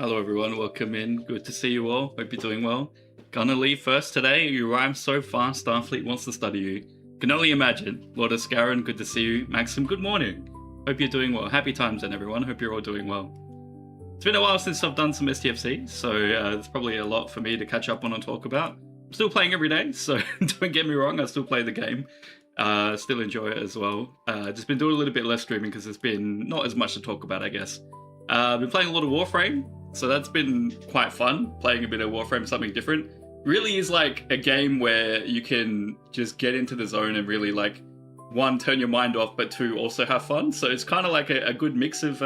Hello everyone, welcome in. Good to see you all. Hope you're doing well. Gonna leave first today. You arrived so fast, Starfleet wants to study you. Can only imagine. Lord Ascaran, good to see you. Maxim, good morning. Hope you're doing well. Happy times then everyone. Hope you're all doing well. It's been a while since I've done some STFC, so there's probably a lot for me to catch up on and talk about. I'm still playing every day, so don't get me wrong, I still play the game. Still enjoy it as well. Just been doing a little bit less streaming because there's been not as much to talk about, I guess. Been playing a lot of Warframe, so that's been quite fun, playing a bit of Warframe, something different. Really is like a game where you can just get into the zone and really like, one, turn your mind off, but two, also have fun. So it's kind of like a good mix of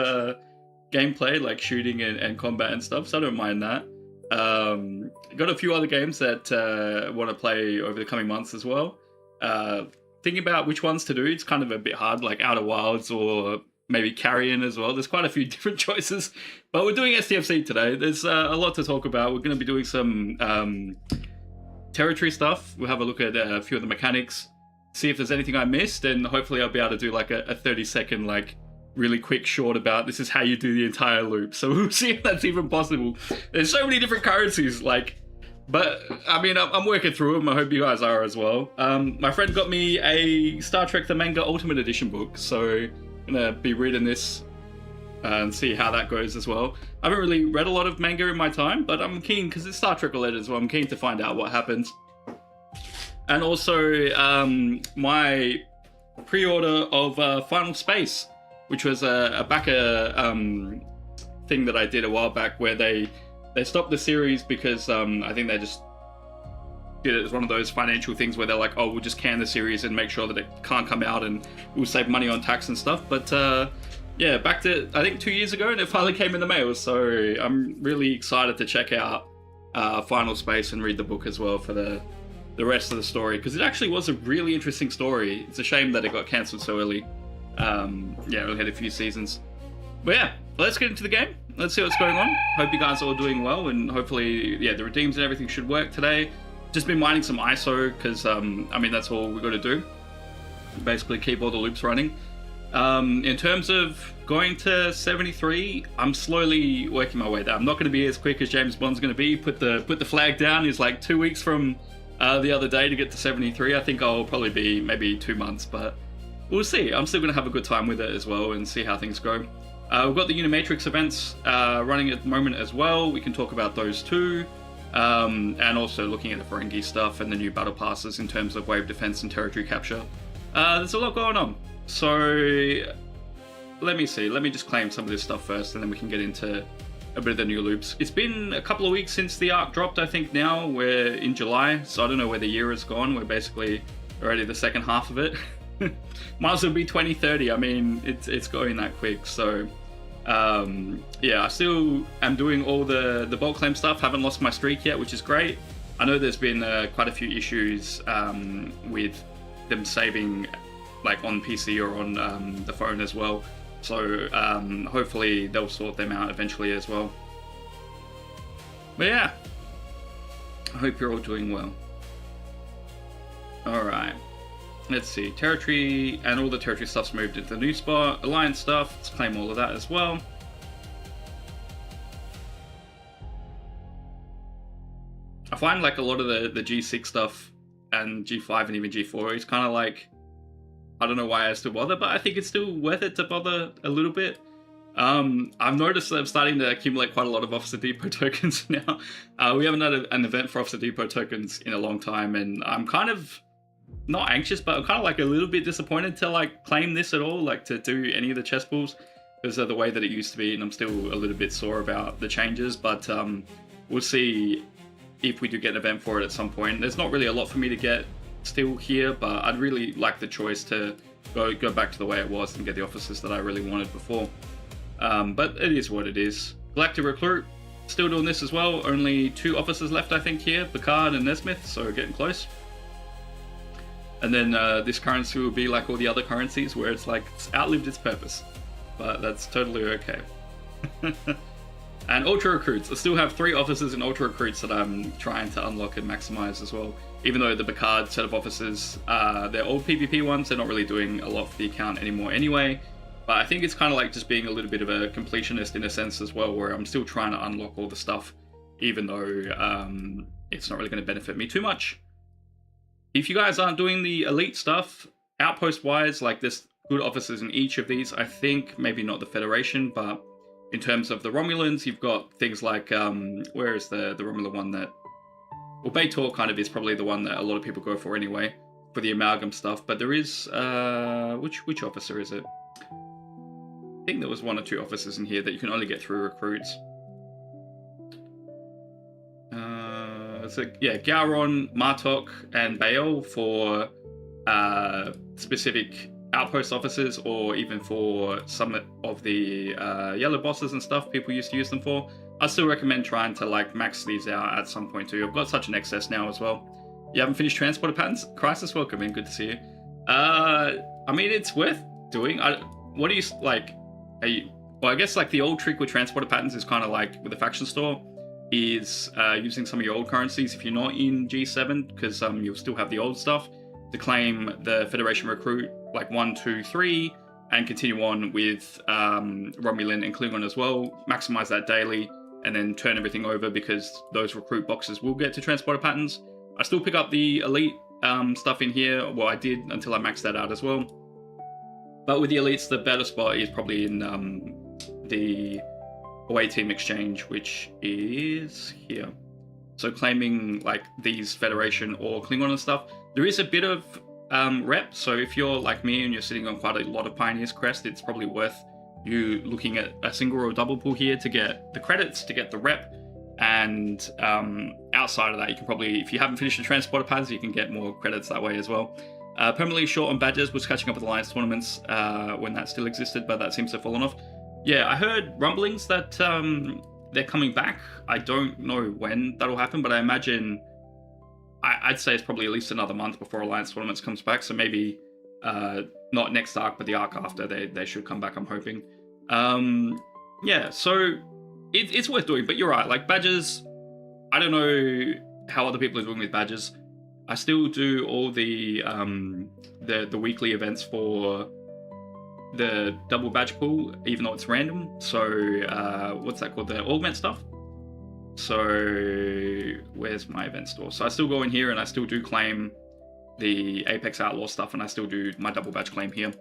gameplay, like shooting and combat and stuff, so I don't mind that. Got a few other games that I want to play over the coming months as well. Thinking about which ones to do, it's kind of a bit hard, like Outer Wilds or maybe Carrion as well. There's quite a few different choices, but we're doing STFC today. There's a lot to talk about. We're going to be doing some territory stuff. We'll have a look at a few of the mechanics, see if there's anything I missed, and hopefully I'll be able to do like a 30-second, like really quick short about this is how you do the entire loop. So we'll see if that's even possible. There's so many different currencies, like, but I mean, I'm working through them. I hope you guys are as well. My friend got me a Star Trek The Manga Ultimate Edition book, so I'm gonna be reading this and see how that goes as well. I haven't really read a lot of manga in my time, but I'm keen because it's Star Trek related as well. I'm keen to find out what happens. And also my pre-order of Final Space, which was a backer thing that I did a while back where they stopped the series because I think they just did it as one of those financial things where they're like, oh, we'll just can the series and make sure that it can't come out and we'll save money on tax and stuff. But yeah, back to, I think 2 years ago, and it finally came in the mail. So I'm really excited to check out Final Space and read the book as well for the rest of the story, because it actually was a really interesting story. It's a shame that it got cancelled so early. Yeah, we had a few seasons. But yeah, let's get into the game. Let's see what's going on. Hope you guys are all doing well, and hopefully, yeah, the redeems and everything should work today. Just been mining some ISO, because, I mean, that's all we got to do. Basically keep all the loops running. In terms of going to 73, I'm slowly working my way there. I'm not going to be as quick as James Bond's going to be. Put the flag down is like 2 weeks from the other day to get to 73. I think I'll probably be maybe 2 months, but we'll see. I'm still going to have a good time with it as well and see how things go. We've got the Unimatrix events running at the moment as well. We can talk about those too. And also looking at the Ferengi stuff and the new battle passes in terms of wave defense and territory capture. There's a lot going on. So let me see. Let me just claim some of this stuff first, and then we can get into a bit of the new loops. It's been a couple of weeks since the arc dropped, I think now. We're in July, so I don't know where the year has gone. We're basically already the second half of it. Might as well be 2030. I mean, it's going that quick. So yeah, I still am doing all the bulk claim stuff. Haven't lost my streak yet, which is great. I know there's been quite a few issues with them saving like on PC or on the phone as well. So hopefully they'll sort them out eventually as well. But yeah, I hope you're all doing well. Alright, let's see. Territory, and all the territory stuff's moved into the new spot. Alliance stuff, let's claim all of that as well. I find like a lot of the G6 stuff and G5 and even G4 is kind of like, I don't know why I still bother, but I think it's still worth it to bother a little bit. I've noticed that I'm starting to accumulate quite a lot of Officer Depot tokens now. We haven't had an event for Officer Depot tokens in a long time, and I'm kind of not anxious, but I'm kind of like a little bit disappointed to like claim this at all, like to do any of the chess pools, because of the way that it used to be, and I'm still a little bit sore about the changes, but we'll see if we do get an event for it at some point. There's not really a lot for me to get still here, but I'd really like the choice to go back to the way it was and get the officers that I really wanted before. But it is what it is. Galactic Recruit, still doing this as well. Only 2 officers left, I think, here, Picard and Nesmith, so getting close. And then this currency will be like all the other currencies, where it's like it's outlived its purpose, but that's totally okay. And Ultra Recruits, I still have 3 officers in Ultra Recruits that I'm trying to unlock and maximize as well. Even though the Picard set of officers, they're old PvP ones, they're not really doing a lot for the account anymore anyway. But I think it's kind of like just being a little bit of a completionist in a sense as well, where I'm still trying to unlock all the stuff, even though it's not really going to benefit me too much. If you guys aren't doing the elite stuff, outpost-wise, like there's good officers in each of these. I think maybe not the Federation, but in terms of the Romulans, you've got things like, where is the Romulan one that... Well, Baitor kind of is probably the one that a lot of people go for anyway, for the amalgam stuff. But there is, which officer is it? I think there was 1 or 2 officers in here that you can only get through recruits. So yeah, Gowron, Martok, and Bael for specific outpost officers, or even for some of the yellow bosses and stuff people used to use them for. I still recommend trying to like max these out at some point too. I've got such an excess now as well. You haven't finished Transporter Patterns? Crisis, welcome in, good to see you. I mean, it's worth doing. What do you like? Well, I guess like the old trick with Transporter Patterns is kind of like with the faction store, is using some of your old currencies if you're not in G7, because you'll still have the old stuff, to claim the Federation recruit like 1, 2, 3, and continue on with Romulan and Klingon as well. Maximize that daily, and then turn everything over, because those recruit boxes will get to Transporter Patterns. I still pick up the elite stuff in here. Well, I did until I maxed that out as well. But with the elites, the better spot is probably in the away team exchange, which is here. So claiming like these Federation or Klingon and stuff, there is a bit of rep. So if you're like me and you're sitting on quite a lot of Pioneer's Crest, it's probably worth you looking at a single or a double pull here to get the credits, to get the rep. And outside of that, you can probably, if you haven't finished the Transporter Patterns, you can get more credits that way as well. Permanently short on badges, was catching up with Alliance tournaments when that still existed, but that seems to have fallen off. Yeah, I heard rumblings that they're coming back. I don't know when that'll happen, but I imagine, I'd say it's probably at least another month before Alliance tournaments comes back. So maybe not next arc, but the arc after, they should come back, I'm hoping. Yeah, so it's worth doing, but you're right. Like badges, I don't know how other people are doing with badges. I still do all the weekly events for the double badge pool, even though it's random. So what's that called? The augment stuff. So where's my event store? So I still go in here and I still do claim the Apex Outlaw stuff, and I still do my double badge claim here.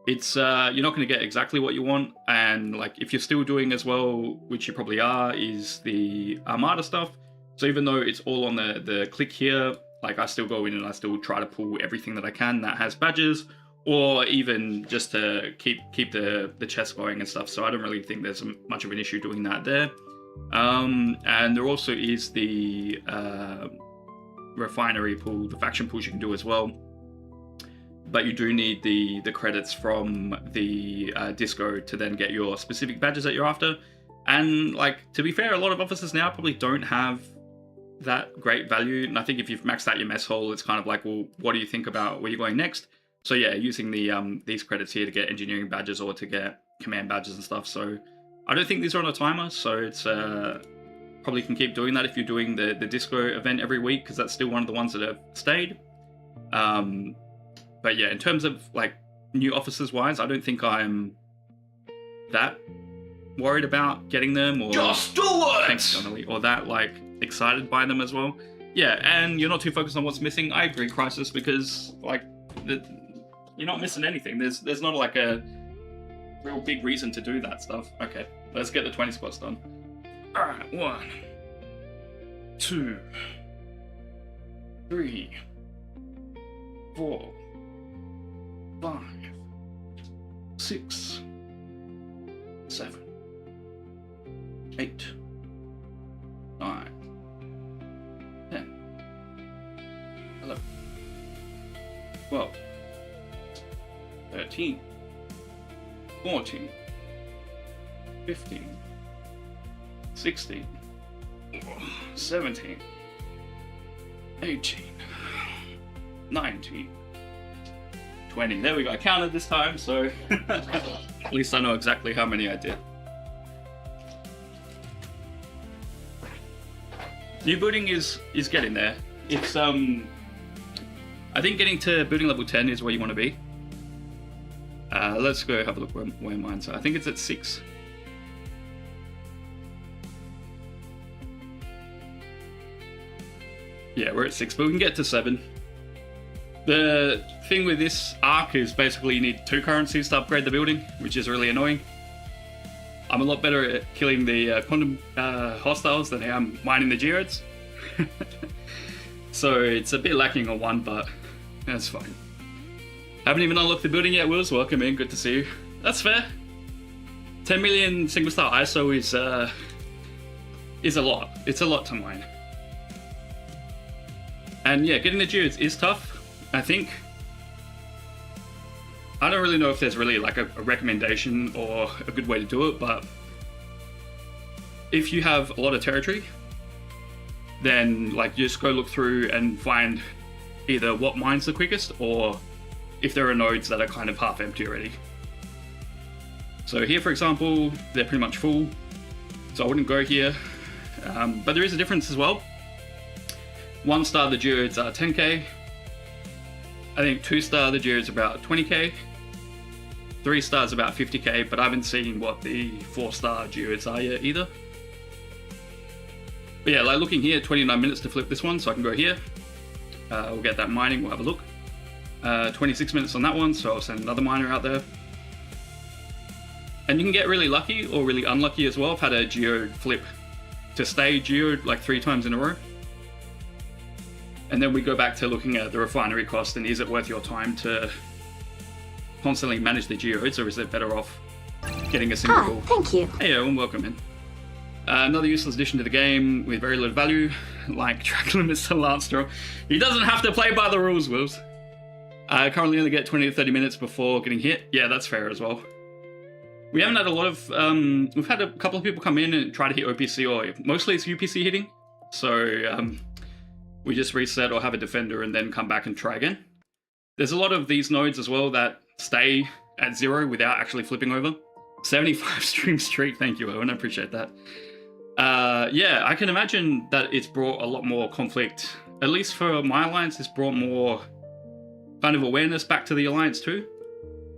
It's you're not going to get exactly what you want, and like if you're still doing as well, which you probably are, is the Armada stuff. So even though it's all on the click here, like I still go in and I still try to pull everything that I can that has badges, or even just to keep the chest going and stuff. So I don't really think there's much of an issue doing that there. And there also is the refinery pool, the faction pools you can do as well. But you do need the credits from the disco to then get your specific badges that you're after. And like, to be fair, a lot of officers now probably don't have that great value. And I think if you've maxed out your mess hall, it's kind of like, well, what do you think about where you're going next? So yeah, using the these credits here to get engineering badges or to get command badges and stuff. So I don't think these are on a timer, so it's probably can keep doing that if you're doing the disco event every week, because that's still one of the ones that have stayed. But yeah, in terms of like new officers wise, I don't think I'm that worried about getting them, or just do it! Thanks, Donnelly, or that like excited by them as well. Yeah, and you're not too focused on what's missing. I agree, Crisis, because like you're not missing anything. There's not like a real big reason to do that stuff. Okay, let's get the 20 spots done. Alright, 1, 2, 3, 4, 5, 6, 7, 8, 9, 10, 11, 12, 13, 14, 15, 16, 17, 18, 19, 20. There we go. I counted this time, so at least I know exactly how many I did. New booting is getting there. It's I think getting to booting level 10 is where you want to be. Let's go have a look where mine's at. I think it's at 6. Yeah, we're at 6, but we can get to 7. The thing with this arc is basically you need 2 currencies to upgrade the building, which is really annoying. I'm a lot better at killing the quantum hostiles than I am mining the geodes. So it's a bit lacking on one, but that's fine. Haven't even unlocked the building yet, Wills. Welcome in, good to see you. That's fair. 10 million single star ISO is a lot. It's a lot to mine. And yeah, getting the geodes is tough, I think. I don't really know if there's really like a recommendation or a good way to do it, but if you have a lot of territory, then like you just go look through and find either what mines the quickest or if there are nodes that are kind of half empty already. So here, for example, they're pretty much full, so I wouldn't go here. But there is a difference as well. 1 star the geodes are 10k. I think 2 star the geodes about 20k. 3 stars about 50k, but I haven't seen what the 4 star geodes are yet either. But yeah, like looking here, 29 minutes to flip this one, so I can go here. We'll get that mining, we'll have a look. 26 minutes on that one, so I'll send another miner out there. And you can get really lucky or really unlucky as well. I've had a geode flip to stay geode like 3 times in a row. And then we go back to looking at the refinery cost and is it worth your time to constantly manage the geodes, or is it better off getting a single call? Thank you. Hey, and welcome in. Another useless addition to the game with very little value, like track limits to last straw. He doesn't have to play by the rules, Wills. I currently only get 20 to 30 minutes before getting hit. Yeah, that's fair as well. We haven't had a lot of, we've had a couple of people come in and try to hit OPC, or mostly it's UPC hitting. So we just reset or have a defender and then come back and try again. There's a lot of these nodes as well that stay at 0 without actually flipping over. 75 stream streak, thank you, Owen, I appreciate that. Yeah, I can imagine that it's brought a lot more conflict, at least for my alliance. It's brought more kind of awareness back to the alliance too.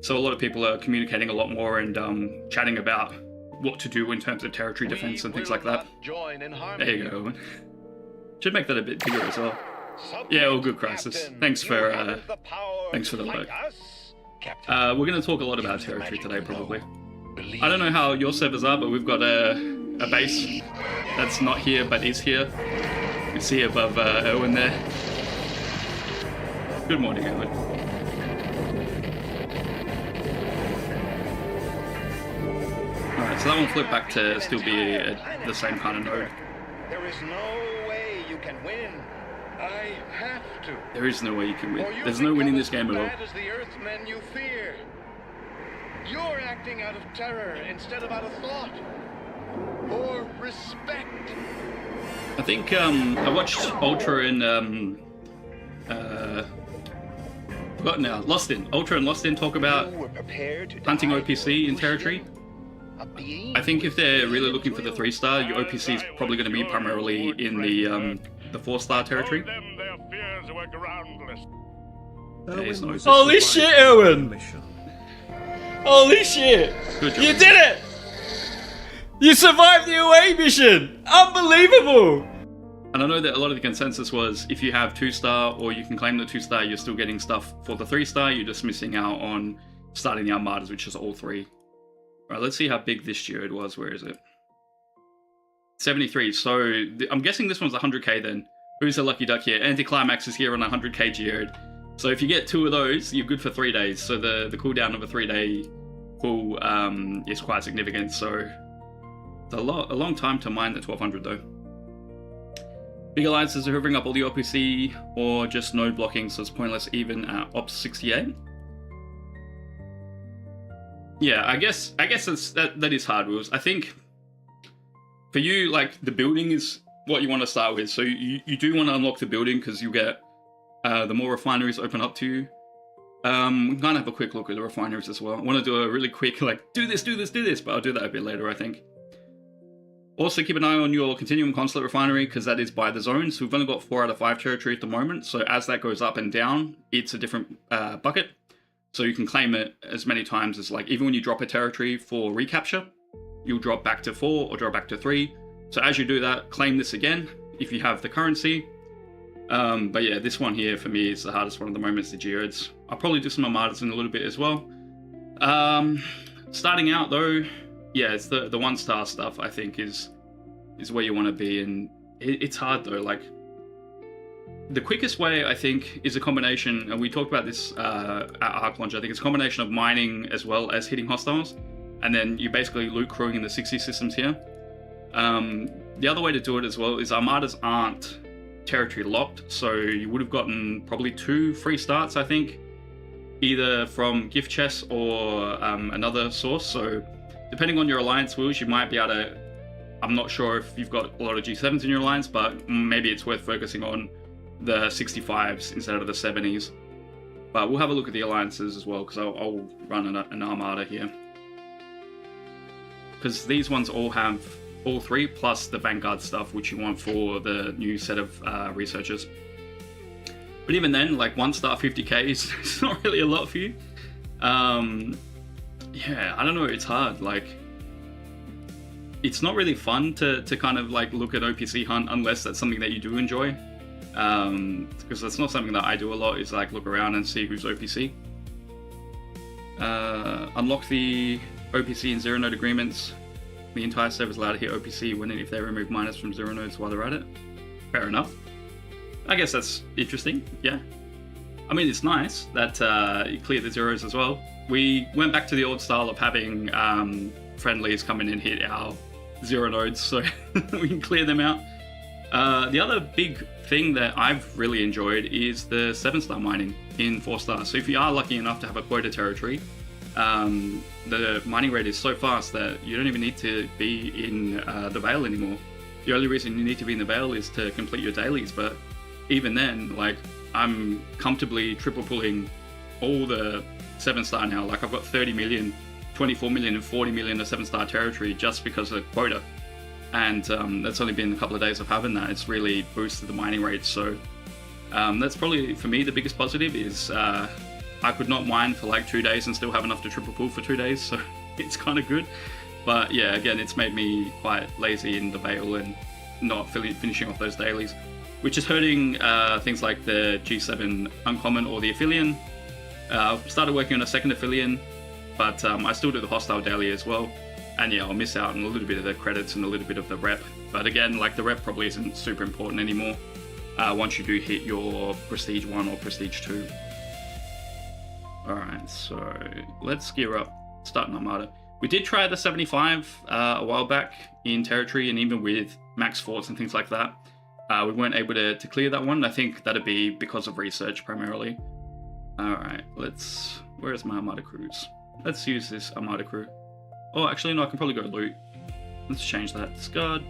So a lot of people are communicating a lot more and chatting about what to do in terms of territory defense and things like that. There you go, Owen. Should make that a bit bigger as well. Yeah, all good, Crisis. Thanks for the work. We're going to talk a lot about territory today, probably. I don't know how your servers are, but we've got a base that's not here, but is here. You can see above Owen there. Good morning, Owen. Alright, so that one flipped back to still be the same kind of node. There is no way you can win. I have to. There is no way you can win. There's no winning this game at all. As the Earthmen you fear. You're acting out of terror instead of out of thought or respect. I think I watched Ultra and forgotten now. Lost in Ultra and Lost in talk about hunting OPC in territory. I think if they're really looking for the 3-star, your OPC is probably going to be primarily in the 4-star territory. Holy shit, Owen! Holy shit! Good job. You did it! You survived the away mission! Unbelievable! And I know that a lot of the consensus was if you have 2-star or you can claim the 2-star, you're still getting stuff for the 3-star. You're just missing out on starting the Armadas, which is all 3. Right, let's see how big this geode was. Where is it? 73. So I'm guessing this one's 100k then. Who's a lucky duck here? Anticlimax is here on 100k geode. So if you get 2 of those, you're good for 3 days. So the cooldown of a 3-day pull is quite significant. So it's a long time to mine the 1200 though. Big alliances are hoovering up all the OPC or just node blocking, so it's pointless even at Ops 68. Yeah, I guess that is hard, Wills. I think for you, like, the building is what you want to start with. So you do want to unlock the building because you get the more refineries open up to you. We can kind of have a quick look at the refineries as well. I want to do a really quick, like, do this, but I'll do that a bit later, I think. Also, keep an eye on your Continuum Consulate refinery because that is by the zone. So we've only got 4 out of 5 territory at the moment. So as that goes up and down, it's a different bucket. So you can claim it as many times as, like, even when you drop a territory for recapture, you'll drop back to 4 or drop back to 3. So as you do that, claim this again if you have the currency. But yeah, this one here for me is the hardest one at the moment, is the Geodes. I'll probably do some Armadas in a little bit as well. Starting out though, yeah, it's the 1-star stuff I think is where you want to be, and it's hard though. Like, the quickest way I think is a combination, and we talked about this at Arc Launch, I think it's a combination of mining as well as hitting hostiles, and then you basically loot crewing in the 60 systems here. The other way to do it as well is Armadas aren't territory locked, so you would have gotten probably 2 free starts, I think, either from gift chests or another source. So depending on your alliance wheels, you might be able to, I'm not sure if you've got a lot of G7s in your alliance, but maybe it's worth focusing on the 65s instead of the 70s. But we'll have a look at the alliances as well, because I'll run an Armada here, because these ones all have all 3 plus the Vanguard stuff, which you want for the new set of researchers. But even then, like, 1-star 50k is not really a lot for you. Yeah, I don't know, it's hard. Like, it's not really fun to kind of like look at OPC hunt unless that's something that you do enjoy. Because that's not something that I do a lot, is like look around and see who's OPC. Unlock the OPC and 0 node agreements. The entire server is allowed to hit OPC when and if they remove miners from 0 nodes while they're at it. Fair enough. I guess that's interesting, yeah. I mean, it's nice that you clear the zeros as well. We went back to the old style of having friendlies come in and hit our 0 nodes, so we can clear them out. The other big thing that I've really enjoyed is the 7-star mining in 4-star. So if you are lucky enough to have a quota territory, the mining rate is so fast that you don't even need to be in the Vale anymore. The only reason you need to be in the Vale is to complete your dailies, but even then, like, I'm comfortably triple pulling all the 7-star now. Like, I've got 30 million, 24 million and 40 million of 7-star territory just because of quota. And that's only been a couple of days of having that. It's really boosted the mining rates. So that's probably, for me, the biggest positive is I could not mine for like 2 days and still have enough to triple pull for 2 days. So it's kind of good. But yeah, again, it's made me quite lazy in the Vale and not finishing off those dailies, which is hurting things like the G7 Uncommon or the Aphelion. I've started working on a second Aphelion, but I still do the hostile daily as well. And yeah, I'll miss out on a little bit of the credits and a little bit of the rep. But again, like, the rep probably isn't super important anymore once you do hit your Prestige 1 or Prestige 2. Alright, so let's gear up, start an Armada. We did try the 75 a while back in territory, and even with max forts and things like that, we weren't able to clear that one. I think that'd be because of research primarily. Alright, where's my Armada crews? Let's use this Armada crew. Oh, actually, no, I can probably go loot. Let's change that. Discard.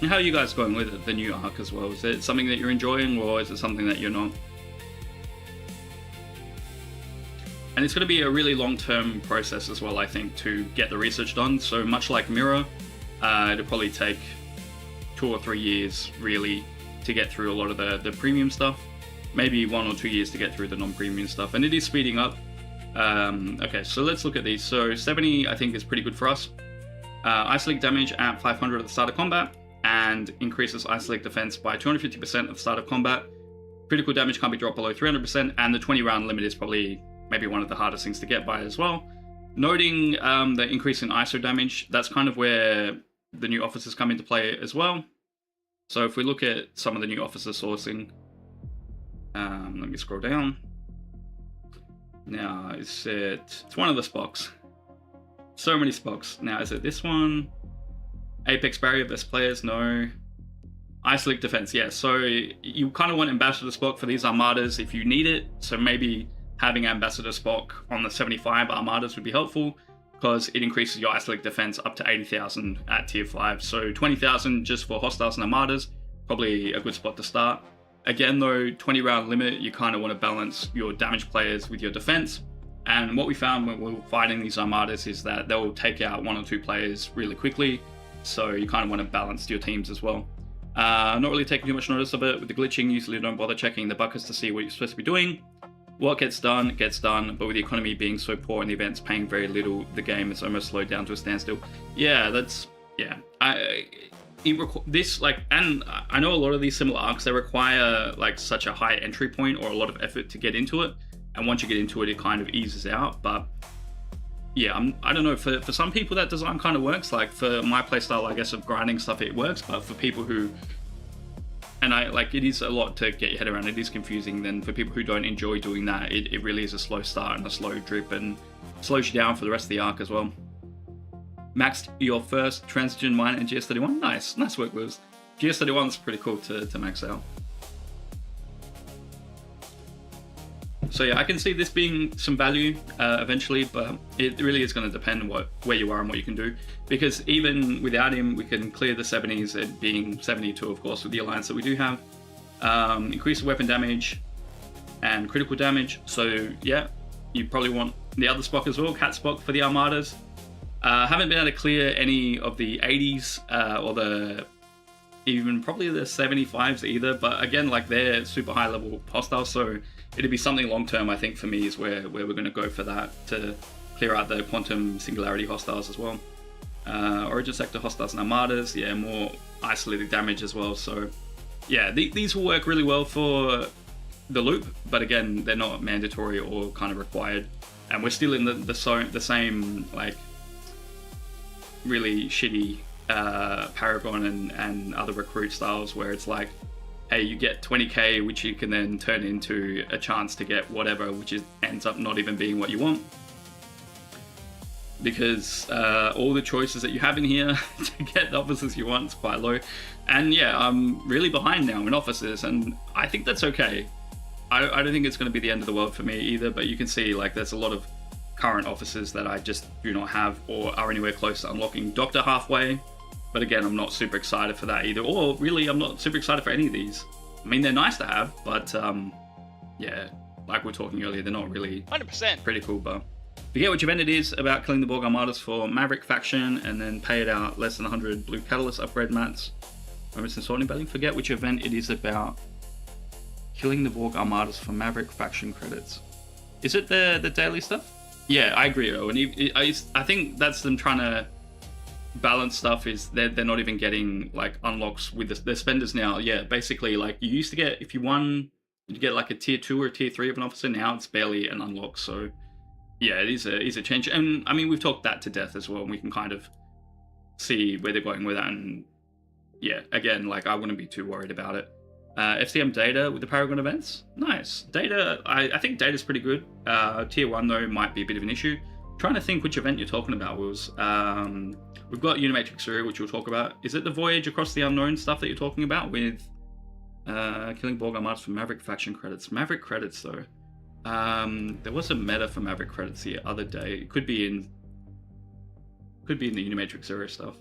And how are you guys going with the new arc as well? Is it something that you're enjoying, or is it something that you're not? And it's going to be a really long-term process as well, I think, to get the research done. So much like Mirror, it'll probably take 2 or 3 years, really, to get through a lot of the premium stuff. Maybe 1 or 2 years to get through the non-premium stuff, and it is speeding up. Okay, so let's look at these. So 70, I think, is pretty good for us. Isolate damage at 500 at the start of combat, and increases Isolate defense by 250% at the start of combat. Critical damage can't be dropped below 300%, and the 20-round limit is probably maybe one of the hardest things to get by as well. Noting the increase in ISO damage, that's kind of where the new officers come into play as well. So if we look at some of the new officer sourcing, let me scroll down. Now, it's one of the Spocks. So many Spocks. Now, is it this one? Apex Barrier, best players? No. Isolate defense, yeah. So you kind of want Ambassador Spock for these Armadas if you need it. So maybe having Ambassador Spock on the 75 Armadas would be helpful, because it increases your Isolate defense up to 80,000 at tier 5. So 20,000 just for hostiles and Armadas, probably a good spot to start. Again though, 20-round limit, you kind of want to balance your damage players with your defense. And what we found when we were fighting these Armadas is that they'll take out 1 or 2 players really quickly. So you kind of want to balance your teams as well. Not really taking too much notice of it with the glitching. Usually don't bother checking the buckets to see what you're supposed to be doing. What gets done, but with the economy being so poor and the events paying very little, the game is almost slowed down to a standstill. Yeah, that's, yeah. This, like, and I know a lot of these similar arcs, they require, like, such a high entry point or a lot of effort to get into it. And once you get into it, it kind of eases out. But, yeah, I don't know, for some people that design kind of works. Like, for my playstyle, I guess, of grinding stuff, it works. But for people who... And it is a lot to get your head around. It is confusing. Then for people who don't enjoy doing that, it really is a slow start and a slow drip and slows you down for the rest of the arc as well. Maxed your first transition mine in GS31. Nice work, Liz. GS31's pretty cool to max out. So yeah, I can see this being some value eventually, but it really is going to depend where you are and what you can do. Because even without him, we can clear the 70s, it being 72, of course, with the alliance that we do have. Increase the weapon damage and critical damage. So yeah, you probably want the other Spock as well, Cat Spock for the Armadas. Haven't been able to clear any of the 80s or even probably the 75s either. But again, like, they're super high level hostiles, so it'd be something long term, I think, for me, is where we're going to go for that, to clear out the quantum singularity hostiles as well. Origin sector hostiles and armadas, yeah, more isolated damage as well. So yeah, these will work really well for the loop, but again, they're not mandatory or kind of required. And we're still in the same, like, really shitty Paragon and other recruit styles where it's like, hey, you get 20k, which you can then turn into a chance to get whatever, which ends up not even being what you want. Because all the choices that you have in here to get the officers you want is quite low. And yeah, I'm really behind now in officers, and I think that's okay. I don't think it's going to be the end of the world for me either, but you can see, like, there's a lot of current officers that I just do not have or are anywhere close to unlocking Doctor halfway. But again, I'm not super excited for that either. Or really, I'm not super excited for any of these. I mean, they're nice to have, but yeah, like we were talking earlier, they're not really 100% critical. But forget which event it is about killing the Borg Armadas for Maverick faction, and then pay it out less than 100 blue catalyst upgrade mats. Moments in sorting battle. Forget which event it is about killing the Borg Armadas for Maverick faction credits. Is it the daily stuff? Yeah, I agree, Owen. I think that's them trying to balance stuff. Is they're not even getting, like, unlocks with the spenders now. Yeah, basically, like, you used to get, if you won, you'd get like a tier 2 or a tier 3 of an officer. Now it's barely an unlock. So yeah, it is a change. And I mean, we've talked that to death as well, and we can kind of see where they're going with that. And yeah, again, like, I wouldn't be too worried about it. FCM data with the Paragon events, nice. Data, I think data's pretty good. Tier 1 though might be a bit of an issue. Trying to think which event you're talking about, Wills. We've got Unimatrix here, which we'll talk about. Is it the Voyage Across the Unknown stuff that you're talking about with killing Borg Armadas for Maverick faction credits? Maverick credits though. There was a meta for Maverick credits the other day. It could be in the Unimatrix era stuff.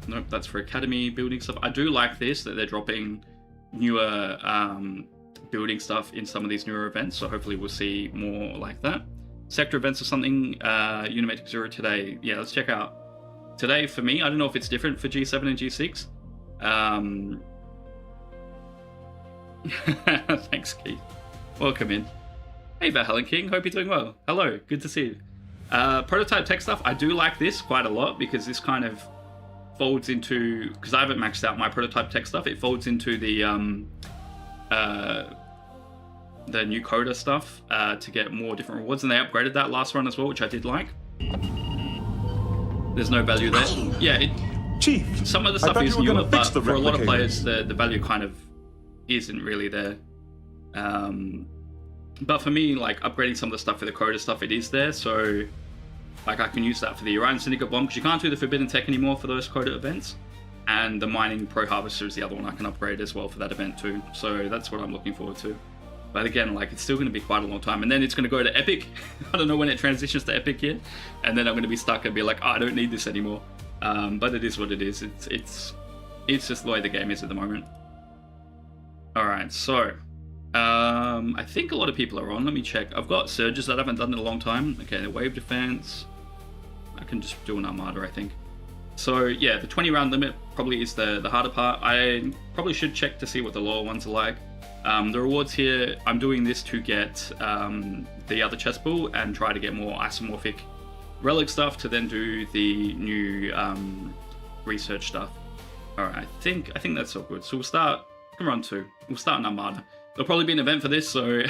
Nope, that's for Academy building stuff. I do like this, that they're dropping newer building stuff in some of these newer events, so hopefully we'll see more like that. Sector events or something, Unimatrix Zero today. Yeah, let's check out. Today, for me, I don't know if it's different for G7 and G6. Thanks, Keith. Welcome in. Hey, Valhalla King, hope you're doing well. Hello, good to see you. Prototype tech stuff, I do like this quite a lot, because this kind of folds into, because I haven't maxed out my prototype tech stuff, it folds into the new coda stuff to get more different rewards, and they upgraded that last run as well, which I did like. There's no value there. Yeah, Chief, some of the stuff is newer, but for a lot of players, the value kind of isn't really there. But for me, like, upgrading some of the stuff for the coda stuff, it is there, so like, I can use that for the Orion Syndicate Bomb, because you can't do the Forbidden Tech anymore for those coda events. And the Mining Pro Harvester is the other one I can upgrade as well for that event too. So that's what I'm looking forward to. But again, like, it's still going to be quite a long time. And then it's going to go to Epic. I don't know when it transitions to Epic yet. And then I'm going to be stuck and be like, oh, I don't need this anymore. But it is what it is. It's just the way the game is at the moment. Alright, so I think a lot of people are on. Let me check. I've got Surges that I haven't done in a long time. Okay, the Wave Defense. I can just do an Armada, I think. So yeah, the 20 round limit probably is the harder part. I probably should check to see what the lower ones are like. The rewards here, I'm doing this to get the other chest pool and try to get more isomorphic relic stuff to then do the new research stuff. Alright, I think that's all good. So we'll start run 2. We'll start in Armada. There'll probably be an event for this, so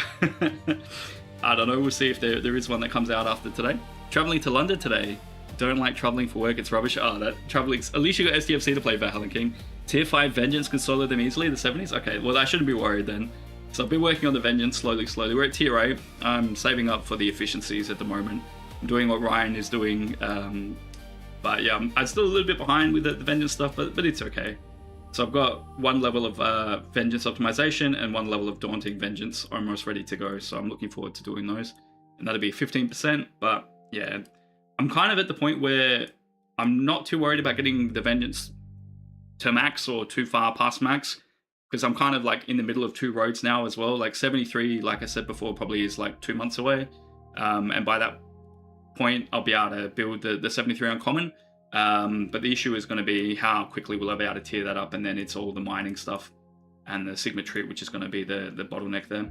I don't know. We'll see if there is one that comes out after today. Traveling to London today. Don't like traveling for work, it's rubbish. Oh, that traveling. At least you got STFC to play Valhalla King. Tier 5 Vengeance can solo them easily, the 70s? Okay, well, I shouldn't be worried then. So I've been working on the Vengeance slowly. We're at tier 8. I'm saving up for the efficiencies at the moment. I'm doing what Ryan is doing. But yeah, I'm still a little bit behind with the Vengeance stuff, but it's okay. So I've got 1 level of Vengeance optimization and 1 level of Daunting Vengeance almost ready to go. So I'm looking forward to doing those. And that'll be 15%, but yeah. I'm kind of at the point where I'm not too worried about getting the Vengeance to max or too far past max, because I'm kind of like in the middle of 2 roads now as well. Like 73, like I said before, probably is like 2 months away. And by that point, I'll be able to build the 73 uncommon. But the issue is going to be how quickly will I be able to tier that up, and then it's all the mining stuff and the Sigma trip, which is going to be the bottleneck there.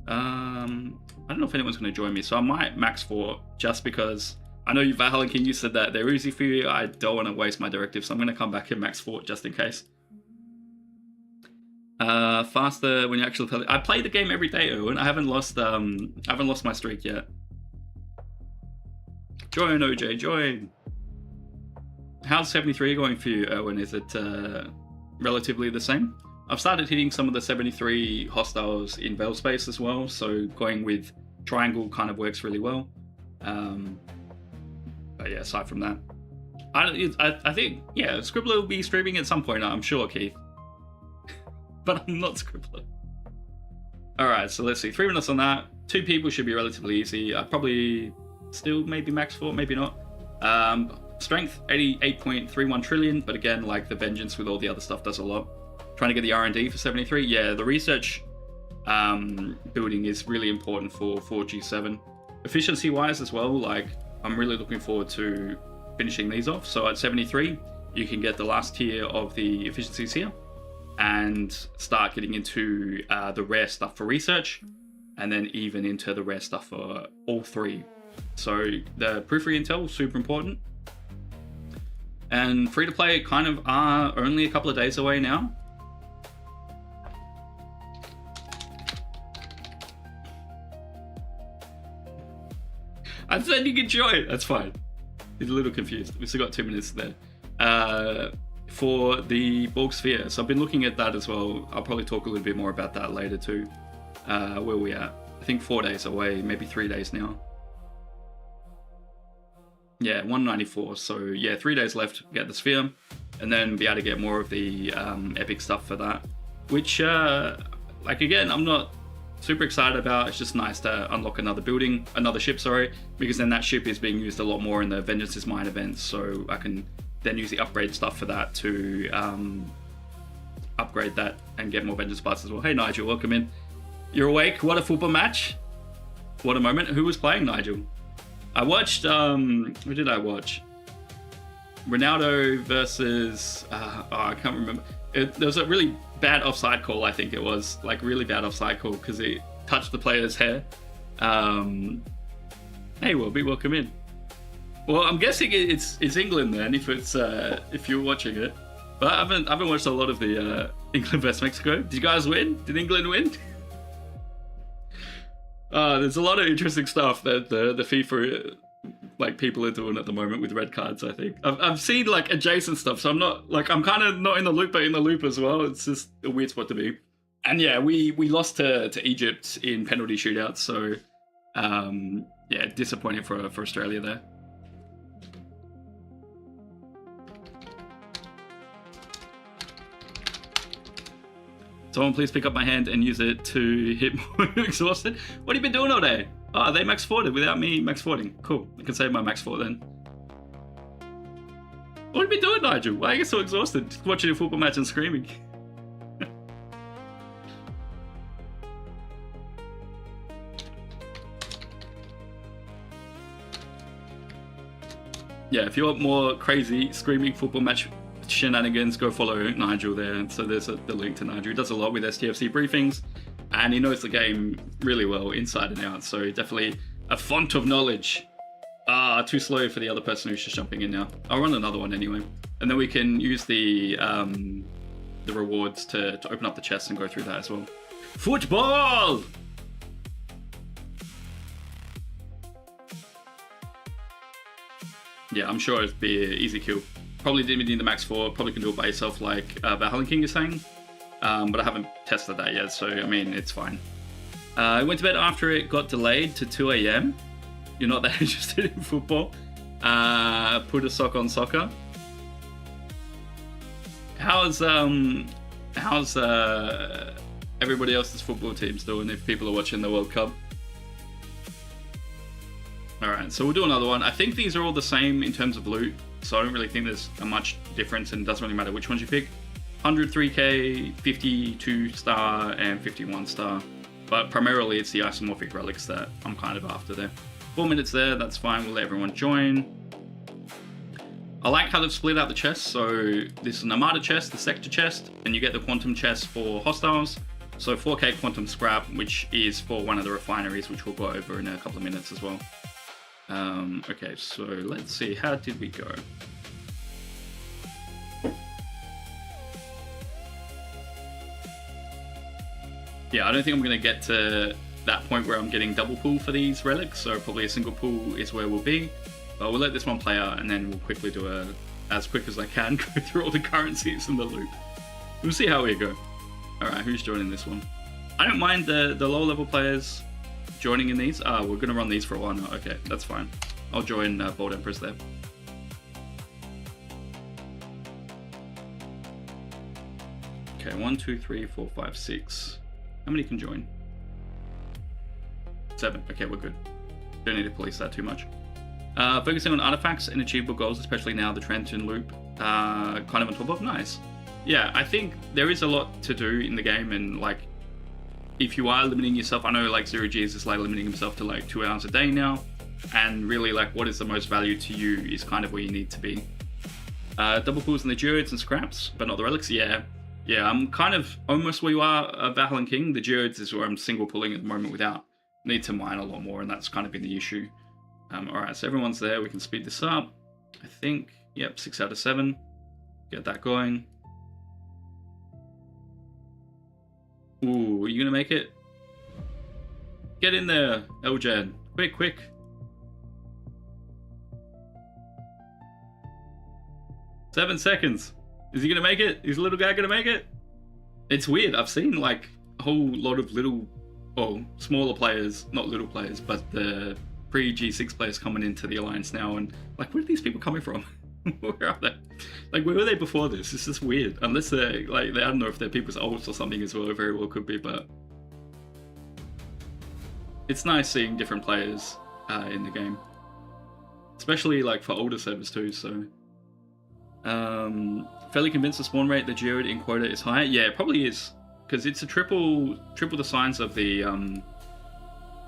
I don't know if anyone's going to join me, so I might max 4 just because I know you, Valhalla King, you said that they're easy for you. I don't want to waste my directive, so I'm going to come back and max 4 just in case. Faster when you actually play. I play the game every day, Owen. I haven't lost my streak yet. Join, OJ, join. How's 73 going for you, Owen? Is it relatively the same? I've started hitting some of the 73 hostiles in Veil space as well, so going with triangle kind of works really well. But yeah, aside from that, I think, yeah, Scribbler will be streaming at some point, I'm sure, Keith. But I'm not Scribbler. Alright, so let's see. 3 minutes on that. 2 people should be relatively easy. I probably still maybe max 4, maybe not. Strength, 88.31 trillion, but again, like the Vengeance with all the other stuff does a lot. Trying to get the R&D for 73. Yeah, the research building is really important for G7. Efficiency-wise as well, like, I'm really looking forward to finishing these off. So at 73, you can get the last tier of the efficiencies here and start getting into the rare stuff for research, and then even into the rare stuff for all 3. So the periphery intel, super important. And free-to-play kind of are only a couple of days away now. I said you could join. That's fine. He's a little confused. We've still got 2 minutes there. For the Borg Sphere. So I've been looking at that as well. I'll probably talk a little bit more about that later too. Where we at? I think 4 days away, maybe 3 days now. Yeah, 194. So yeah, 3 days left, get the Sphere, and then be able to get more of the epic stuff for that. Which, like again, I'm not super excited about. It's just nice to unlock another ship, sorry, because then that ship is being used a lot more in the Vengeance's Mine events, so I can then use the upgrade stuff for that to upgrade that and get more Vengeance parts as well. Hey Nigel, welcome in. You're awake? What a football match. What a moment. Who was playing, Nigel? I watched, who did I watch? Ronaldo versus, I can't remember. There was a really bad offside call, I think it was. Like, really bad offside call because it touched the player's hair. Hey, Wilby, welcome in. Well, I'm guessing it's England then, if you're watching it. But I haven't watched a lot of the England vs Mexico. Did you guys win? Did England win? There's a lot of interesting stuff that the FIFA like people are doing at the moment with red cards. I think I've seen like adjacent stuff, so I'm kind of not in the loop, but in the loop as well. It's just a weird spot to be. And yeah, we lost to Egypt in penalty shootouts, so yeah, disappointing for Australia there. Someone please pick up my hand and use it to hit more exhausted. What have you been doing all day? Oh, they max forwarded without me max forwarding. Cool. I can save my max forward then. What have you been doing, Nigel? Why are you so exhausted? Just watching a football match and screaming. yeah, if you want more crazy screaming football match shenanigans, go follow Nigel there. So there's the link to Nigel. He does a lot with STFC briefings, and he knows the game really well, inside and out. So definitely a font of knowledge. Too slow for the other person who's just jumping in now. I'll run another one anyway, and then we can use the rewards to open up the chest and go through that as well. Football! Yeah, I'm sure it'd be an easy kill. Probably didn't need the max 4, probably can do it by yourself like Valhalla King is saying. But I haven't tested that yet, so I mean, it's fine. I went to bed after it got delayed to 2 AM. You're not that interested in football. Put a sock on soccer. How's everybody else's football teams doing if people are watching the World Cup? Alright, so we'll do another one. I think these are all the same in terms of loot, so I don't really think there's a much difference, and it doesn't really matter which ones you pick. 103k, 52 star, and 51 star. But primarily it's the isomorphic relics that I'm kind of after there. 4 minutes there, that's fine, we'll let everyone join. I like how they've split out the chests, so this is an Armada chest, the Sector chest, and you get the Quantum chest for hostiles. So 4k Quantum Scrap, which is for one of the refineries, which we'll go over in a couple of minutes as well. Okay, so let's see, how did we go? Yeah, I don't think I'm going to get to that point where I'm getting double pull for these relics, so probably a single pull is where we'll be. But we'll let this one play out, and then we'll quickly do as quick as I can, go through all the currencies in the loop. We'll see how we go. Alright, who's joining this one? I don't mind the low level players joining in these. We're going to run these for a while now. Okay, that's fine. I'll join Bold Emperors there. Okay, 1, 2, 3, 4, 5, 6. How many can join? 7. Okay, we're good. Don't need to police that too much. Focusing on artifacts and achievable goals, especially now the Trenton loop, kind of on top of. Nice. Yeah, I think there is a lot to do in the game, and like, if you are limiting yourself, I know like Zero G is just like limiting himself to like 2 hours a day now, and really like what is the most value to you is kind of where you need to be. Double pulls in the geodes and scraps, but not the relics. Yeah, I'm kind of almost where you are, Valhalla King. The geodes is where I'm single pulling at the moment without need to mine a lot more, and that's kind of been the issue. Alright, so everyone's there. We can speed this up. I think, yep, 6 out of 7. Get that going. Ooh, are you gonna make it? Get in there, Eljan. Quick, quick. Seven seconds. Is he gonna make it? Is the little guy gonna make it? It's weird. I've seen like a whole lot of little, well, smaller players, not little players, but the pre-G6 players coming into the Alliance now, and like, where are these people coming from? Where are they? Like, where were they before this? It's just weird. Unless they're like, I don't know if they're people's ults or something as well. It very well could be, but it's nice seeing different players in the game, especially like for older servers too. So, fairly convinced the spawn rate the geode in quota is high. Yeah, it probably is, because it's a triple the size of the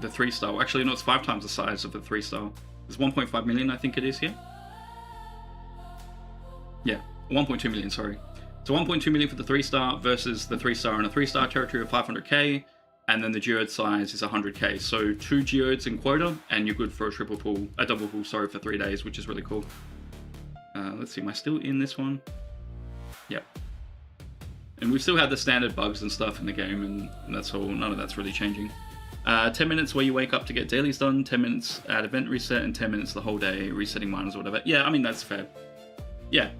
3-star. Actually, no, it's 5 times the size of the 3-star. It's 1.5 million, I think it is here. Yeah, 1.2 million, sorry. So 1.2 million for the 3-star versus the 3-star in a 3-star territory of 500k, and then the geode size is 100k. So 2 geodes in quota, and you're good for a double pull, sorry, for 3 days, which is really cool. Let's see, am I still in this one? Yep. And we've still had the standard bugs and stuff in the game, and that's all. None of that's really changing. 10 minutes where you wake up to get dailies done, 10 minutes at event reset, and 10 minutes the whole day resetting miners or whatever. Yeah, I mean, that's fair. Yeah.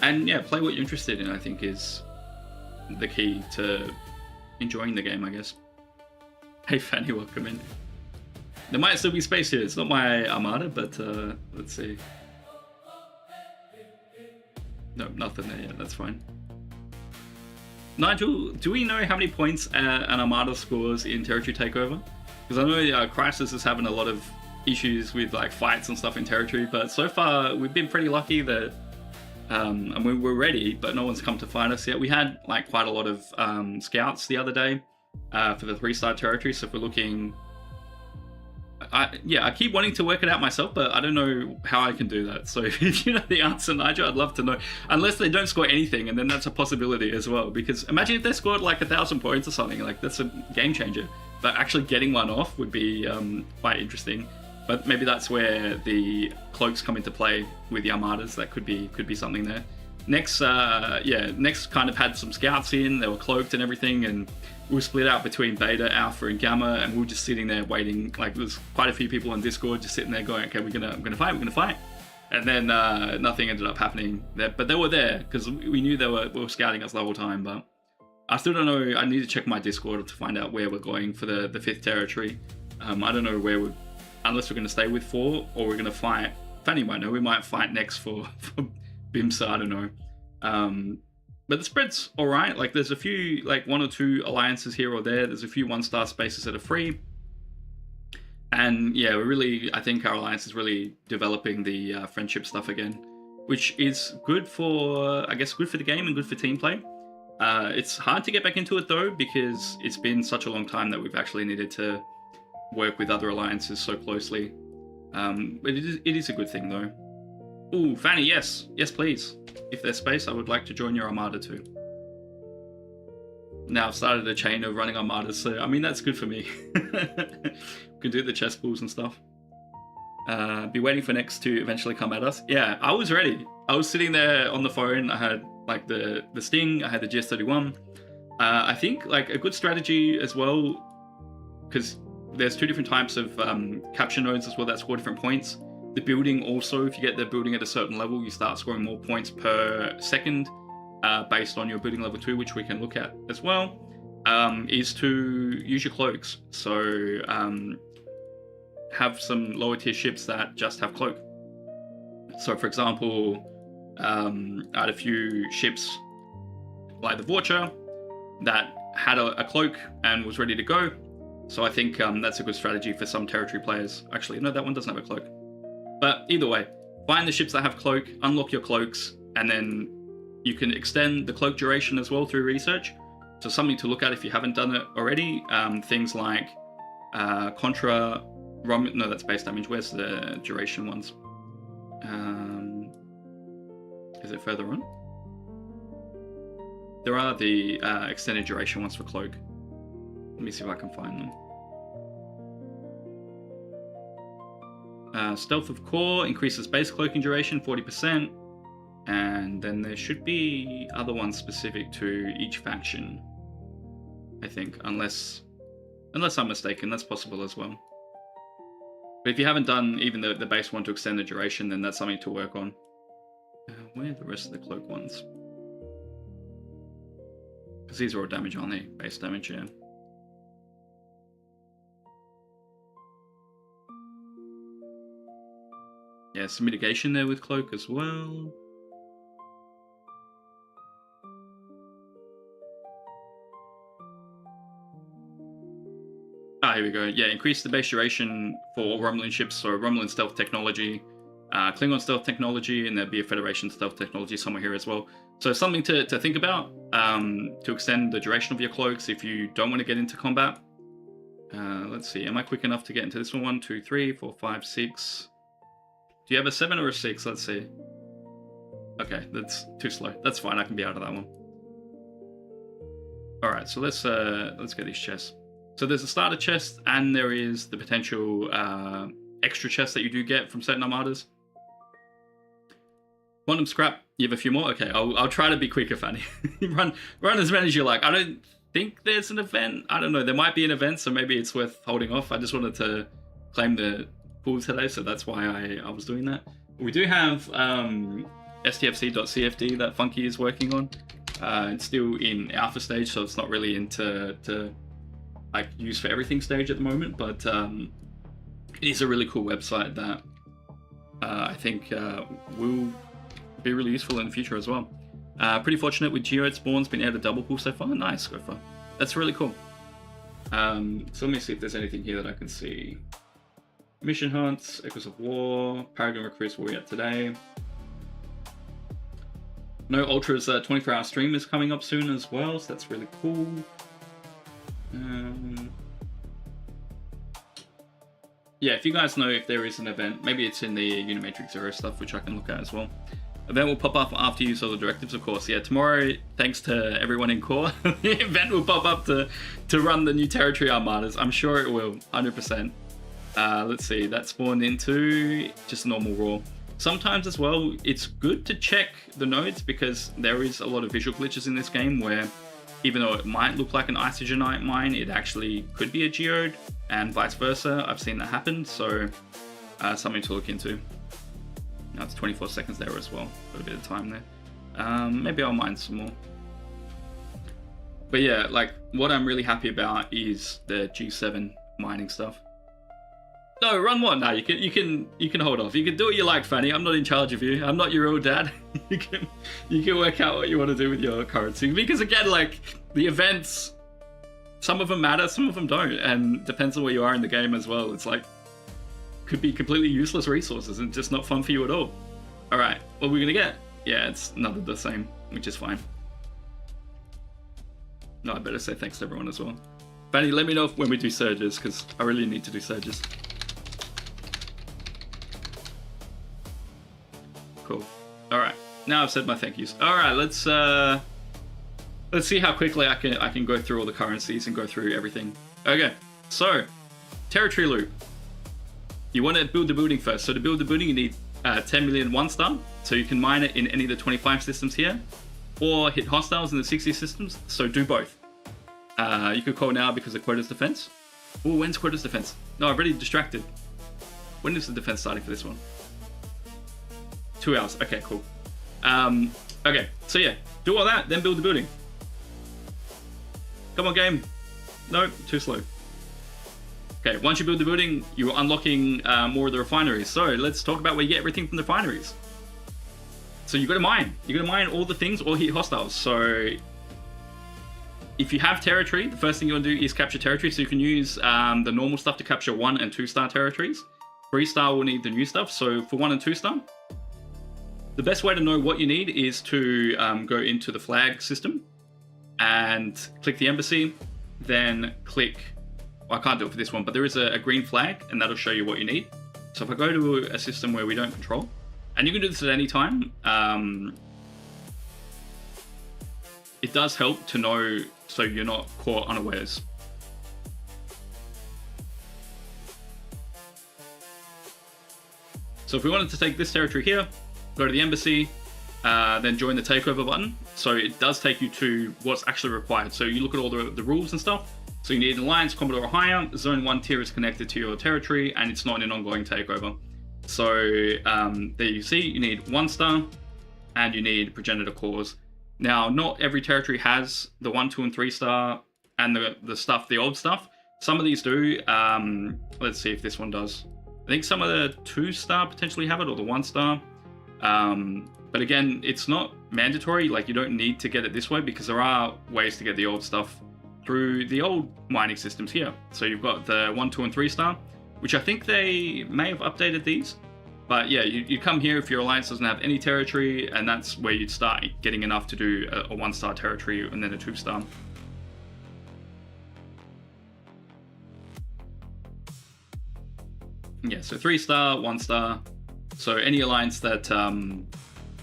And yeah, play what you're interested in, I think, is the key to enjoying the game, I guess. Hey Fanny, welcome in. There might still be space here. It's not my Armada, but let's see. No, nothing there yet, that's fine. Nigel, do we know how many points an Armada scores in Territory Takeover? Because I know Crisis is having a lot of issues with like fights and stuff in Territory, but so far we've been pretty lucky that and we were ready, but no one's come to find us yet. We had like quite a lot of scouts the other day for the 3-star territory, so if we're looking I keep wanting to work it out myself, but I don't know how I can do that. So if you know the answer, Nigel, I'd love to know. Unless they don't score anything, and then that's a possibility as well. Because imagine if they scored like 1,000 points or something, like that's a game changer. But actually getting one off would be quite interesting. But maybe that's where the cloaks come into play with the armadas. That could be something there. Next, Next kind of had some scouts in. They were cloaked and everything, and we were split out between beta, alpha, and gamma, and we were just sitting there waiting. Like there's quite a few people on Discord just sitting there going, "Okay, we're gonna fight," and then nothing ended up happening there. But they were there because we knew they were scouting us the whole time. But I still don't know. I need to check my Discord to find out where we're going for the 5th territory. I don't know where we're, unless we're going to stay with 4 or we're going to fight. Fanny might know. We might fight next for Bimsa. I don't know. But the spread's all right. Like there's a few, like 1 or 2 alliances here or there. There's a few 1-star spaces that are free. And yeah, I think our alliance is really developing the friendship stuff again, which is good for, I guess, good for the game and good for team play. It's hard to get back into it though, because it's been such a long time that we've actually needed to work with other alliances so closely. But it is a good thing though. Ooh, Fanny, yes, please. If there's space, I would like to join your armada too. Now I've started a chain of running armadas, so I mean that's good for me. We can do the chess pools and stuff. Be waiting for next to eventually come at us. Yeah, I was ready. I was sitting there on the phone. I had like the Sting. I had the GS31. I think like a good strategy as well, because there's 2 different types of capture nodes as well that score different points. The building also, if you get the building at a certain level, you start scoring more points per second based on your building level 2, which we can look at as well, is to use your cloaks. So have some lower tier ships that just have cloak. So for example, I had a few ships like the Vorcha that had a cloak and was ready to go. So I think that's a good strategy for some territory players. Actually, no, that one doesn't have a cloak. But either way, find the ships that have cloak, unlock your cloaks, and then you can extend the cloak duration as well through research. So something to look at if you haven't done it already. Things like Contra, no, that's base damage. Where's the duration ones? Is it further on? There are the extended duration ones for cloak. Let me see if I can find them. Stealth of Core increases base cloaking duration 40%, and then there should be other ones specific to each faction, I think, unless I'm mistaken. That's possible as well. But if you haven't done even the base one to extend the duration, then that's something to work on. Where are the rest of the cloak ones? Because these are all damage, aren't they? Base damage, yeah. Yeah, some mitigation there with cloak as well. Here we go. Yeah, increase the base duration for all Romulan ships. So Romulan stealth technology, Klingon stealth technology, and there'll be a Federation stealth technology somewhere here as well. So something to think about to extend the duration of your cloaks if you don't want to get into combat. Let's see. Am I quick enough to get into this one? 1, 2, 3, 4, 5, 6. Do you have a 7 or a 6? Let's see. Okay, that's too slow. That's fine. I can be out of that one. All right, so let's get these chests. So there's a starter chest, and there is the potential extra chest that you do get from certain armadas. Quantum scrap. You have a few more. Okay, I'll try to be quicker, Fanny. run as many as you like. I don't think there's an event. I don't know. There might be an event, so maybe it's worth holding off. I just wanted to claim the pool today, so that's why I was doing that. We do have STFC.CFD that Funky is working on. It's still in alpha stage, so it's not really into like use for everything stage at the moment, but it is a really cool website that I think will be really useful in the future as well. Pretty fortunate with Geode spawns, been able to double pull so far. Nice, Gopher. That's really cool. So let me see if there's anything here that I can see. Mission hunts, Echoes of War, Paragon recruits where we're at today. No Ultra's 24-hour stream is coming up soon as well, so that's really cool. yeah, if you guys know if there is an event, maybe it's in the Unimatrix 0 stuff, which I can look at as well. Event will pop up after you use all the directives, of course. Yeah, tomorrow, thanks to everyone in core, the event will pop up to run the new territory armadas. I'm sure it will, 100%. Let's see, that spawned into just normal raw. Sometimes as well, it's good to check the nodes because there is a lot of visual glitches in this game where even though it might look like an isogenite mine, it actually could be a geode and vice versa. I've seen that happen, so something to look into. Now it's 24 seconds there as well, got a bit of time there. Maybe I'll mine some more. But yeah, like what I'm really happy about is the G7 mining stuff. No, run one. No, you can hold off. You can do what you like, Fanny. I'm not in charge of you. I'm not your old dad. you can work out what you want to do with your currency. Because again, like the events, some of them matter, some of them don't, and depends on where you are in the game as well. It's like could be completely useless resources and just not fun for you at all. All right, what are we gonna get? Yeah, it's none of the same, which is fine. No, I better say thanks to everyone as well. Fanny, let me know when we do surges because I really need to do surges. Cool. All right. Now I've said my thank yous. All right. Let's see how quickly I can go through all the currencies and go through everything. Okay. So, territory loop. You want to build the building first. So to build the building, you need 10 million 1-star. So you can mine it in any of the 25 systems here, or hit hostiles in the 60 systems. So do both. You could call now because of Quota's defense. Oh, when's Quota's defense? No, I've already distracted. When is the defense starting for this one? 2 hours. Okay, cool. Okay, so yeah, do all that, then build the building. Come on, game. No, too slow. Okay, once you build the building, you're unlocking more of the refineries. So let's talk about where you get everything from the refineries. So you got to mine. You got to mine all the things or hit hostiles. So if you have territory, the first thing you want to do is capture territory. So you can use the normal stuff to capture 1- and 2-star territories. 3-star will need the new stuff. So for 1- and 2-star, the best way to know what you need is to go into the flag system and click the embassy, then click, well, I can't do it for this one, but there is a green flag and that'll show you what you need. So if I go to a system where we don't control, and you can do this at any time, it does help to know so you're not caught unawares. So if we wanted to take this territory here, go to the embassy, then join the takeover button. So it does take you to what's actually required. So you look at all the rules and stuff. So you need an alliance, Commodore or higher. Zone 1 tier is connected to your territory and it's not an ongoing takeover. So there you see, you need 1-star and you need progenitor cores. Now, not every territory has the 1, 2, and 3-star and the stuff, the old stuff. Some of these do. Let's see if this one does. I think some of the 2-star potentially have it, or the 1-star. But again, it's not mandatory. Like, you don't need to get it this way because there are ways to get the old stuff through the old mining systems here. So you've got the 1, 2, and 3-star, which I think they may have updated these. But yeah, you come here if your alliance doesn't have any territory, and that's where you'd start getting enough to do a 1-star territory and then a 2-star. Yeah, so 3-star, 1-star. So any alliance that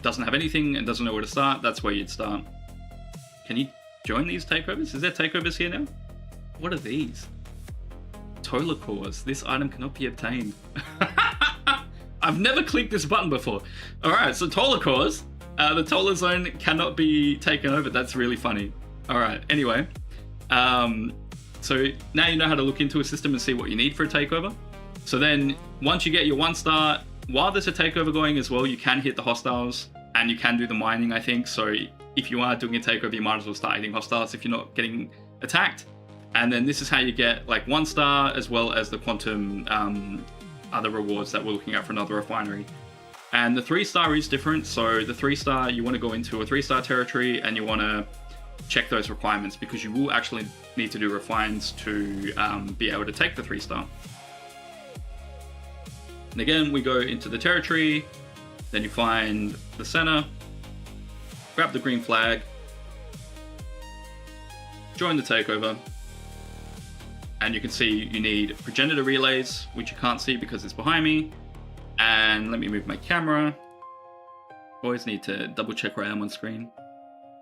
doesn't have anything and doesn't know where to start, that's where you'd start. Can you join these takeovers? Is there takeovers here now? What are these? Tola cores. This item cannot be obtained. I've never clicked this button before. Alright, so Tola cores. The Tola zone cannot be taken over. That's really funny. Alright, anyway. So now you know how to look into a system and see what you need for a takeover. So then, once you get your 1-star, while there's a takeover going as well, you can hit the hostiles and you can do the mining, I think. So if you are doing a takeover, you might as well start hitting hostiles if you're not getting attacked. And then this is how you get like 1-star as well as the quantum other rewards that we're looking at for another refinery. And the 3-star is different. So the 3-star, you want to go into a 3-star territory and you want to check those requirements because you will actually need to do refines to be able to take the 3-star. And again, we go into the territory, then you find the center, grab the green flag, join the takeover, and you can see you need progenitor relays, which you can't see because it's behind me. And let me move my camera. Always need to double check where I am on screen.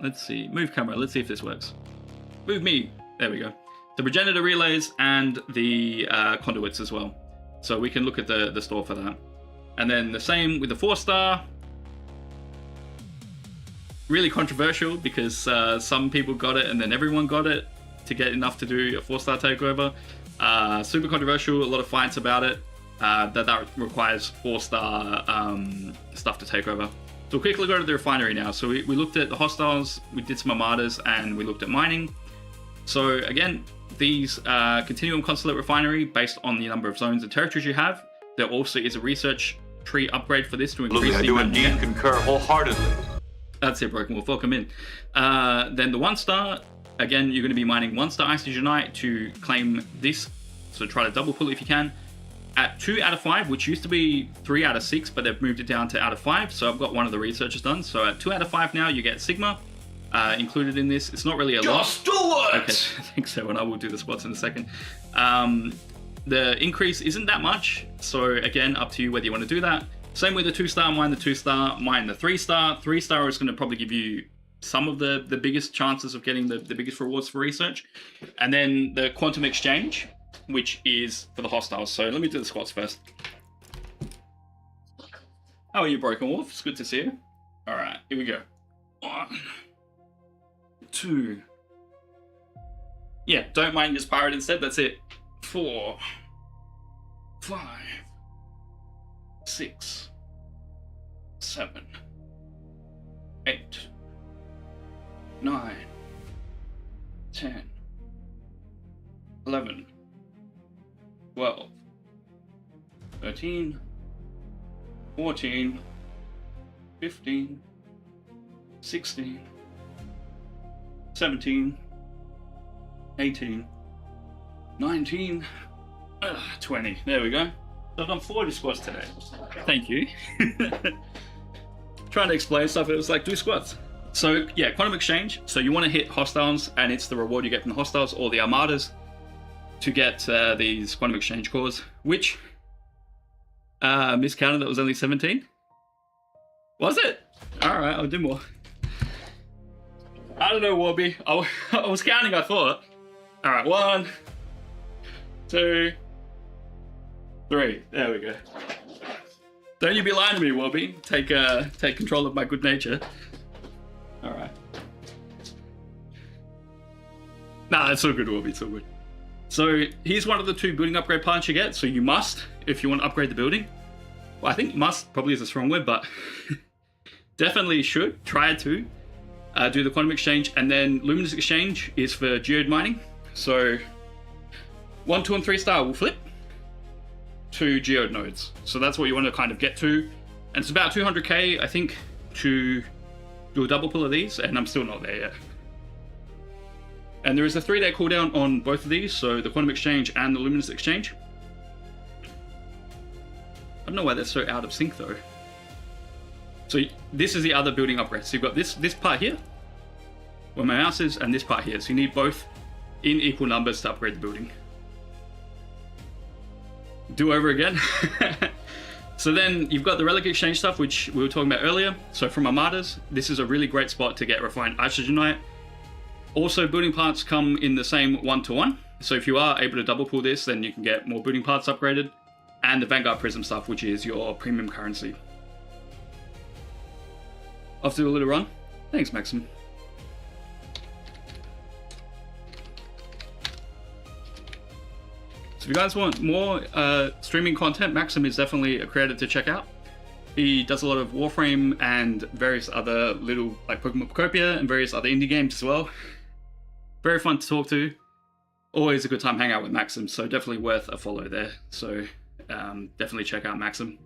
Let's see, move camera, let's see if this works. Move me, there we go. The progenitor relays and the conduits as well. So we can look at the store for that. And then the same with the 4-star. Really controversial because some people got it and then everyone got it to get enough to do a 4-star takeover. Super controversial, a lot of fights about it. That requires 4-star stuff to take over. So we'll quickly go to the refinery now. So we looked at the hostiles, we did some armadas, and we looked at mining. So again, these Continuum Consulate Refinery, based on the number of zones and territories you have, there also is a research tree upgrade for this to increase the amount. I do indeed concur wholeheartedly. That's it, Broken Wolf. Welcome in. Then the 1-star, again, you're going to be mining 1-star Isogenite to claim this. So try to double pull it if you can. At 2 out of 5, which used to be 3 out of 6, but they've moved it down to out of 5. So I've got one of the researchers done. So at 2 out of 5 now, you get Sigma included in this. It's not really a lot. Just do it! Okay, I think so, and I will do the spots in a second. The increase isn't that much. So again, up to you whether you want to do that. Same with the 2-star, mine the 2-star, mine the 3-star. 3-star is going to probably give you some of the biggest chances of getting the biggest rewards for research. And then the Quantum Exchange, which is for the hostiles. So let me do the squats first. How are you, Broken Wolf? It's good to see you. All right, here we go. 1, 2. Yeah, don't mind just pirate instead. That's it. 4, 5, 6, 7, 8, 9, 10, 11, 12, 13, 14, 15, 16, 17, 18, 19, 20. There we go. So I've done 40 squats today. Thank you. Trying to explain stuff, it was like, do squats. So yeah, Quantum Exchange. So you want to hit hostiles, and it's the reward you get from the hostiles or the armadas to get these Quantum Exchange cores, which miscounted, that was only 17. Was it? All right, I'll do more. I don't know, Warby. I was counting, I thought. All right, 1, 2, 3. There we go. Don't you be lying to me, Warby. Take control of my good nature. All right. Nah, it's all good, Warby. It's all good. So here's one of the 2 building upgrade parts you get. So you must, if you want to upgrade the building. Well, I think must probably is a strong word, but definitely should try to do the Quantum Exchange. And then Luminous Exchange is for geode mining. So 1, 2, and 3-star will flip to geode nodes. So that's what you want to kind of get to. And it's about 200k, I think, to do a double pull of these, and I'm still not there yet. And there is a 3-day cooldown on both of these, so the Quantum Exchange and the Luminous Exchange. I don't know why they're so out of sync though. So this is the other building upgrade. So you've got this part here, where my mouse is, and this part here. So you need both in equal numbers to upgrade the building. Do over again. So then you've got the Relic Exchange stuff, which we were talking about earlier. So from Armadas, this is a really great spot to get refined Isogenite. Also, building parts come in the same 1-to-1. So if you are able to double pull this, then you can get more building parts upgraded. And the Vanguard Prism stuff, which is your premium currency. Off to do a little run. Thanks, Maxim. So if you guys want more streaming content, Maxim is definitely a creator to check out. He does a lot of Warframe and various other little, like Pokemon Copia and various other indie games as well. Very fun to talk to. Always a good time hang out with Maxim, so definitely worth a follow there. So definitely check out Maxim.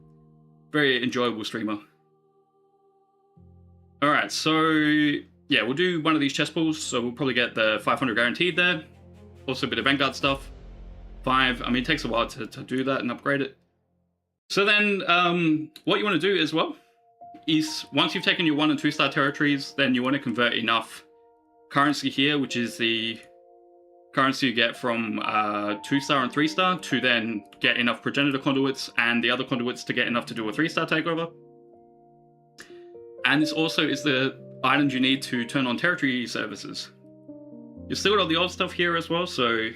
Very enjoyable streamer. Alright, so yeah, we'll do one of these chest pulls, so we'll probably get the 500 guaranteed there. Also a bit of Vanguard stuff. 5, I mean, it takes a while to do that and upgrade it. So then, what you want to do as well is, once you've taken your 1 and 2-star territories, then you want to convert enough currency here, which is the currency you get from 2-star and 3-star to then get enough progenitor conduits and the other conduits to get enough to do a 3-star takeover. And this also is the items you need to turn on territory services. You still got all the old stuff here as well, so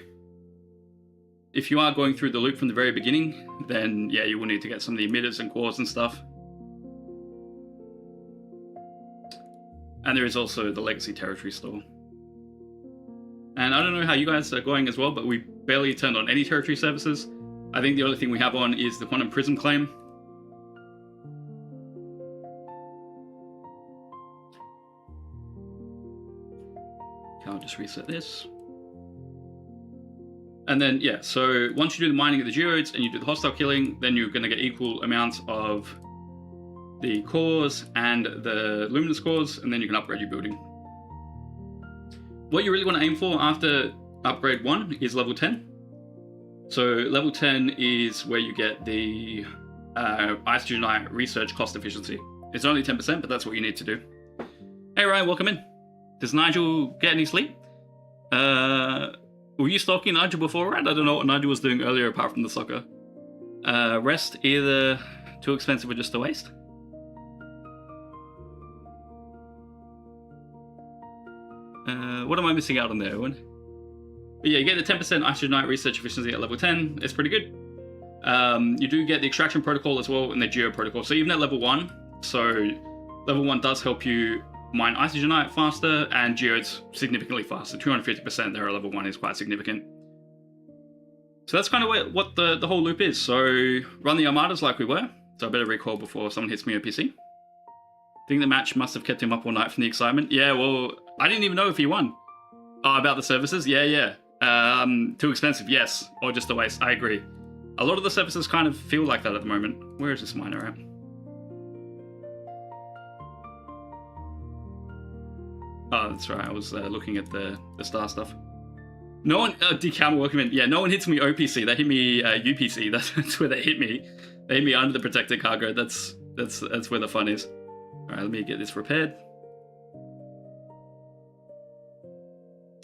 if you are going through the loop from the very beginning, then yeah, you will need to get some of the emitters and cores and stuff. And there is also the legacy territory store. And I don't know how you guys are going as well, but we barely turned on any territory services. I think the only thing we have on is the Quantum Prism claim. Okay, I'll just reset this. And then, yeah, so once you do the mining of the geodes and you do the hostile killing, then you're going to get equal amounts of the cores and the luminous cores, and then you can upgrade your building. What you really want to aim for after upgrade 1 is level 10. So level 10 is where you get the Isogenite research cost efficiency. It's only 10%, but that's what you need to do. Hey Ryan, welcome in. Does Nigel get any sleep? Were you stalking Nigel before, right? I don't know what Nigel was doing earlier apart from the soccer. Rest either too expensive or just a waste? What am I missing out on there, Owen? But yeah, you get the 10% Isogenite research efficiency at level 10. It's pretty good. You do get the extraction protocol as well and the geo protocol. So even at level 1, so level 1 does help you mine Isogenite faster and geodes significantly faster. 250% there at level 1 is quite significant. So that's kind of what the whole loop is. So run the armadas like we were. So I better recall before someone hits me OPC. Think the match must have kept him up all night from the excitement. Yeah, well, I didn't even know if he won. Oh, about the services? Yeah. Too expensive, yes. Or just a waste, I agree. A lot of the services kind of feel like that at the moment. Where is this miner at? Oh, that's right, I was looking at the star stuff. No one, decal welcome in. Yeah, no one hits me OPC, they hit me UPC, that's where they hit me. They hit me under the protected cargo, that's where the fun is. Alright, let me get this repaired.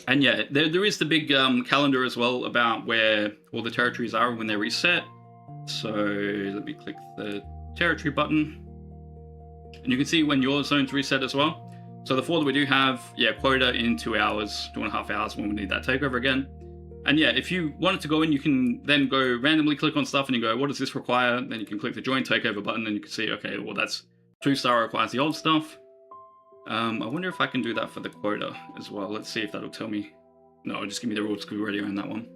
And yeah, there is the big calendar as well about where all the territories are when they're reset. So let me click the territory button. And you can see when your zone's reset as well. So the 4 that we do have, yeah, quota in 2 hours, 2.5 hours when we need that takeover again. And yeah, if you wanted to go in, you can then go randomly click on stuff and you go, what does this require? Then you can click the join takeover button and you can see, okay, well that's 2-star requires the old stuff. I wonder if I can do that for the quota as well. Let's see if that'll tell me. No, just give me the rules because we already own that one.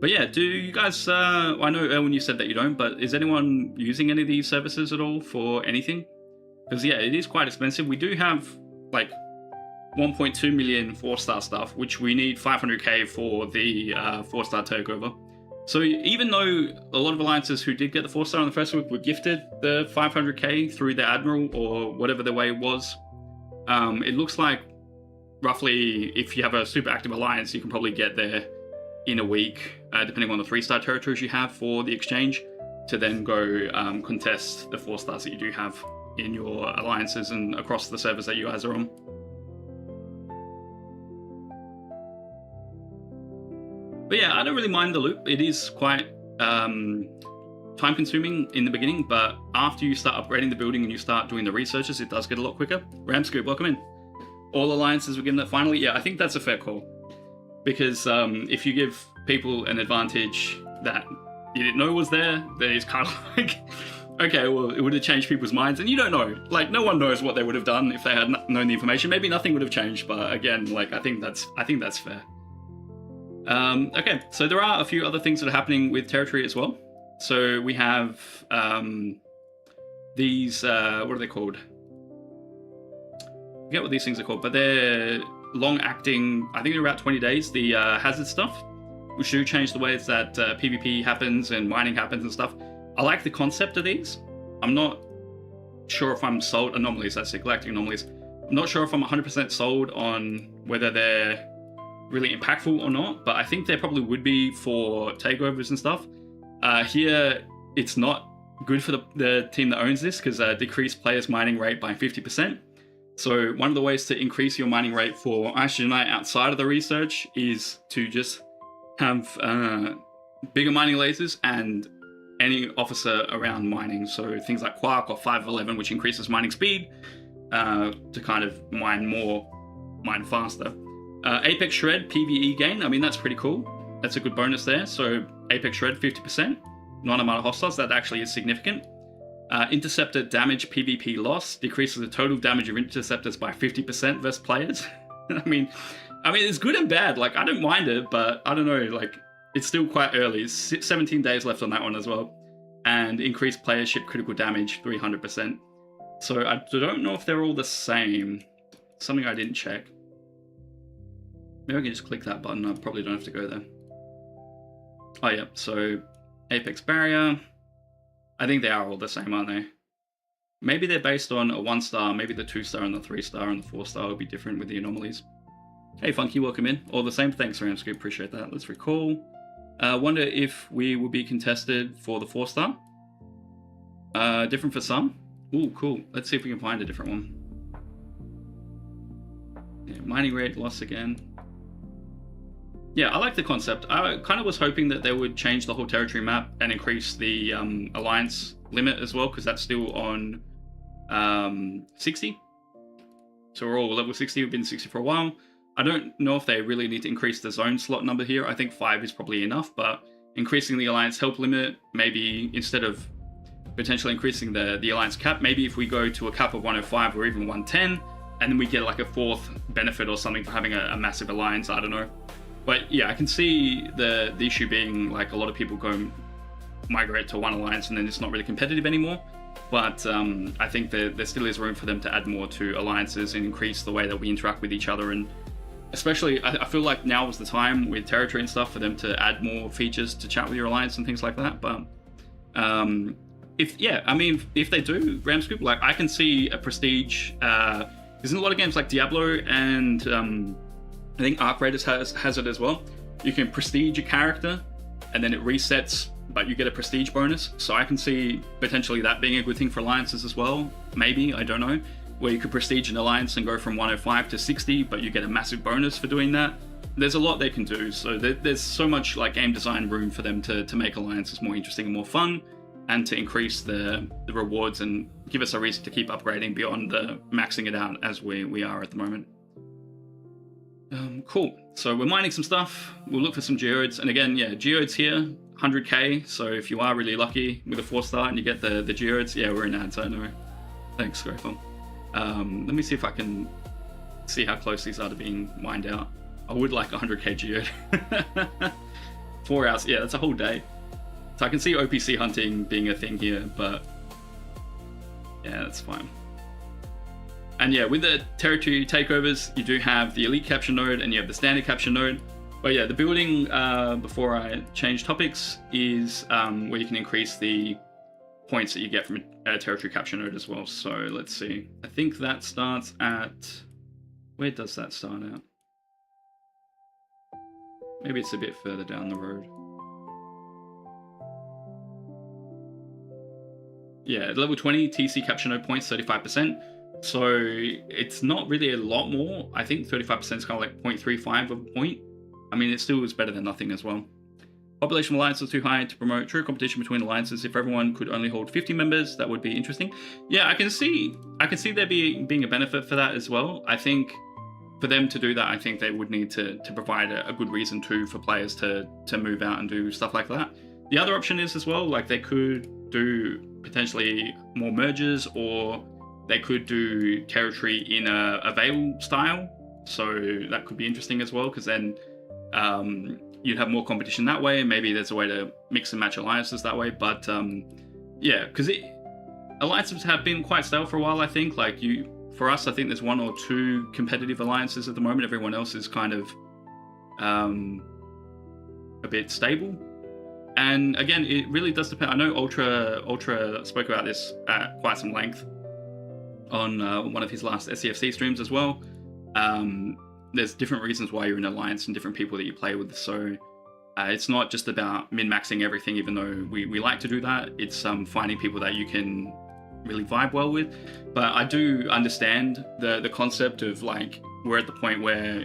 But yeah, do you guys, I know Erwin you said that you don't, but is anyone using any of these services at all for anything? Because yeah, it is quite expensive. We do have like 1.2 million 4-star stuff, which we need 500k for the 4-star takeover. So even though a lot of alliances who did get the 4-star on the first week were gifted the 500k through the Admiral or whatever the way was, it looks like roughly if you have a super active alliance, you can probably get there in a week, depending on the 3-star territories you have for the exchange, to then go contest the 4-stars that you do have in your alliances and across the servers that you guys are on. But yeah, I don't really mind the loop. It is quite time consuming in the beginning, but after you start upgrading the building and you start doing the researches, it does get a lot quicker. Ramscoop, welcome in. All alliances were given that finally. Yeah, I think that's a fair call. Because if you give people an advantage that you didn't know was there, then it's kind of like, okay, well, it would have changed people's minds, and you don't know. Like, no one knows what they would have done if they had known the information. Maybe nothing would have changed, but again, like, I think that's fair. Okay, so there are a few other things that are happening with territory as well. So we have these, what are they called? I forget what these things are called, but they're long-acting, I think they're about 20 days, the hazard stuff, which do change the ways that PvP happens and mining happens and stuff. I like the concept of these. I'm not sure if I'm sold, anomalies, that's it, galactic anomalies. I'm not sure if I'm 100% sold on whether they're really impactful or not, but I think there probably would be for takeovers and stuff. Here, it's not good for the team that owns this because decreased players mining rate by 50%. So one of the ways to increase your mining rate for Isogenite outside of the research is to just have bigger mining lasers and any officer around mining. So things like Quark or 511, which increases mining speed to kind of mine faster. Apex Shred PvE gain, I mean, that's pretty cool. That's a good bonus there. So Apex Shred 50%, non-amount of hostiles, that actually is significant. Interceptor damage PvP loss decreases the total damage of interceptors by 50% versus players. I mean, it's good and bad. Like, I don't mind it, but I don't know, like, it's still quite early. It's 17 days left on that one as well. And increased playership critical damage 300%. So I don't know if they're all the same. Something I didn't check. Maybe I can just click that button. I probably don't have to go there. Oh yeah, so Apex Barrier. I think they are all the same, aren't they? Maybe they're based on a 1-star, maybe the 2-star and the 3-star and the 4-star will be different with the anomalies. Hey Funky, welcome in. All the same, thanks Ramsky, appreciate that. Let's recall. Wonder if we will be contested for the 4-star. Different for some. Ooh, cool. Let's see if we can find a different one. Yeah, mining rate loss again. Yeah, I like the concept. I kind of was hoping that they would change the whole territory map and increase the alliance limit as well, because that's still on 60. So we're all level 60, we've been 60 for a while. I don't know if they really need to increase the zone slot number here. I think 5 is probably enough, but increasing the alliance help limit, maybe instead of potentially increasing the alliance cap, maybe if we go to a cap of 105 or even 110, and then we get like a 4th benefit or something for having a massive alliance, I don't know. But yeah, I can see the issue being like a lot of people go migrate to one alliance and then it's not really competitive anymore. But I think there still is room for them to add more to alliances and increase the way that we interact with each other. And especially, I feel like now was the time with territory and stuff for them to add more features to chat with your alliance and things like that. But if they do, Ramscoop, like I can see a prestige. There's a lot of games like Diablo and I think Arc Raiders has it as well. You can prestige a character and then it resets, but you get a prestige bonus. So I can see potentially that being a good thing for alliances as well. Maybe, I don't know. Where you could prestige an alliance and go from 105 to 60, but you get a massive bonus for doing that. There's a lot they can do. So there's so much like game design room for them to make alliances more interesting and more fun, and to increase the rewards and give us a reason to keep upgrading beyond the maxing it out as we are at the moment. Cool. So we're mining some stuff. We'll look for some geodes. And again, yeah, geodes here, 100k. So if you are really lucky with a 4-star and you get the geodes, yeah, we're in ads, I know. Thanks, Skyfall. Let me see if I can see how close these are to being mined out. I would like 100k geode. 4 hours, yeah, that's a whole day. So I can see OPC hunting being a thing here, but yeah, that's fine. And yeah, with the territory takeovers, you do have the elite capture node and you have the standard capture node. But yeah, the building, before I change topics, is where you can increase the points that you get from a territory capture node as well. So let's see. I think that starts at... Where does that start at? Maybe it's a bit further down the road. Yeah, level 20 TC capture node points, 35%. So it's not really a lot more. I think 35% is kind of like 0.35 of a point. I mean, it still is better than nothing as well. Population of alliances too high to promote true competition between alliances. If everyone could only hold 50 members, that would be interesting. Yeah, I can see there being a benefit for that as well. I think for them to do that, I think they would need to provide a good reason for players to move out and do stuff like that. The other option is as well, like they could do potentially more mergers, or they could do territory in a Veil style. So that could be interesting as well, because then you'd have more competition that way, and maybe there's a way to mix and match alliances that way. But yeah, because alliances have been quite stale for a while, I think. Like for us, I think there's 1 or 2 competitive alliances at the moment. Everyone else is kind of a bit stable. And again, it really does depend. I know Ultra spoke about this at quite some length on one of his last STFC streams as well. There's different reasons why you're in alliance and different people that you play with. So it's not just about min-maxing everything, even though we like to do that. It's finding people that you can really vibe well with. But I do understand the concept of like, we're at the point where,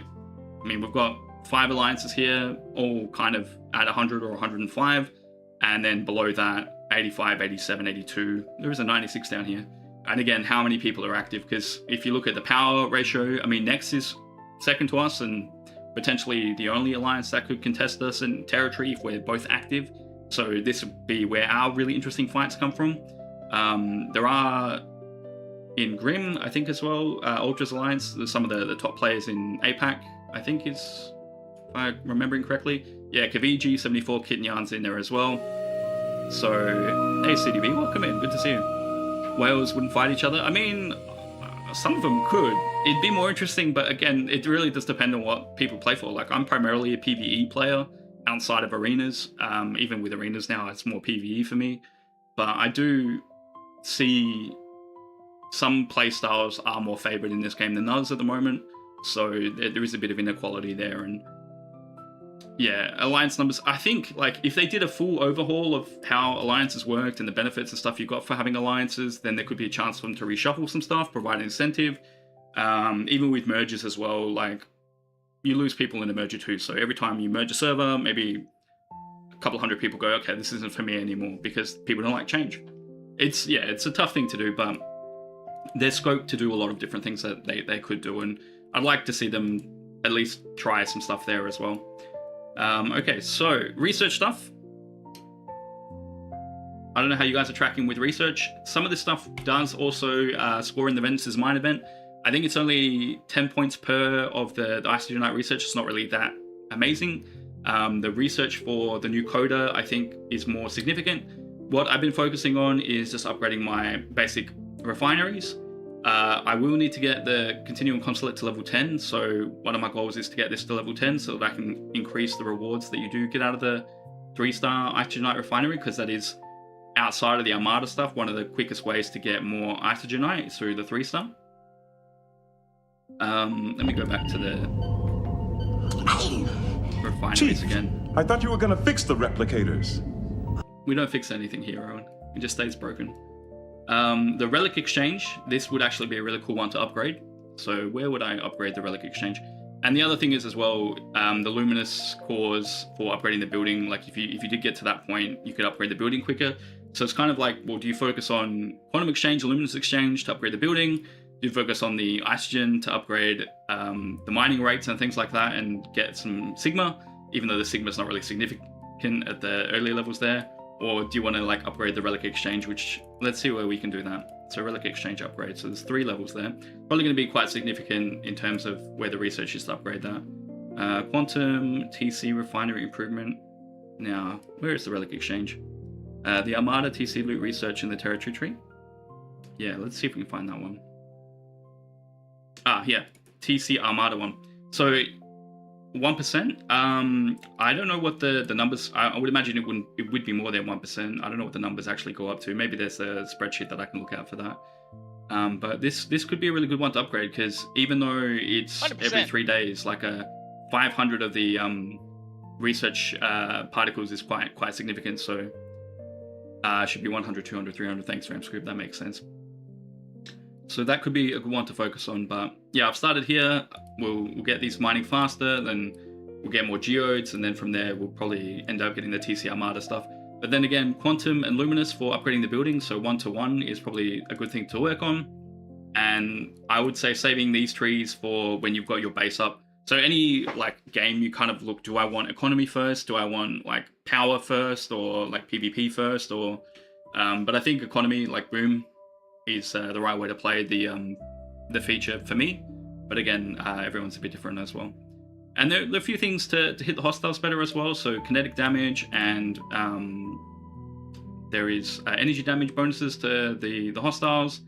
I mean, we've got 5 alliances here, all kind of at 100 or 105, and then below that, 85, 87, 82. There is a 96 down here. And again, how many people are active? Because if you look at the power ratio, I mean, Next is second to us and potentially the only alliance that could contest us in territory if we're both active. So this would be where our really interesting fights come from. There are in Grim, I think as well, Ultra's Alliance, there's some of the top players in APAC, I think is, if I'm remembering correctly. Yeah, Kaviji, 74, Kitnyan's in there as well. So, hey CDB, welcome in, good to see you. Whales wouldn't fight each other. I mean, some of them could. It'd be more interesting, but again, it really does depend on what people play for. Like, I'm primarily a PvE player outside of arenas. Even with arenas now, it's more PvE for me. But I do see some playstyles are more favored in this game than others at the moment. So there is a bit of inequality there. And yeah, alliance numbers, I think like if they did a full overhaul of how alliances worked and the benefits and stuff you got for having alliances, then there could be a chance for them to reshuffle some stuff, provide an incentive. Even with mergers as well, like you lose people in a merger too. So every time you merge a server, maybe a couple hundred people go, okay, this isn't for me anymore, because people don't like change. It's a tough thing to do, but there's scope to do a lot of different things that they could do, and I'd like to see them at least try some stuff there as well. Okay, so research stuff. I don't know how you guys are tracking with research. Some of this stuff does also score in the Ventus's Mine event. I think it's only 10 points per of the Isogenite research. It's not really that amazing. The research for the new coda, I think, is more significant. What I've been focusing on is just upgrading my basic refineries. I will need to get the Continuum Consulate to level 10, so one of my goals is to get this to level 10 so that I can increase the rewards that you do get out of the 3-star Isogenite refinery, because that is, outside of the Armada stuff, one of the quickest ways to get more Isogenite is through the 3-star. Let me go back to the refineries Chief, again. I thought you were gonna fix the replicators. We don't fix anything here, Owen. It just stays broken. The Relic Exchange, this would actually be a really cool one to upgrade. So where would I upgrade the Relic Exchange? And the other thing is as well, the Luminous cores for upgrading the building, like if you did get to that point, you could upgrade the building quicker. So it's kind of like, well, do you focus on Quantum Exchange, Luminous Exchange to upgrade the building? Do you focus on the Isogen to upgrade the mining rates and things like that and get some Sigma, even though the Sigma's not really significant at the earlier levels there? Or do you want to like upgrade the Relic Exchange, which let's see where we can do that. So Relic Exchange upgrade. So there's 3 levels there. Probably going to be quite significant in terms of where the research is to upgrade that. Quantum, TC, Refinery Improvement. Now, where is the Relic Exchange? The Armada, TC, Loot Research in the Territory Tree. Yeah, let's see if we can find that one. Yeah, TC Armada one. So 1%. I don't know what the numbers. I would imagine it would be more than 1%. I don't know what the numbers actually go up to. Maybe there's a spreadsheet that I can look out for that. But this could be a really good one to upgrade, because even though it's 100%. Every 3 days, like a 500 of the research particles is quite significant. So should be 100, 200, 300. Thanks, Ramscript. That makes sense. So that could be a good one to focus on. But yeah, I've started here. We'll get these mining faster, then we'll get more geodes, and then from there we'll probably end up getting the TC Armada stuff. But then again, Quantum and Luminous for upgrading the building, so 1-to-1 is probably a good thing to work on. And I would say saving these trees for when you've got your base up. So any like game, you kind of look, do I want economy first? Do I want like power first, or like PvP first? Or but I think economy, like Boom, is the right way to play the feature for me. But again, everyone's a bit different as well. And there are a few things to hit the hostiles better as well. So kinetic damage, and there is energy damage bonuses to the hostiles.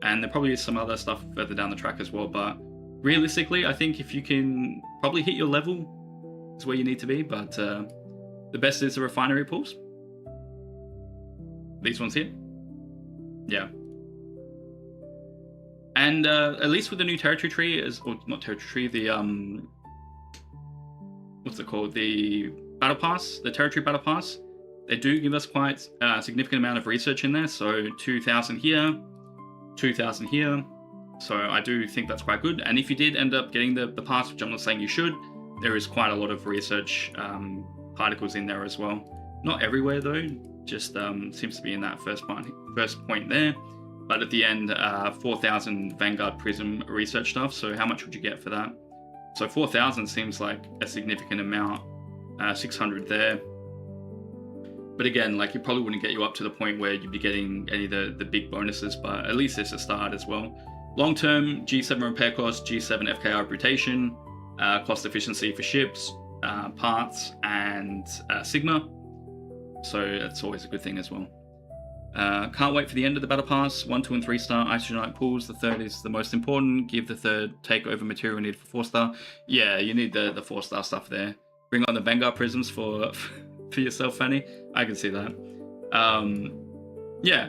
And there probably is some other stuff further down the track as well. But realistically, I think if you can probably hit your level is where you need to be. But the best is the refinery pools. These ones here. Yeah. And at least with the new territory tree, or not territory tree, the what's it called? The battle pass, the territory battle pass. They do give us quite a significant amount of research in there. So 2,000 here, 2,000 here. So I do think that's quite good. And if you did end up getting the pass, which I'm not saying you should, there is quite a lot of research particles in there as well. Not everywhere though, just seems to be in that first point there. But at the end, 4,000 Vanguard Prism research stuff. So how much would you get for that? So 4,000 seems like a significant amount. 600 there. But again, like, it probably wouldn't get you up to the point where you'd be getting any of the big bonuses, but at least it's a start as well. Long term, G7 repair cost, G7 FKR reputation, cost efficiency for ships, parts, and Sigma. So that's always a good thing as well. Can't wait for the end of the battle pass. 1, 2, and 3 star Isogenite pools. The third is the most important. Give the third takeover material needed for 4 star. Yeah, you need the 4 star stuff there. Bring on the Vanguard Prisms for yourself, Fanny. I can see that. Yeah,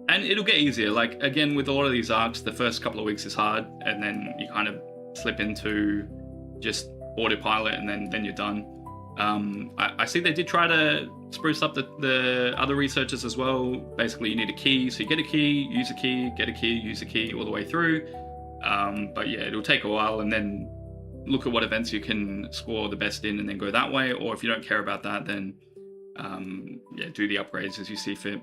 and it'll get easier. Like, again, with a lot of these arcs, the first couple of weeks is hard, and then you kind of slip into just autopilot, and then you're done. I see they did try to spruce up the other researchers as well. Basically, you need a key, so you get a key, use a key, get a key, use a key all the way through. But yeah, it'll take a while, and then look at what events you can score the best in and then go that way. Or if you don't care about that, then yeah, do the upgrades as you see fit.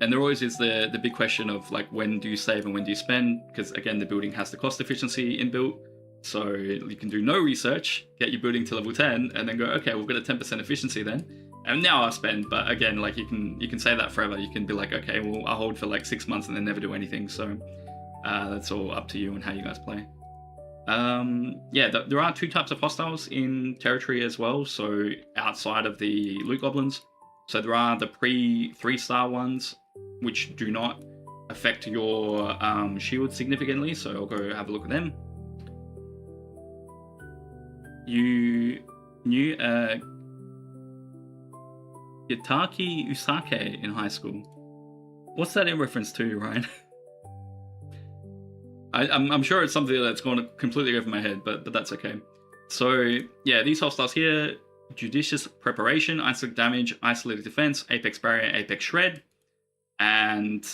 And there always is the big question of, like, when do you save and when do you spend? Because again, the building has the cost efficiency inbuilt. So you can do no research, get your building to level 10, and then go, okay, we'll get a 10% efficiency then. And now I'll spend. But again, like, you can say that forever. You can be like, okay, well, I'll hold for like 6 months and then never do anything. So that's all up to you and how you guys play. Yeah, there are 2 types of hostiles in territory as well. So outside of the loot goblins. So there are the pre-3-star ones, which do not affect your shield significantly. So I'll go have a look at them. You knew Yataki Usake in high school. What's that in reference to, Ryan? I'm sure it's something that's gone completely over my head, but that's okay. So yeah, these hostiles here: judicious preparation, isolated damage, isolated defense, apex barrier, apex shred, and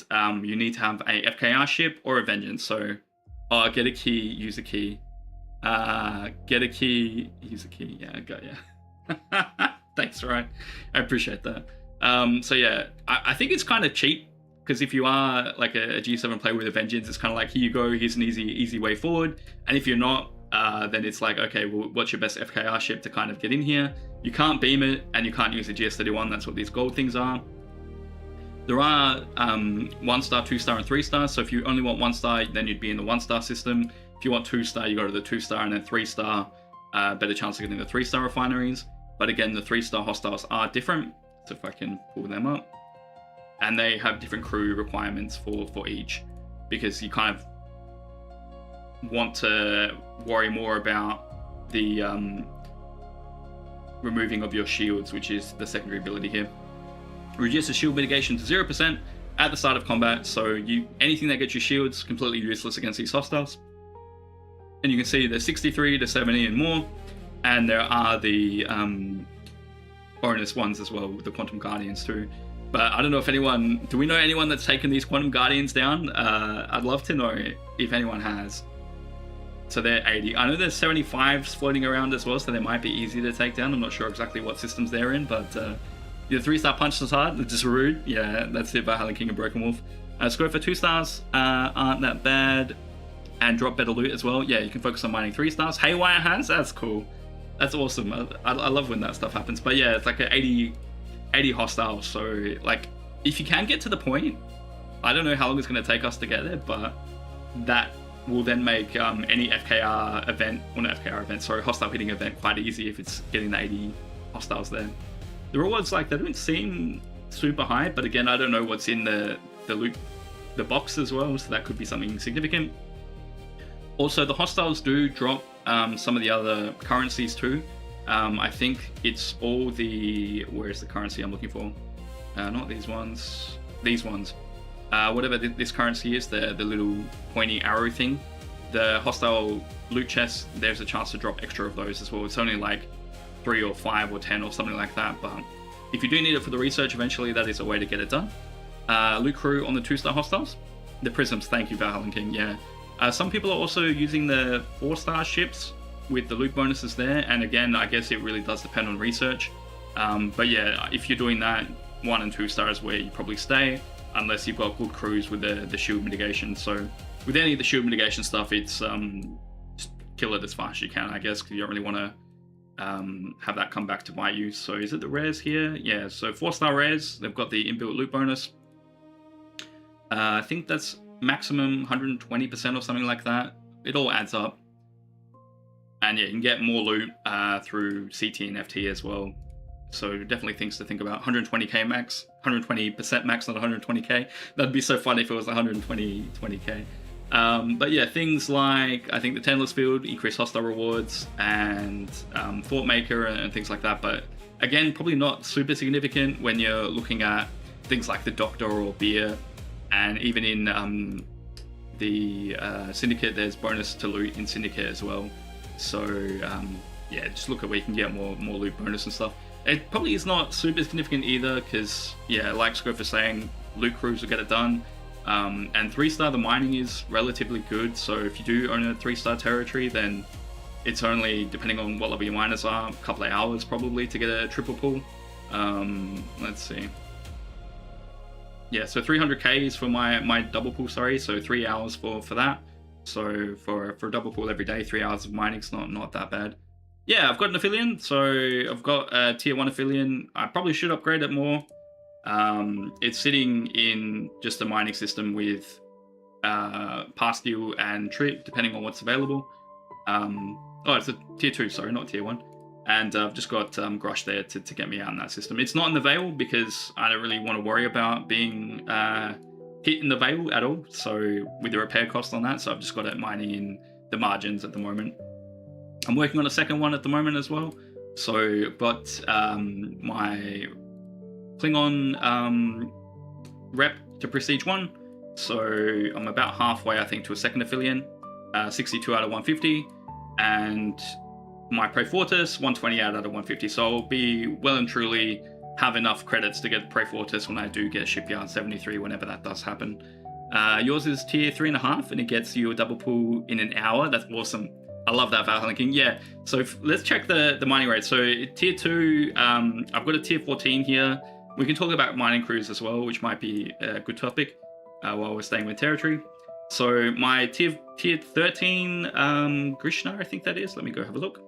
you need to have a FKR ship or a vengeance. So get a key, use a key. Get a key, use a key. Yeah, I got ya. Thanks, Ryan. I appreciate that. So yeah, I think it's kind of cheap, because if you are like a G7 player with a vengeance, it's kind of like, here you go, here's an easy way forward. And if you're not, then it's like, okay, well, what's your best FKR ship to kind of get in here? You can't beam it, and you can't use a GS31. That's what these gold things are. There are 1-star, 2-star, and 3-star. So if you only want 1-star, then you'd be in the 1-star system. If you want 2-star, you go to the 2-star, and then 3-star, better chance of getting the 3-star refineries. But again, the 3-star hostiles are different. So if I can pull them up. And they have different crew requirements for each, because you kind of want to worry more about the removing of your shields, which is the secondary ability here. Reduces shield mitigation to 0% at the start of combat. So anything that gets your shields completely useless against these hostiles. And you can see there's 63 to 70 and more. And there are the bonus ones as well, with the Quantum Guardians too. But I don't know if do we know anyone that's taken these Quantum Guardians down? I'd love to know if anyone has. So they're 80. I know there's 75s floating around as well, so they might be easy to take down. I'm not sure exactly what systems they're in, but the 3-star punch is hard. It's just rude. Yeah, that's it by Howling King and Broken Wolf. Score for 2 stars aren't that bad. And drop better loot as well. Yeah, you can focus on mining 3 stars. Haywire has? That's cool. That's awesome. I love when that stuff happens. But yeah, it's like an 80 hostiles. So like, if you can get to the point, I don't know how long it's going to take us to get there, but that will then make any FKR event, or not FKR event, sorry, hostile hitting event quite easy if it's getting the 80 hostiles there. The rewards, like, they don't seem super high, but again, I don't know what's in the loot, the box as well, so that could be something significant. Also, the hostiles do drop some of the other currencies too. I think it's all the... Where's the currency I'm looking for? Not these ones. These ones. Whatever this currency is, the little pointy arrow thing. The hostile loot chests, there's a chance to drop extra of those as well. It's only like 3 or 5 or 10 or something like that. But if you do need it for the research, eventually that is a way to get it done. loot crew on the 2-star hostiles. The prisms, thank you, Valhalla King, yeah. Some people are also using the 4-star ships with the loot bonuses there, and again, I guess it really does depend on research. But yeah, if you're doing that, 1 and 2 stars where you probably stay, unless you've got good crews with the shield mitigation. So with any of the shield mitigation stuff, it's just kill it as fast as you can, I guess, because you don't really want to have that come back to bite you. So is it the rares here? Yeah, so 4-star rares, they've got the inbuilt loot bonus. I think that's maximum 120% or something like that. It all adds up. And yeah, you can get more loot through CT and FT as well. So definitely things to think about. 120k max, 120% max, not 120k. That'd be so funny if it was 120k. But yeah, things like, I think the Tenless Field, increased hostile rewards, and Thought Maker and things like that. But again, probably not super significant when you're looking at things like the Doctor or Beer. And even in the Syndicate, there's bonus to loot in Syndicate as well. So yeah, just look at where you can get more loot bonus and stuff. It probably is not super significant either, because yeah, like Scope was saying, loot crews will get it done. And 3-star, the mining is relatively good. So if you do own a 3-star territory, then it's only, depending on what level your miners are, a couple of hours probably to get a triple pull. Let's see. Yeah, so 300k is for my double pull, sorry, so 3 hours for that. So for a double pull every day, 3 hours of mining's not that bad. Yeah, I've got an Aphelion, so I've got a tier 1 Aphelion. I probably should upgrade it more. It's sitting in just a mining system with Pastille and Trip, depending on what's available. Oh, it's a tier 2, sorry, not tier 1. And I've just got Grush there to get me out in that system. It's not in the Veil because I don't really want to worry about being hit in the Veil at all. So with the repair cost on that, so I've just got it mining in the margins at the moment. I'm working on a second one at the moment as well. So I've got my Klingon rep to Prestige 1. So I'm about halfway, I think, to a second Aphelion. 62 out of 150. And my Prey Fortis, 120 out of 150. So I'll be well and truly have enough credits to get Prey Fortis when I do get Shipyard 73, whenever that does happen. Yours is tier 3.5, and it gets you a double pull in an hour. That's awesome. I love that, Valhalla King. Yeah, so let's check the mining rate. So tier 2, I've got a tier 14 here. We can talk about mining crews as well, which might be a good topic while we're staying with territory. So my tier 13, Grishna, I think that is. Let me go have a look.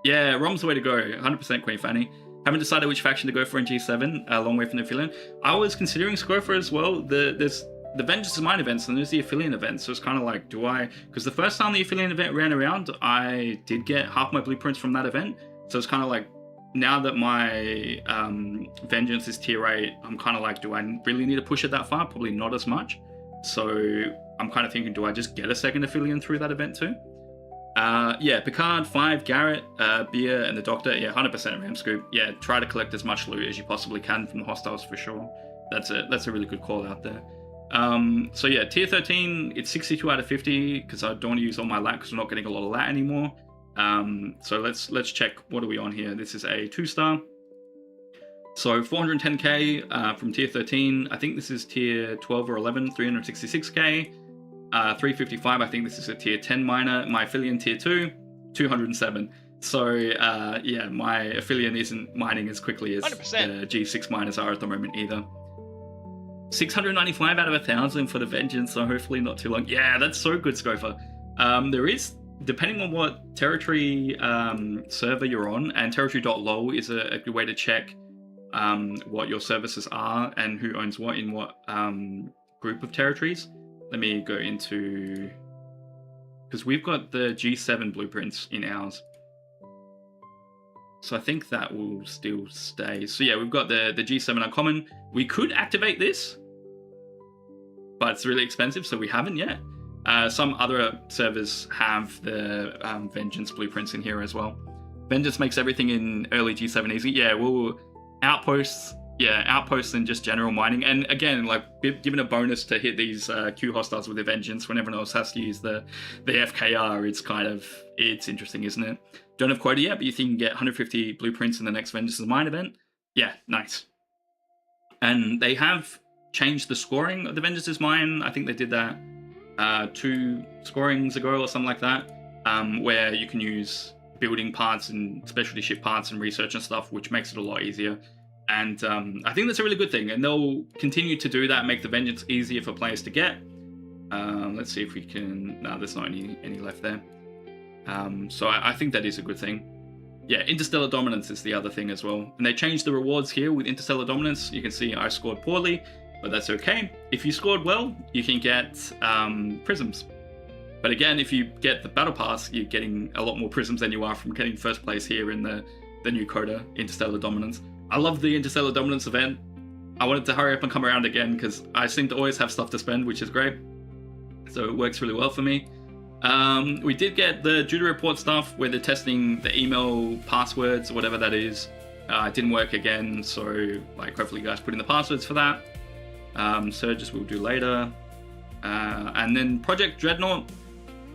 Yeah, Rom's the way to go. 100% Queen Fanny. Haven't decided which faction to go for in G7. A long way from the Aphelion. I was considering Scofer as well. There's the Vengeance of Mine events, and there's the Aphelion event. So it's kind of like, do I... Because the first time the Aphelion event ran around, I did get half my blueprints from that event. So it's kind of like, now that my Vengeance is tier 8, I'm kind of like, do I really need to push it that far? Probably not as much. So I'm kind of thinking, do I just get a second Aphelion through that event too? Yeah, Picard, 5, Garrett, Beer, and the Doctor. Yeah, 100% Ram Scoop. Yeah, try to collect as much loot as you possibly can from the hostiles for sure. That's a really good call out there. So yeah, tier 13, it's 62 out of 50 because I don't want to use all my lat because we're not getting a lot of lat anymore. So let's check, what are we on here? This is a 2-star. So 410k from tier 13. I think this is tier 12 or 11, 366k. 355, I think this is a tier 10 miner. My Aphelion tier 2, 207. So yeah, my Aphelion isn't mining as quickly as the G6 miners are at the moment either. 695 out of 1,000 for the Vengeance, so hopefully not too long. Yeah, that's so good, Scofer. There is, depending on what territory server you're on, and territory.lol is a good way to check what your services are and who owns what in what group of territories. Let me go into... Because we've got the G7 blueprints in ours. So I think that will still stay. So yeah, we've got the G7 uncommon. We could activate this, but it's really expensive, so we haven't yet. Some other servers have the Vengeance blueprints in here as well. Vengeance makes everything in early G7 easy. Yeah, we'll... Outposts... Yeah, outposts and just general mining. And again, like, given a bonus to hit these Q hostiles with a Vengeance when everyone else has to use the FKR, it's kind of... It's interesting, isn't it? Don't have quota yet, but you think you can get 150 blueprints in the next Vengeance of Mine event? Yeah, nice. And they have changed the scoring of the Vengeance's Mine. I think they did that 2 scorings ago or something like that, where you can use building parts and specialty ship parts and research and stuff, which makes it a lot easier. And I think that's a really good thing, and they'll continue to do that, make the Vengeance easier for players to get. Let's see if we can... No, there's not any left there. So I think that is a good thing. Yeah, Interstellar Dominance is the other thing as well. And they changed the rewards here with Interstellar Dominance. You can see I scored poorly, but that's okay. If you scored well, you can get prisms. But again, if you get the Battle Pass, you're getting a lot more prisms than you are from getting first place here in the new Coda, Interstellar Dominance. I love the Interstellar Dominance event. I wanted to hurry up and come around again because I seem to always have stuff to spend, which is great. So it works really well for me. We did get the Judah Report stuff where they're testing the email passwords or whatever that is. It didn't work again, so like hopefully you guys put in the passwords for that. Surges we'll do later. And then Project Dreadnought,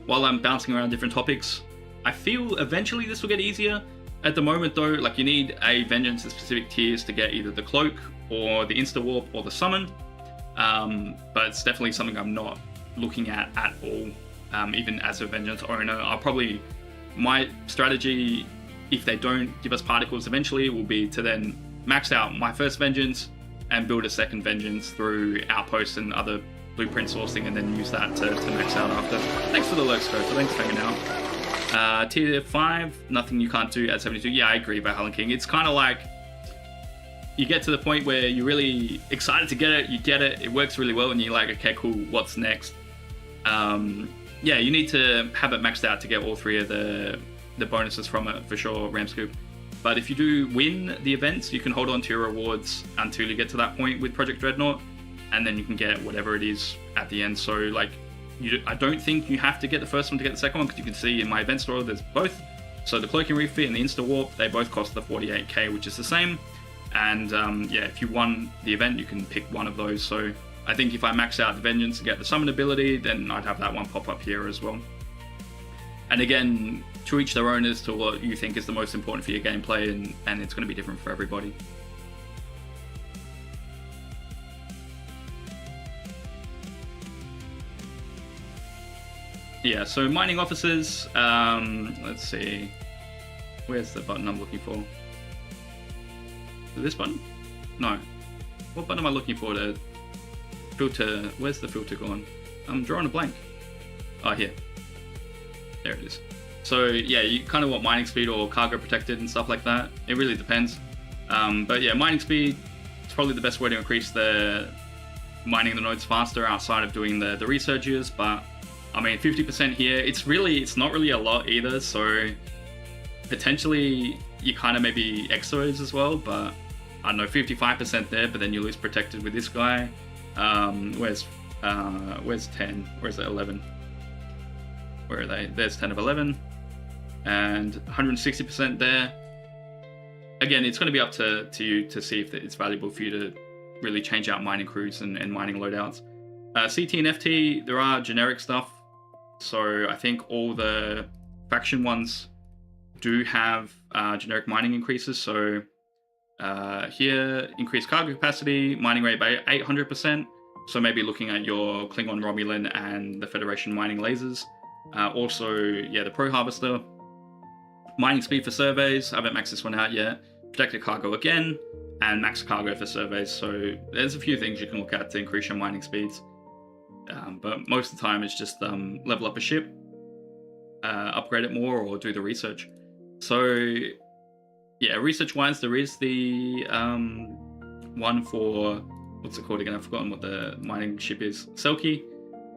while I'm bouncing around different topics, I feel eventually this will get easier. At the moment though, like you need a Vengeance at specific tiers to get either the Cloak or the Insta Warp or the Summon. But it's definitely something I'm not looking at all. Even as a Vengeance owner, my strategy, if they don't give us particles eventually, will be to then max out my first Vengeance and build a second Vengeance through Outposts and other blueprint sourcing, and then use that to max out after. Thanks for the lurk, Scope. Thanks for hanging out. Tier 5, nothing you can't do at 72. Yeah, I agree, Valhalla King. It's kind of like you get to the point where you're really excited to get it, you get it, it works really well, and you're like, okay, cool, what's next? Yeah, you need to have it maxed out to get all 3 of the bonuses from it, for sure, Ramscoop. But if you do win the events, you can hold on to your rewards until you get to that point with Project Dreadnought, and then you can get whatever it is at the end. So, like, I don't think you have to get the first one to get the second one, because you can see in my event store there's both. So the Cloaking Refit and the Insta Warp, they both cost the 48k, which is the same. And yeah, if you won the event, you can pick one of those. So I think if I max out the Vengeance and get the Summon ability, then I'd have that one pop up here as well. And again, to each their own as to what you think is the most important for your gameplay, and it's going to be different for everybody. Yeah, so mining officers, let's see, where's the button I'm looking for? This button? No. What button am I looking for to filter? Where's the filter gone? I'm drawing a blank. Oh, here. There it is. So yeah, you kind of want mining speed or cargo protected and stuff like that. It really depends. But yeah, mining speed is probably the best way to increase the mining the nodes faster outside of doing the researches. But I mean, 50% here, it's not really a lot either. So potentially you kind of maybe exos as well, but I don't know, 55% there, but then you lose protected with this guy. Where's 10? Where's 11? Where are they? There's 10 of 11. And 160% there. Again, it's going to be up to you to see if it's valuable for you to really change out mining crews and mining loadouts. CT and FT, there are generic stuff. So I think all the faction ones do have generic mining increases. So here, increased cargo capacity, mining rate by 800%. So maybe looking at your Klingon Romulan and the Federation mining lasers. Also, yeah, the Pro Harvester. Mining speed for surveys, I haven't maxed this one out yet. Protected cargo again, and max cargo for surveys. So there's a few things you can look at to increase your mining speeds. But most of the time it's just level up a ship, upgrade it more, or do the research. So yeah, research-wise, there is the one for, what's it called again? I've forgotten what the mining ship is. Selkie.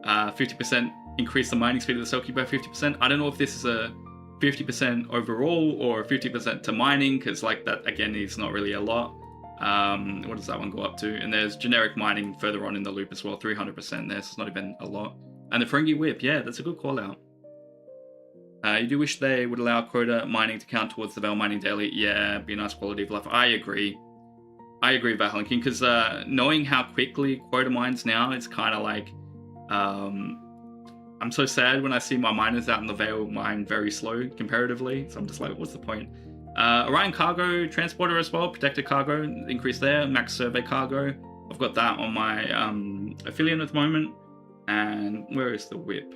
50% increase the mining speed of the Selkie by 50%. I don't know if this is a 50% overall or 50% to mining, because like that again is not really a lot. What does that one go up to? And there's generic mining further on in the loop as well, 300% there, so it's not even a lot. And the Ferengi Whip, yeah, that's a good call out. You do wish they would allow quota mining to count towards the Val mining daily. Yeah, be a nice quality of life. I agree, Valhalla King, because knowing how quickly quota mines now, it's kind of like, I'm so sad when I see my miners out in the Vale mine very slow comparatively. So I'm just like, what's the point? Orion Cargo Transporter as well, protected cargo, increase there, max survey cargo. I've got that on my affiliate at the moment. And where is the whip?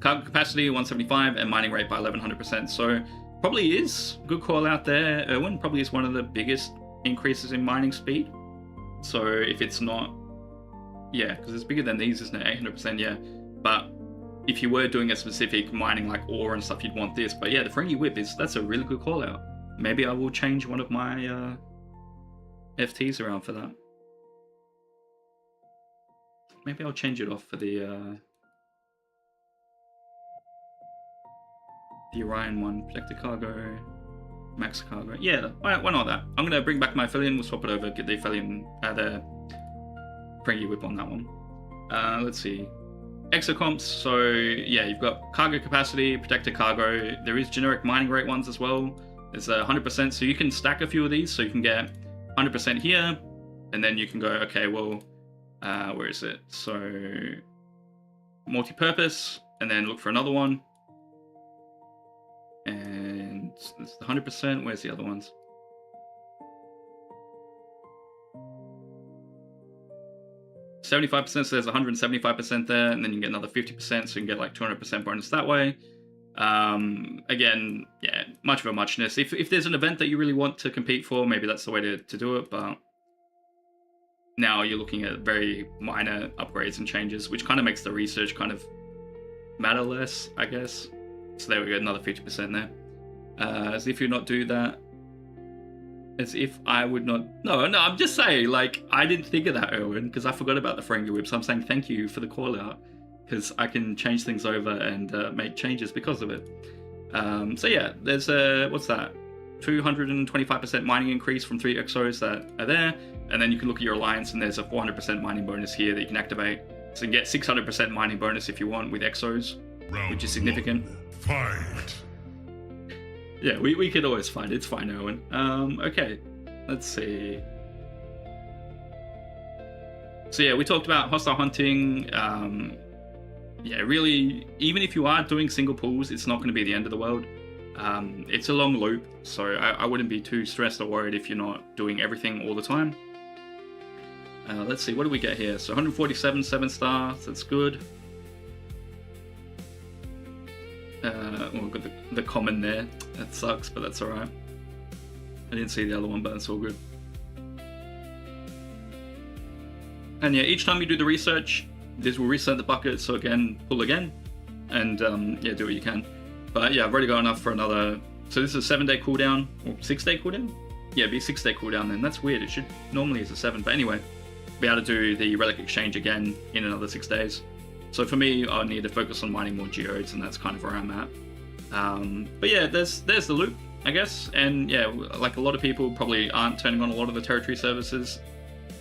Cargo capacity 175 and mining rate by 1100%. So probably is good call out there. Irwin probably is one of the biggest increases in mining speed. So if it's not, yeah, because it's bigger than these, isn't it? 800%, yeah. But if you were doing a specific mining like ore and stuff, you'd want this. But yeah, the Ferengi whip that's a really good call out. Maybe I will change one of my FTs around for that. Maybe I'll change it off for the Orion one. Protected cargo, max cargo. Yeah, why not that? I'm gonna bring back my Aphelion. We'll swap it over. Get the Aphelion, the Ferengi whip on that one. Let's see. Exocomps. So yeah, you've got cargo capacity, protected cargo. There is generic mining rate ones as well. There's 100%. So you can stack a few of these. So you can get 100% here, and then you can go, okay, well, where is it? So multi-purpose, and then look for another one. And it's 100%. Where's the other ones? %75%, so there's 175% there, and then you can get another 50%, so you can get like 200% bonus that way. Again, yeah, much of a muchness. If there's an event that you really want to compete for, maybe that's the way to do it, but now you're looking at very minor upgrades and changes, which kind of makes the research kind of matter less, I guess. So there we go, another 50% there. As if you not do that. As if I would not... No, I'm just saying, like, I didn't think of that, Erwin, because I forgot about the Ferengi whip, so I'm saying thank you for the call out, because I can change things over and make changes because of it. So yeah, there's what's that? 225% mining increase from 3 exos that are there, and then you can look at your alliance, and there's a 400% mining bonus here that you can activate. So you can get 600% mining bonus if you want with exos, which is significant. Fight. Yeah, we could always find it. It's fine, Owen. Okay, let's see. So yeah, we talked about hostile hunting. Yeah, really, even if you are doing single pulls, it's not going to be the end of the world. It's a long loop, so I wouldn't be too stressed or worried if you're not doing everything all the time. Let's see, what do we get here? So 147 7-star, so that's good. Well, we've got the common there. That sucks, but that's alright. I didn't see the other one, but it's all good. And yeah, each time you do the research, this will reset the bucket, so again, pull again, and yeah, do what you can. But yeah, I've already got enough for another... So this is a 7-day cooldown, or 6-day cooldown? Yeah, it'd be a 6-day cooldown then. That's weird, it should... Normally it's a 7, but anyway. Be able to do the relic exchange again in another 6 days. So for me, I need to focus on mining more geodes, and that's kind of where I'm at. But yeah, there's the loop, I guess. And yeah, like a lot of people probably aren't turning on a lot of the territory services,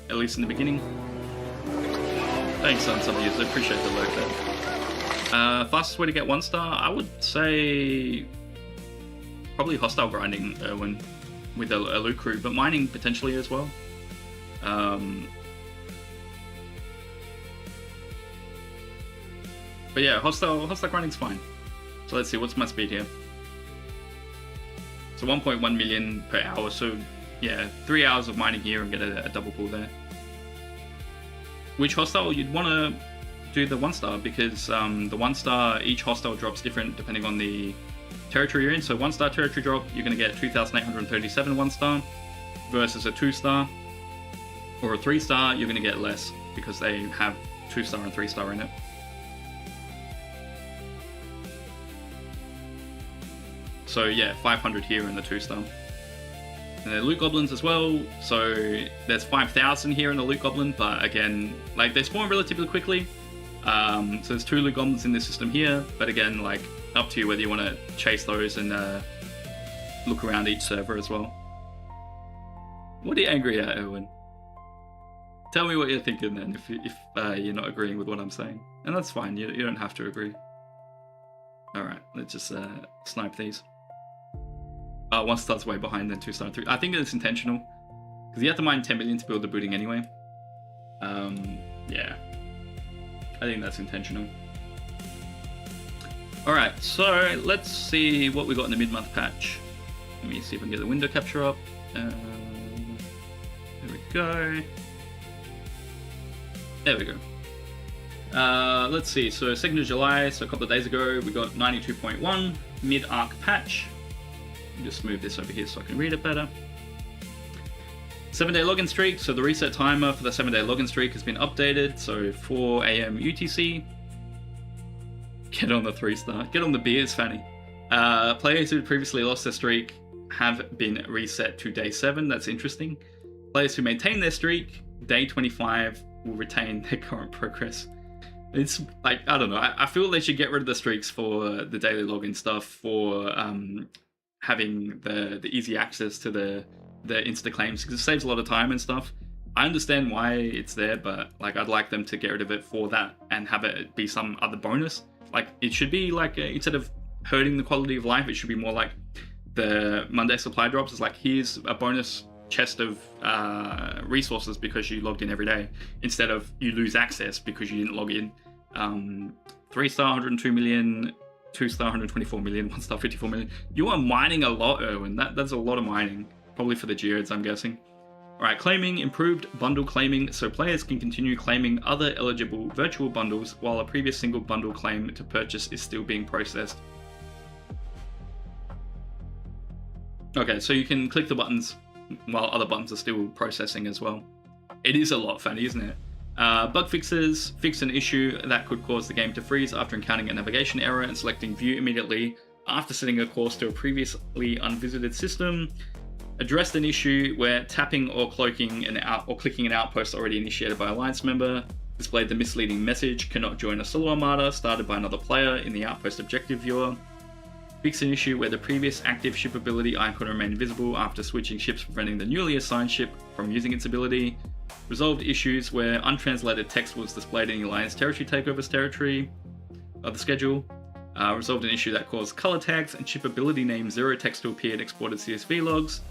at least in the beginning. Thanks on some of you, I appreciate the work there. Fastest way to get 1-star, I would say probably hostile grinding, Erwin, with a loot crew, but mining potentially as well. But yeah, hostile grinding's fine. So let's see, what's my speed here? So 1.1 million per hour, so yeah, 3 hours of mining here and get a double pull there. Which hostile you'd want to do the 1-star, because the 1-star, each hostile drops different depending on the territory you're in. So 1-star territory drop, you're going to get 2,837 1-star versus a 2-star. Or a 3-star, you're going to get less because they have 2-star and 3-star in it. So yeah, 500 here in the 2-star. And the loot goblins as well. So there's 5,000 here in the loot goblin, but again, like they spawn relatively quickly. So there's 2 loot goblins in this system here, but again, like up to you whether you want to chase those and look around each server as well. What are you angry at, Erwin? Tell me what you're thinking then, if you're not agreeing with what I'm saying. And that's fine, you don't have to agree. Alright, let's just snipe these. 1-star's way behind, then 2-star and 3. I think it's intentional, because you have to mine 10 million to build the booting anyway. Yeah, I think that's intentional. Alright, so let's see what we got in the mid-month patch. Let me see if I can get the window capture up. There we go. There we go. Let's see, so 2nd of July, so a couple of days ago, we got 92.1 mid-arc patch. Just move this over here so I can read it better. 7-day login streak, so the reset timer for the 7-day login streak has been updated, so 4 AM UTC. Get on the 3-star. Get on the beers, Fanny. Players who previously lost their streak have been reset to day 7. That's interesting. Players who maintain their streak, day 25, will retain their current progress. It's like, I don't know. I feel they should get rid of the streaks for the daily login stuff, for having the easy access to the insta claims, because it saves a lot of time and stuff. I understand why it's there, but like I'd like them to get rid of it for that and have it be some other bonus. Like it should be like instead of hurting the quality of life, it should be more like the Monday supply drops. It's like, here's a bonus chest of resources because you logged in every day, instead of you lose access because you didn't log in. 3-star 102 million, 2-star 124 million, 1-star 54 million. You are mining a lot, Erwin. That's a lot of mining, probably for the geodes, I'm guessing. Alright, claiming, improved bundle claiming, so players can continue claiming other eligible virtual bundles while a previous single bundle claim to purchase is still being processed. Okay, so you can click the buttons while other buttons are still processing as well. It is a lot, Fanny, isn't it? Bug fixes, fix an issue that could cause the game to freeze after encountering a navigation error and selecting view immediately after setting a course to a previously unvisited system. Addressed an issue where tapping or clicking an outpost already initiated by Alliance member displayed the misleading message, cannot join a solo armada started by another player in the outpost objective viewer. Fix an issue where the previous active ship ability icon remained visible after switching ships, preventing the newly assigned ship from using its ability. Resolved issues where untranslated text was displayed in the Alliance territory takeovers territory of the schedule. Resolved an issue that caused color tags and ship ability name 0 text to appear in exported CSV logs.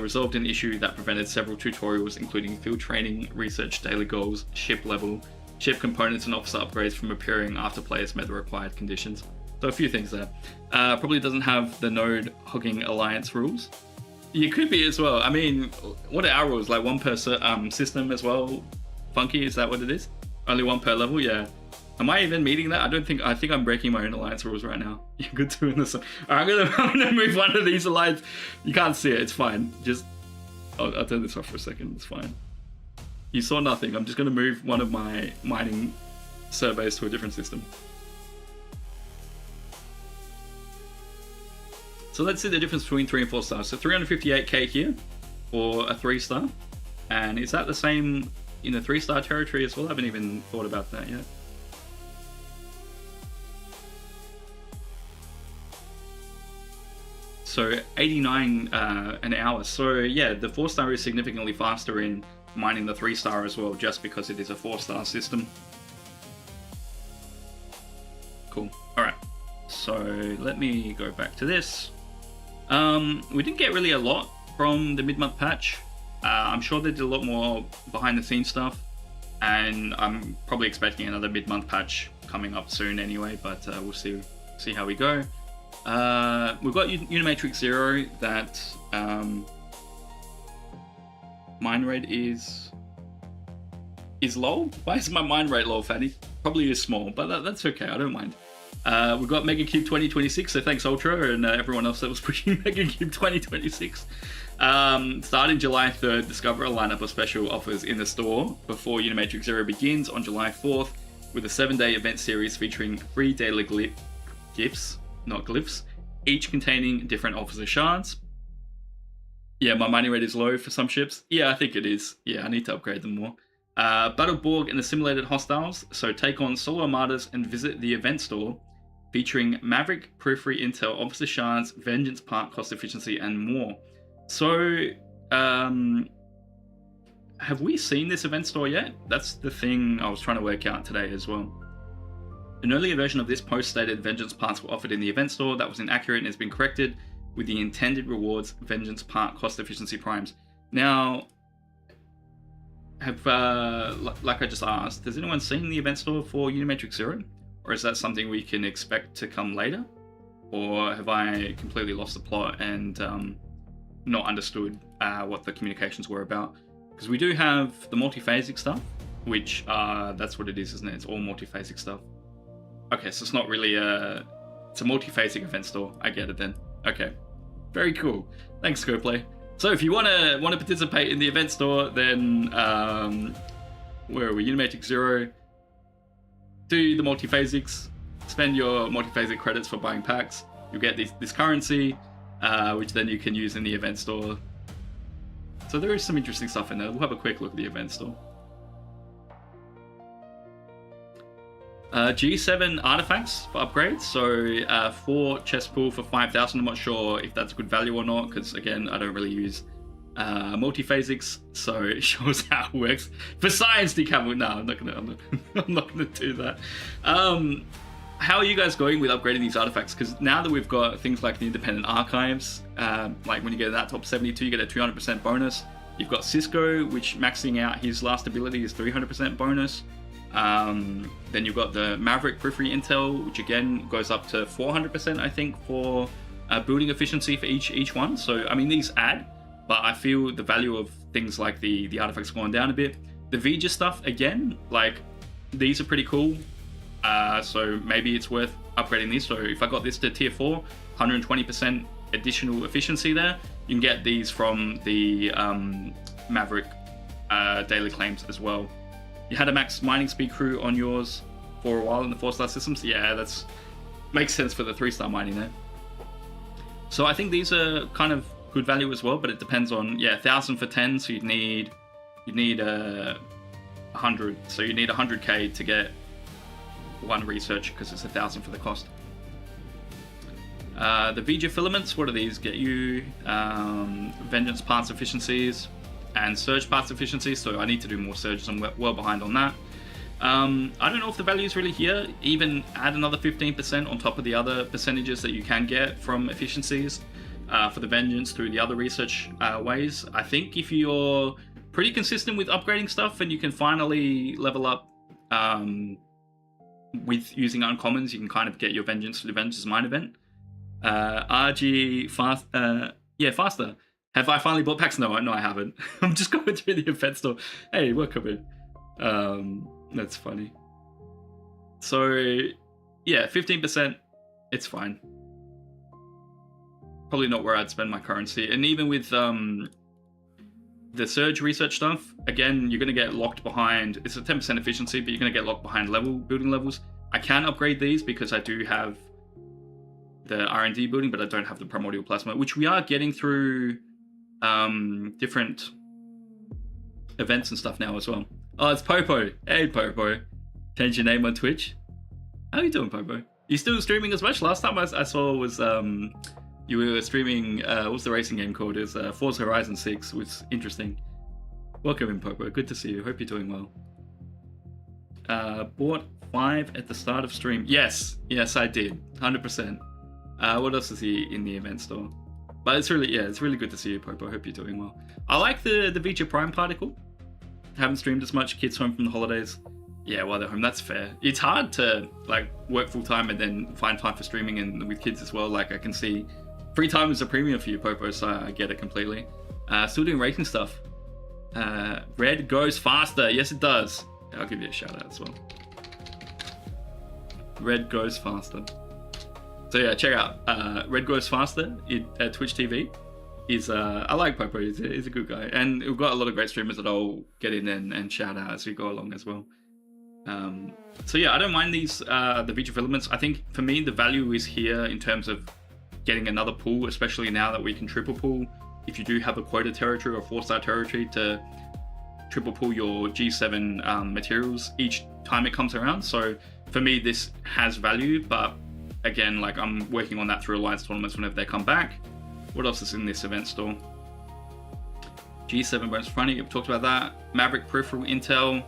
Resolved an issue that prevented several tutorials, including field training, research, daily goals, ship level, ship components, and officer upgrades from appearing after players met the required conditions. So a few things there. Probably doesn't have the node hogging Alliance rules. You could be as well. I mean, what are our rules? Like 1 per system as well? Funky, is that what it is? Only 1 per level? Yeah. Am I even meeting that? I think I'm breaking my own Alliance rules right now. You're good doing this. Alright, I'm gonna move one of these Alliance. You can't see it, it's fine. Just, I'll turn this off for a second, it's fine. You saw nothing. I'm just gonna move one of my mining surveys to a different system. So let's see the difference between 3 and 4 stars. So 358k here for a 3-star. And is that the same in the 3-star territory as well? I haven't even thought about that yet. So 89 an hour. So yeah, the 4-star is significantly faster in mining the 3-star as well, just because it is a 4-star system. Cool. Alright. So let me go back to this. We didn't get really a lot from the mid-month patch. I'm sure they did a lot more behind the scenes stuff, and I'm probably expecting another mid-month patch coming up soon anyway, but we'll see how we go. We've got Unimatrix 0 that mine rate is low. Why is my mine rate low, Fatty? Probably is small, but that's okay, I don't mind. We've got MegaCube 2026, so thanks Ultra and everyone else that was pushing MegaCube 2026. Starting July 3rd, discover a lineup of special offers in the store before Unimatrix 0 begins on July 4th with a 7-day event series featuring 3 daily gifts, not glyphs, each containing different officer shards. Yeah, my mining rate is low for some ships. Yeah, I think it is. Yeah, I need to upgrade them more. Battleborg and assimilated hostiles, so take on solo armadas and visit the event store featuring Maverick, Periphery Intel, Officer Shards, Vengeance Part, Cost Efficiency, and more. So, have we seen this event store yet? That's the thing I was trying to work out today as well. An earlier version of this post stated Vengeance Parts were offered in the event store. That was inaccurate and has been corrected with the intended rewards Vengeance Part Cost Efficiency Primes. Now, have, like I just asked, has anyone seen the event store for Unimatrix 0? Or is that something we can expect to come later? Or have I completely lost the plot and not understood what the communications were about? Because we do have the multiphasic stuff, which that's what it is, isn't it? It's all multiphasic stuff. Okay, so it's not really it's a multiphasic event store. I get it then. Okay, very cool. Thanks, GoPlay. So if you want to participate in the event store, then where are we? Unimatrix 0. Do the multiphasics. Spend your multiphasic credits for buying packs. You'll get this currency, which then you can use in the event store. So there is some interesting stuff in there. We'll have a quick look at the event store. G7 artifacts for upgrades. So 4 chest pool for 5,000. I'm not sure if that's good value or not, because again, I don't really use multiphasics, so it shows how it works. For science decal, no, I'm not gonna do that. How are you guys going with upgrading these artifacts? Because now that we've got things like the independent archives, like when you get that top 72, you get a 200% bonus. You've got Cisco, which maxing out his last ability is 300% bonus. Then you've got the Maverick periphery intel, which again goes up to 400%, I think, for building efficiency for each one. So I mean, these add, but I feel the value of things like the artifacts going down a bit. The Vija stuff, again, like these are pretty cool. So maybe it's worth upgrading these. So if I got this to tier 4, 120% additional efficiency there, you can get these from the Maverick daily claims as well. You had a max mining speed crew on yours for a while in the 4-star systems. Yeah, that's makes sense for the 3-star mining there. So I think these are kind of good value as well, but it depends on, 1,000 for 10, so you'd need 100. So you need 100k to get one research, because it's 1,000 for the cost. The Vija filaments, what do these get you? Vengeance parts efficiencies and surge parts efficiencies, so I need to do more surges. I'm well behind on that. I don't know if the value is really here. Even add another 15% on top of the other percentages that you can get from efficiencies for the Vengeance through the other research ways. I think if you're pretty consistent with upgrading stuff and you can finally level up with using uncommons, you can kind of get your Vengeance for the Vengeance Mine event. RG fast, faster. Have I finally bought packs? No, I haven't. I'm just going through the event store. Hey, welcome in. That's funny. So, yeah, 15%, it's fine. Probably not where I'd spend my currency. And even with the Surge research stuff, again, you're going to get locked behind. It's a 10% efficiency, but you're going to get locked behind building levels. I can upgrade these because I do have the R&D building, but I don't have the Primordial Plasma, which we are getting through different events and stuff now as well. Oh, it's Popo. Hey, Popo. Change your name on Twitch. How are you doing, Popo? You still streaming as much? Last time I saw was you were streaming, what's the racing game called? It's Forza Horizon 6, which is interesting. Welcome in, Popo. Good to see you. Hope you're doing well. Bought 5 at the start of stream. Yes, I did. 100%. What else is he in the event store? But it's really good to see you, Popo. Hope you're doing well. I like the Vija Prime particle. Haven't streamed as much. Kids home from the holidays. Yeah, while they're home, that's fair. It's hard to like work full time and then find time for streaming and with kids as well. Like I can see, free time is a premium for you, Popo. So I get it completely. Still doing racing stuff. Red goes faster. Yes, it does. I'll give you a shout out as well. Red goes faster. So yeah, check out Red Goes Faster at Twitch TV. I like Popo, he's a good guy. And we've got a lot of great streamers that I'll get in and shout out as we go along as well. So yeah, I don't mind these, the Vija filaments. I think for me, the value is here in terms of getting another pool, especially now that we can triple pool. If you do have a quota territory or 4-star territory to triple pool your G7 materials each time it comes around. So for me, this has value, but again, like I'm working on that through Alliance tournaments whenever they come back. What else is in this event store? G7 bonus fronting, we've talked about that. Maverick peripheral intel.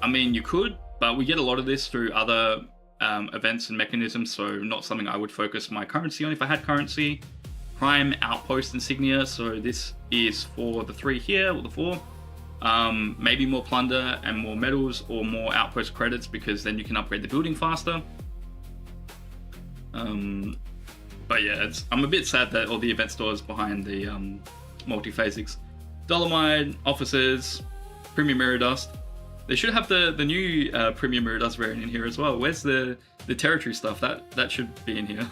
I mean, you could, but we get a lot of this through other events and mechanisms, so not something I would focus my currency on if I had currency. Prime outpost insignia, so this is for the 3 here, or the 4. Maybe more plunder and more medals or more outpost credits, because then you can upgrade the building faster. But yeah, I'm a bit sad that all the event stores behind the multiphasics. Dolomite, Officers, Premium Mirror Dust. They should have the new Premium Mirror Dust variant in here as well. Where's the territory stuff? That should be in here.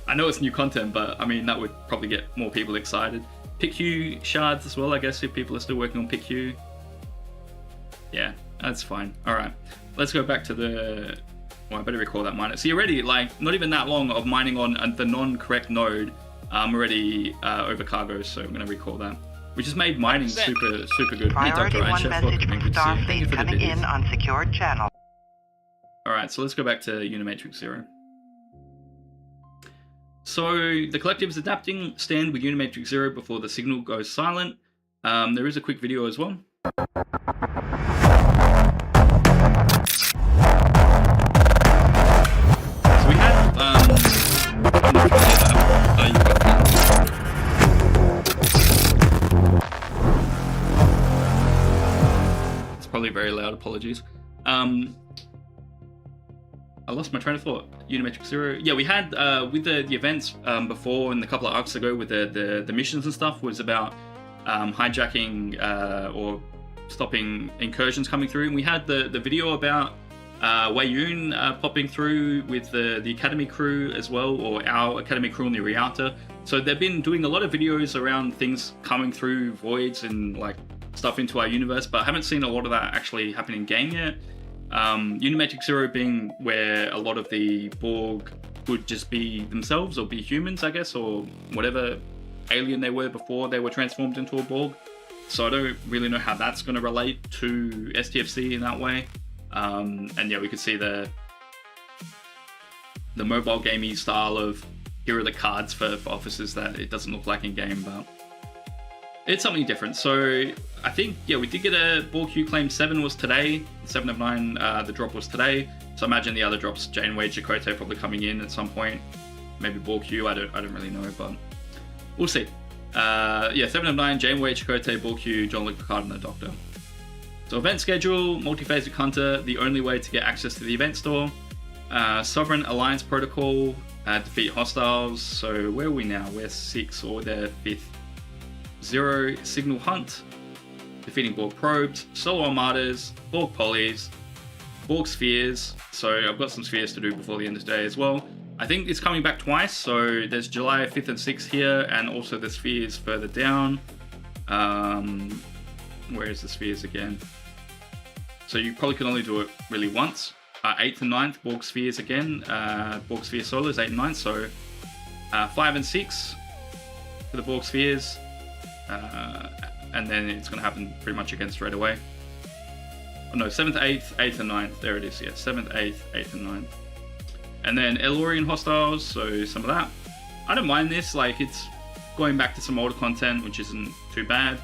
I know it's new content, but I mean, that would probably get more people excited. PICU shards as well, I guess, if people are still working on PICU. Yeah, that's fine. Alright, let's go back to the... Well, I better recall that miner. See, already, like, not even that long of mining on the non-correct node, I'm already over cargo, so I'm going to recall that. Which has made mining super good. Priority Hey, 1 Chef, message from Starfleet coming in on secured channel. Alright, so let's go back to Unimatrix 0. So, the collective is adapting. Stand with Unimatrix 0 before the signal goes silent. There is a quick video as well. So we had, it's probably very loud, apologies. I lost my train of thought. Unimatrix 0. Yeah, we had with the events before and a couple of arcs ago with the missions and stuff was about hijacking or stopping incursions coming through. And we had the video about Wei Yun popping through with the Academy crew as well, or our Academy crew on the reactor. So they've been doing a lot of videos around things coming through voids and like stuff into our universe, but I haven't seen a lot of that actually happen in game yet. Unimatrix 0 being where a lot of the Borg would just be themselves or be humans, I guess, or whatever alien they were before they were transformed into a Borg. So I don't really know how that's going to relate to STFC in that way. And yeah, we could see the mobile gamey style of here are the cards for officers that it doesn't look like in game, but it's something different. So I think, yeah, we did get a Borg Q claim. 7 was today. 7 of 9, the drop was today. So I imagine the other drops, Janeway, Chakotay probably coming in at some point. Maybe Borg Q, I don't really know, but we'll see. Yeah, 7 of 9, Janeway, Chakotay, Borg Q, John Luke Picard, and the Doctor. So event schedule, multiphasic hunter, the only way to get access to the event store. Sovereign Alliance protocol, defeat hostiles. So where are we now? We're 6 or they're 5th. 0 signal hunt, defeating Borg probes, solo armadas, Borg polys, Borg spheres. So I've got some spheres to do before the end of the day as well. I think it's coming back twice. So there's July 5th and 6th here, and also the spheres further down. Where is the spheres again? So you probably can only do it really once. 8th and 9th, Borg spheres again. Borg sphere solos, 8 and 9. So 5 and 6 for the Borg spheres. And then it's going to happen pretty much again straight away. Oh no, 7th, 8th, 8th and 9th. There it is, yeah. 7th, 8th, 8th and 9th. And then Elorian hostiles, so some of that. I don't mind this, like it's going back to some older content, which isn't too bad.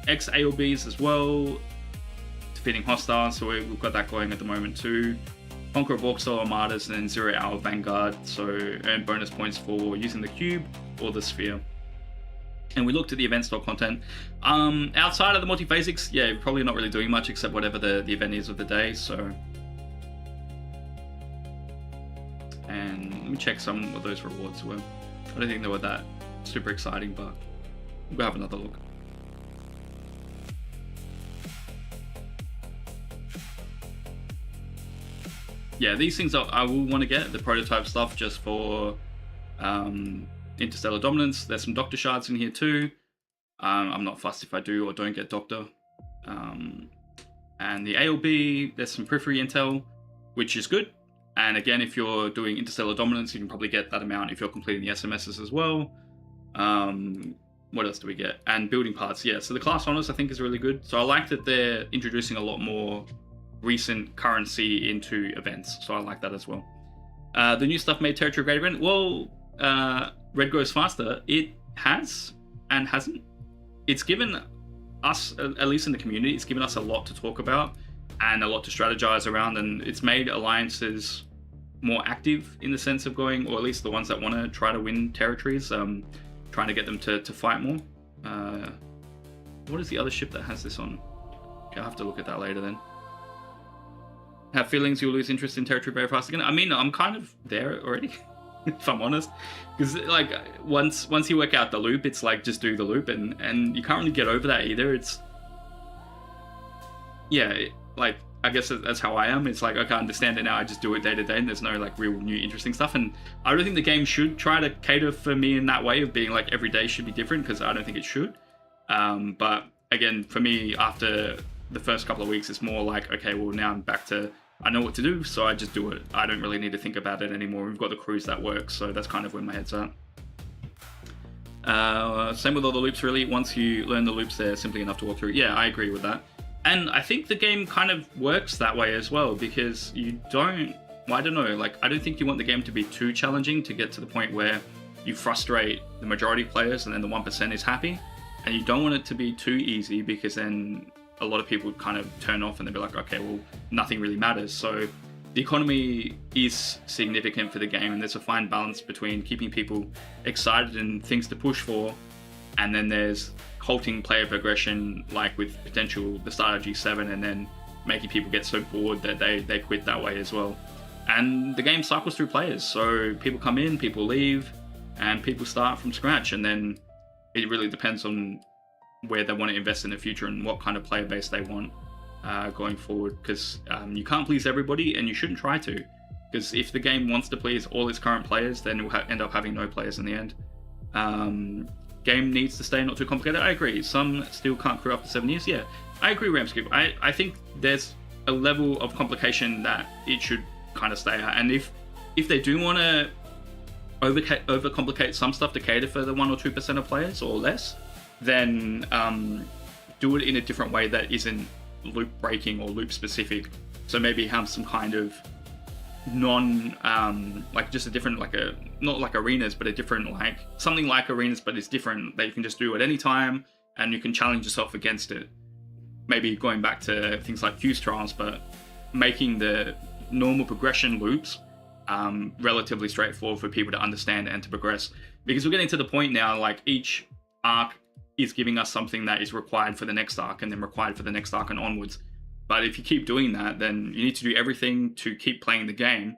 X-ALBs as well, defeating hostiles, so we've got that going at the moment too. Conquer Borg Solo Armadas and then 0 Hour Vanguard, so earn bonus points for using the cube or the sphere. And we looked at the event store content. Outside of the multiphasics, yeah, probably not really doing much except whatever the event is of the day, so. And let me check some of those rewards were. I don't think they were that super exciting, but we'll have another look. Yeah, these things I will want to get, the prototype stuff just for interstellar dominance. There's some Doctor shards in here too. I'm not fussed if I do or don't get Doctor. And the ALB, there's some periphery intel, which is good. And again, if you're doing interstellar dominance, you can probably get that amount if you're completing the SMSs as well. What else do we get? And building parts, yeah. So the class honors I think is really good. So I like that they're introducing a lot more recent currency into events. So I like that as well. The new stuff made territory greater event. Well, Red goes faster. It has and hasn't. It's given us, at least in the community, it's given us a lot to talk about and a lot to strategize around, and it's made alliances more active in the sense of going, or at least the ones that want to try to win territories, trying to get them to fight more. What is the other ship that has this on? Okay, I'll have to look at that later then. Have feelings you'll lose interest in territory very fast again? I mean, I'm kind of there already. if I'm honest. Because like once you work out the loop, it's like just do the loop, and you can't really get over that either. It's like I guess that's how I am. It's like, okay, I understand it now. I just do it day to day, and there's no like real new interesting stuff. And I don't think the game should try to cater for me in that way of being like every day should be different, because I don't think it should. But again, for me, after the first couple of weeks, it's more like, okay, well now I'm back to, I know what to do, so I just do it. I don't really need to think about it anymore. We've got the crews that work, so that's kind of where my head's at. Same with all the loops, really. Once you learn the loops, they're simply enough to walk through. Yeah, I agree with that. And I think the game kind of works that way as well, because you don't, well, I don't know, like, I don't think you want the game to be too challenging to get to the point where you frustrate the majority of players and then the 1% is happy. And you don't want it to be too easy, because then a lot of people kind of turn off and they'll be like, okay, well, nothing really matters. So the economy is significant for the game, and there's a fine balance between keeping people excited and things to push for, and then there's halting player progression, like with potential the start of G7, and then making people get so bored that they quit that way as well. And the game cycles through players, so people come in, people leave, and people start from scratch, and then it really depends on where they want to invest in the future and what kind of player base they want going forward, because you can't please everybody, and you shouldn't try to, because if the game wants to please all its current players, then we'll end up having no players in the end. Game needs to stay not too complicated. I agree. Some still can't crew up to 7 years. Yeah, I agree, Ramscoop. I think there's a level of complication that it should kind of stay at, and if they do want to overcomplicate some stuff to cater for the 1 or 2% of players or less, then do it in a different way that isn't loop breaking or loop specific. So maybe have some kind of like just a different, like a, not like arenas, but a different, like something like arenas, but it's different, that you can just do at any time and you can challenge yourself against it. Maybe going back to things like fuse trials, but making the normal progression loops relatively straightforward for people to understand and to progress, because we're getting to the point now, like each arc is giving us something that is required for the next arc, and then required for the next arc and onwards. But if you keep doing that, then you need to do everything to keep playing the game.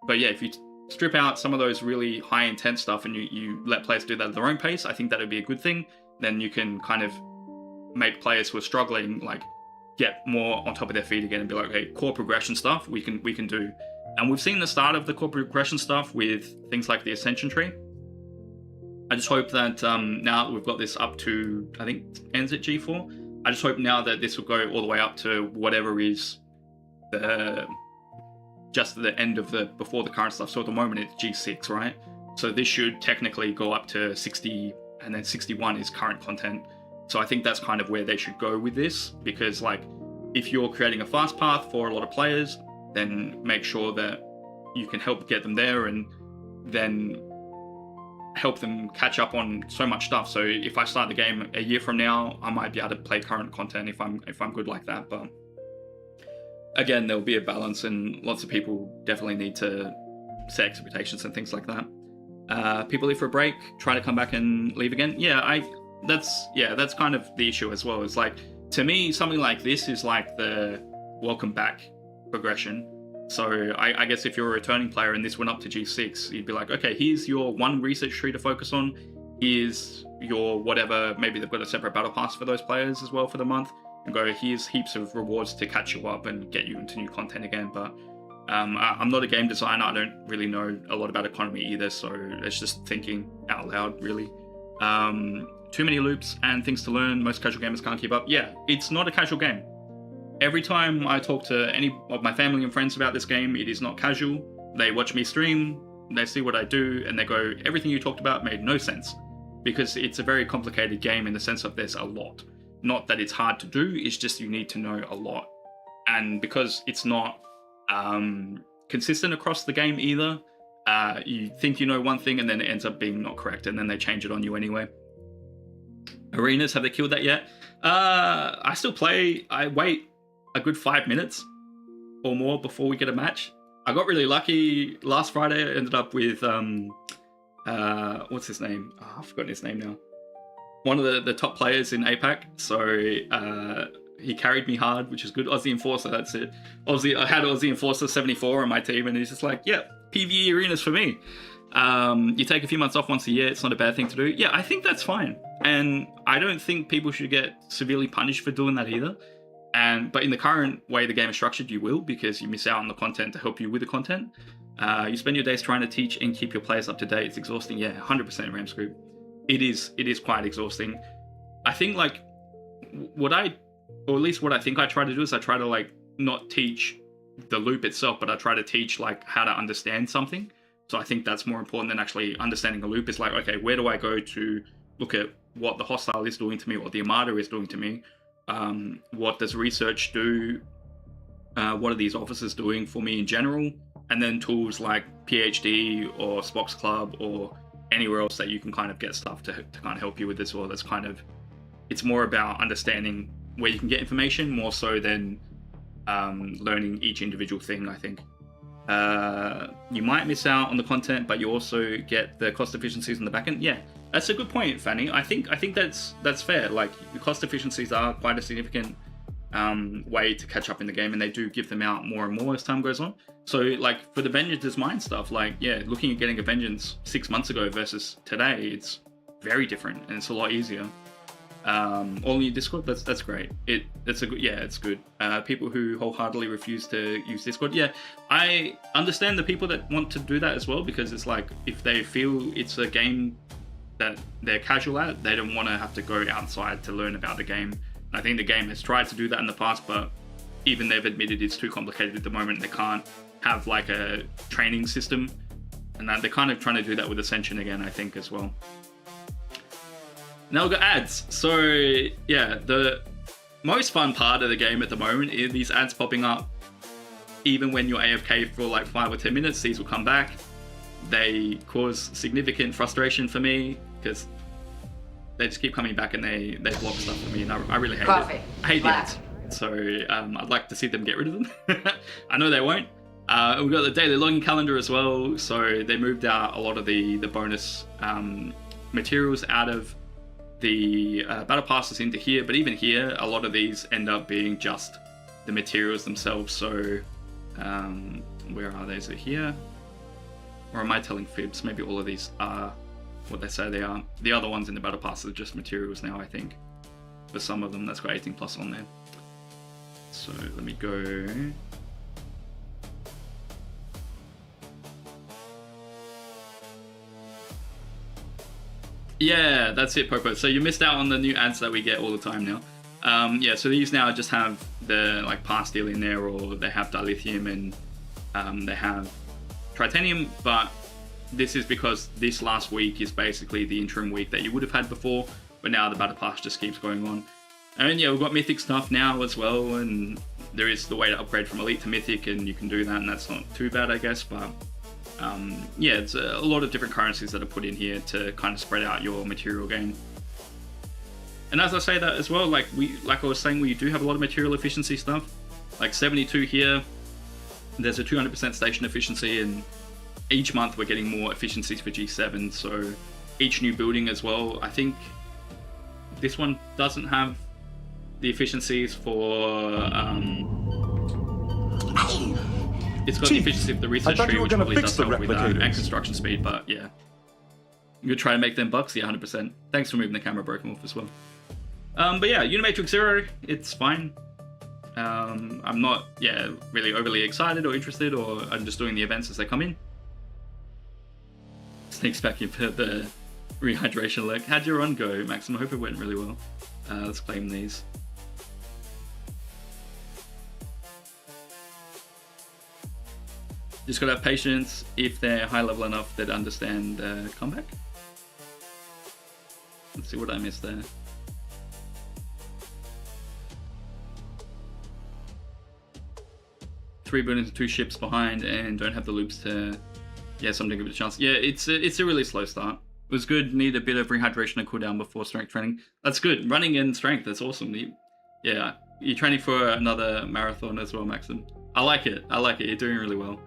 But yeah, if you strip out some of those really high intent stuff and you let players do that at their own pace, I think that would be a good thing. Then you can kind of make players who are struggling like get more on top of their feet again and be like, okay, core progression stuff we can do. And we've seen the start of the core progression stuff with things like the Ascension Tree. I just hope that now that we've got this up to, I think ends at G4, I just hope now that this will go all the way up to whatever is just the end of before the current stuff. So at the moment it's G6, right? So this should technically go up to 60, and then 61 is current content. So I think that's kind of where they should go with this, because like if you're creating a fast path for a lot of players, then make sure that you can help get them there, and then help them catch up on so much stuff. So if I start the game a year from now, I might be able to play current content if I'm good like that. But again, there'll be a balance, and lots of people definitely need to set expectations and things like that. People leave for a break, try to come back and leave again. That's kind of the issue as well. It's like, to me, something like this is like the welcome back progression. So I guess if you're a returning player and this went up to G6, you'd be like, okay, here's your one research tree to focus on. Here's your whatever, maybe they've got a separate battle pass for those players as well for the month. And go, here's heaps of rewards to catch you up and get you into new content again. But I'm not a game designer. I don't really know a lot about economy either. So it's just thinking out loud, really. Too many loops and things to learn. Most casual gamers can't keep up. Yeah, it's not a casual game. Every time I talk to any of my family and friends about this game, it is not casual. They watch me stream, they see what I do, and they go, everything you talked about made no sense. Because it's a very complicated game in the sense of there's a lot. Not that it's hard to do, it's just you need to know a lot. And because it's not consistent across the game either, you think you know one thing and then it ends up being not correct, and then they change it on you anyway. Arenas, have they killed that yet? I still play. I wait a good 5 minutes or more before we get a match. I got really lucky last Friday. I ended up with what's his name? Oh, I've forgotten his name now. One of the top players in APAC. So he carried me hard, which is good. Aussie Enforcer, that's it. I had Aussie Enforcer 74 on my team, and he's just like, yeah, PvE arenas for me. You take a few months off once a year, it's not a bad thing to do. Yeah, I think that's fine. And I don't think people should get severely punished for doing that either. But in the current way the game is structured, you will, because you miss out on the content to help you with the content. You spend your days trying to teach and keep your players up to date. It's exhausting. Yeah, 100% Ram Scoop. It is quite exhausting. I think like what I think I try to do is I try to like not teach the loop itself, but I try to teach like how to understand something. So I think that's more important than actually understanding a loop. It's like, okay, where do I go to look at what the hostile is doing to me, what the Armada is doing to me? What does research do? What are these officers doing for me in general? And then tools like PhD or Spock's Club or anywhere else that you can kind of get stuff to kind of help you with this. Or that's kind of, it's more about understanding where you can get information more so than learning each individual thing, I think. You might miss out on the content, but you also get the cost efficiencies in the back end. Yeah, that's a good point, Fanny. I think that's fair. Like, the cost efficiencies are quite a significant way to catch up in the game, and they do give them out more and more as time goes on. So, like, for the Vengeance is Mine stuff, like, yeah, looking at getting a Vengeance 6 months ago versus today, it's very different, and it's a lot easier. All in your Discord, that's great. It's good. People who wholeheartedly refuse to use Discord, yeah, I understand the people that want to do that as well, because it's like, if they feel it's a game that they're casual at, they don't want to have to go outside to learn about the game. I think the game has tried to do that in the past, but even they've admitted it's too complicated at the moment. They can't have like a training system, and that they're kind of trying to do that with Ascension again, I think, as well. Now we've got ads. So yeah, the most fun part of the game at the moment is these ads popping up. Even when you're AFK for like 5 or 10 minutes, these will come back. They cause significant frustration for me because they just keep coming back and they block stuff for me, and I really hate it. I hate the ads. So I'd like to see them get rid of them. I know they won't. We've got the daily login calendar as well. So they moved out a lot of the bonus materials out of the battle passes into here, but even here, a lot of these end up being just the materials themselves. So where are they? Is it here? Or am I telling fibs? Maybe all of these are what they say they are. The other ones in the battle pass are just materials now, I think. For some of them, that's got 18 plus on there. So let me go. Yeah, that's it, Popo. So you missed out on the new ads that we get all the time now. Yeah, so these now just have the like pass deal in there, or they have dilithium and they have tritanium, but this is because this last week is basically the interim week that you would have had before, but now the battle pass just keeps going on. And yeah, we've got mythic stuff now as well, and there is the way to upgrade from elite to mythic, and you can do that, and that's not too bad, I guess. But yeah, it's a lot of different currencies that are put in here to kind of spread out your material gain. And as I say that as well, like I was saying, we do have a lot of material efficiency stuff, like 72 here. There's a 200% station efficiency, and each month we're getting more efficiencies for G7. So each new building as well. I think this one doesn't have the efficiencies for. It's got the efficiency of the research tree, which probably does help with and construction speed. But yeah, you try to make them bucks. Yeah, 100%. Thanks for moving the camera, Broken Wolf, as well. But yeah, Unimatrix 0, it's fine. I'm not, really overly excited or interested, or I'm just doing the events as they come in. Sneaks back in for the rehydration alert. How'd your run go, Maxim? I hope it went really well. Let's claim these. Just gotta have patience if they're high level enough that understand comeback. Let's see what I missed there. Three buildings and 2 ships behind, and don't have the loops to, something to give it a chance. Yeah, it's a really slow start. It was good. Need a bit of rehydration and cooldown before strength training. That's good. Running in strength, that's awesome. You're training for another marathon as well, Maxim. I like it. You're doing really well.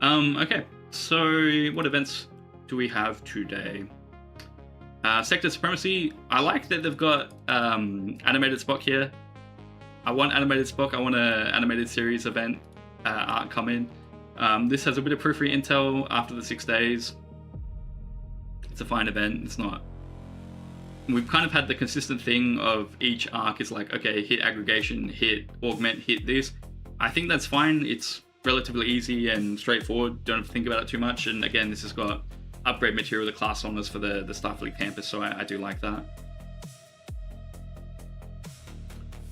Okay, so what events do we have today? Sector Supremacy. I like that they've got animated Spock here. I want animated Spock. I want an animated series event art come in. This has a bit of periphery intel after the 6 days. It's a fine event. It's not. We've kind of had the consistent thing of each arc is like, okay, hit aggregation, hit augment, hit this. I think that's fine. It's relatively easy and straightforward. Don't have to think about it too much. And again, this has got upgrade material, the class honors for the Starfleet campus, so I do like that.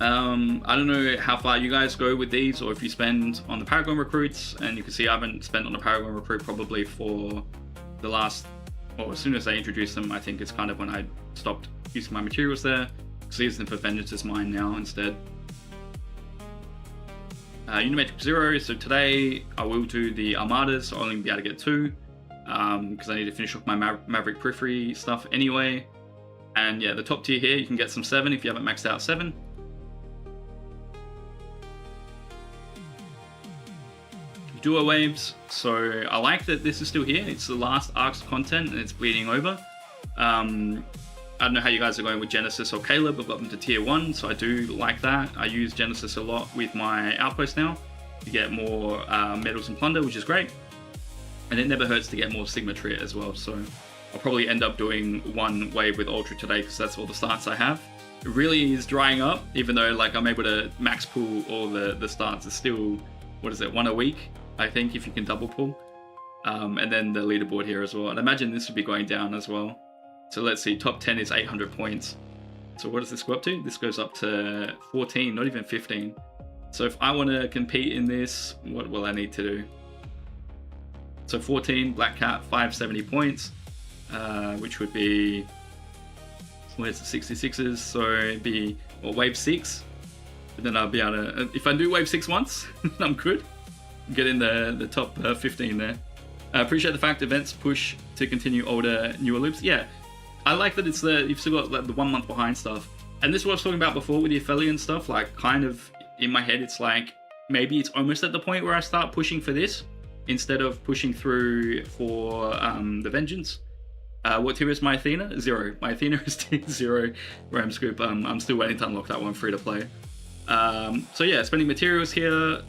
I don't know how far you guys go with these, or if you spend on the Paragon recruits, and you can see I haven't spent on the Paragon recruit probably for the last, or as soon as they introduced them, I think it's kind of when I stopped using my materials there, because using them for Vengeance is mine now instead. Unimatrix 0, so today I will do the Armadas. I'll only be able to get 2, because I need to finish off my Maverick periphery stuff anyway. And yeah, the top tier here, you can get some 7 if you haven't maxed out 7. Duo waves, so I like that this is still here. It's the last arc's content and it's bleeding over. I don't know how you guys are going with Genesis or Caleb. I've got them to tier 1, so I do like that. I use Genesis a lot with my outpost now to get more medals and plunder, which is great. And it never hurts to get more Sigma Trit as well, so I'll probably end up doing 1 wave with Ultra today because that's all the starts I have. It really is drying up, even though like I'm able to max pull all the starts. It's still, what is it, 1 a week, I think, if you can double pull. And then the leaderboard here as well. And I imagine this would be going down as well. So let's see, top 10 is 800 points. So what does this go up to? This goes up to 14, not even 15. So if I want to compete in this, what will I need to do? So 14, Black Cat, 570 points, which would be, where's the 66s? So it'd be, well, wave 6. But then I'll be able to, if I do wave 6 once, I'm good. Get in the top 15 there. I appreciate the fact events push to continue older, newer loops. Yeah, I like that it's you've still got like the 1 month behind stuff. And this is what I was talking about before with the Aphelion stuff. Like, kind of in my head, it's like maybe it's almost at the point where I start pushing for this instead of pushing through for the Vengeance. What tier is my Athena? 0. My Athena is tier 0. Ram Scoop. I'm still waiting to unlock that one free to play. So yeah, spending materials here.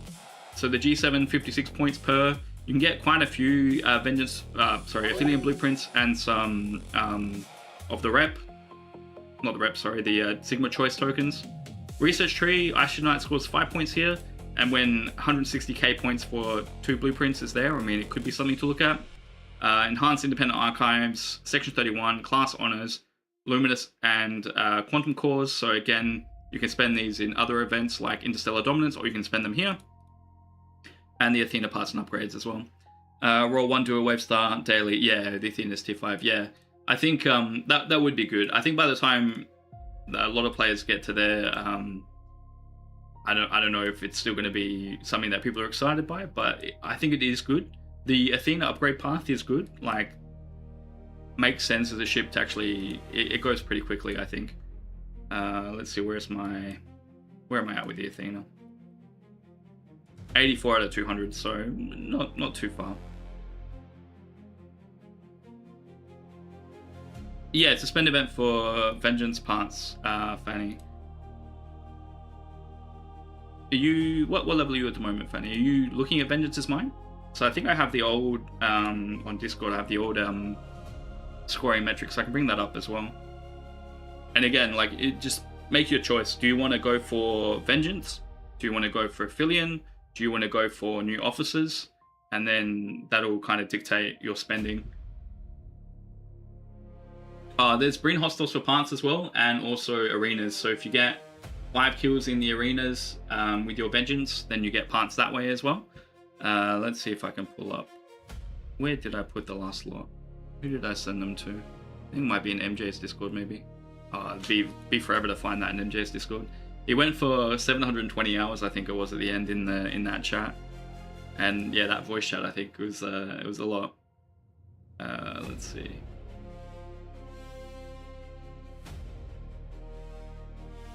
So the G7, 56 points per. You can get quite a few Aphelion blueprints and some of the rep. Not the rep, sorry, the Sigma choice tokens. Research tree, Astronaut scores 5 points here. And when 160k points for 2 blueprints is there, I mean, it could be something to look at. Enhanced Independent Archives, Section 31, Class Honors, Luminous, and Quantum Cores. So again, you can spend these in other events like Interstellar Dominance, or you can spend them here. And the Athena parts and upgrades as well. Roll 1 Duo Wave Star daily. Yeah, the Athena's tier 5. Yeah, I think that would be good. I think by the time a lot of players get to their, I don't know if it's still going to be something that people are excited by, but I think it is good. The Athena upgrade path is good. Like, makes sense as a ship to actually. It goes pretty quickly, I think. Let's see. Where am I at with the Athena? 84 out of 200, so not too far. Yeah, it's a spend event for Vengeance parts, Fanny. Are you, what level are you at the moment, Fanny? Are you looking at Vengeance as mine? So I think I have the old, on Discord, I have the old scoring metrics. I can bring that up as well. And again, like, it just make your choice. Do you want to go for Vengeance? Do you want to go for Aphelion? Do you want to go for new officers? And then that'll kind of dictate your spending. There's Breen Hostels for parts as well, and also arenas. So if you get 5 kills in the arenas with your Vengeance, then you get parts that way as well. Let's see if I can pull up. Where did I put the last lot? Who did I send them to? I think it might be in MJ's Discord maybe. It'd be forever to find that in MJ's Discord. It went for 720 hours, I think it was at the end in that chat, and yeah, that voice chat I think was it was a lot. Let's see.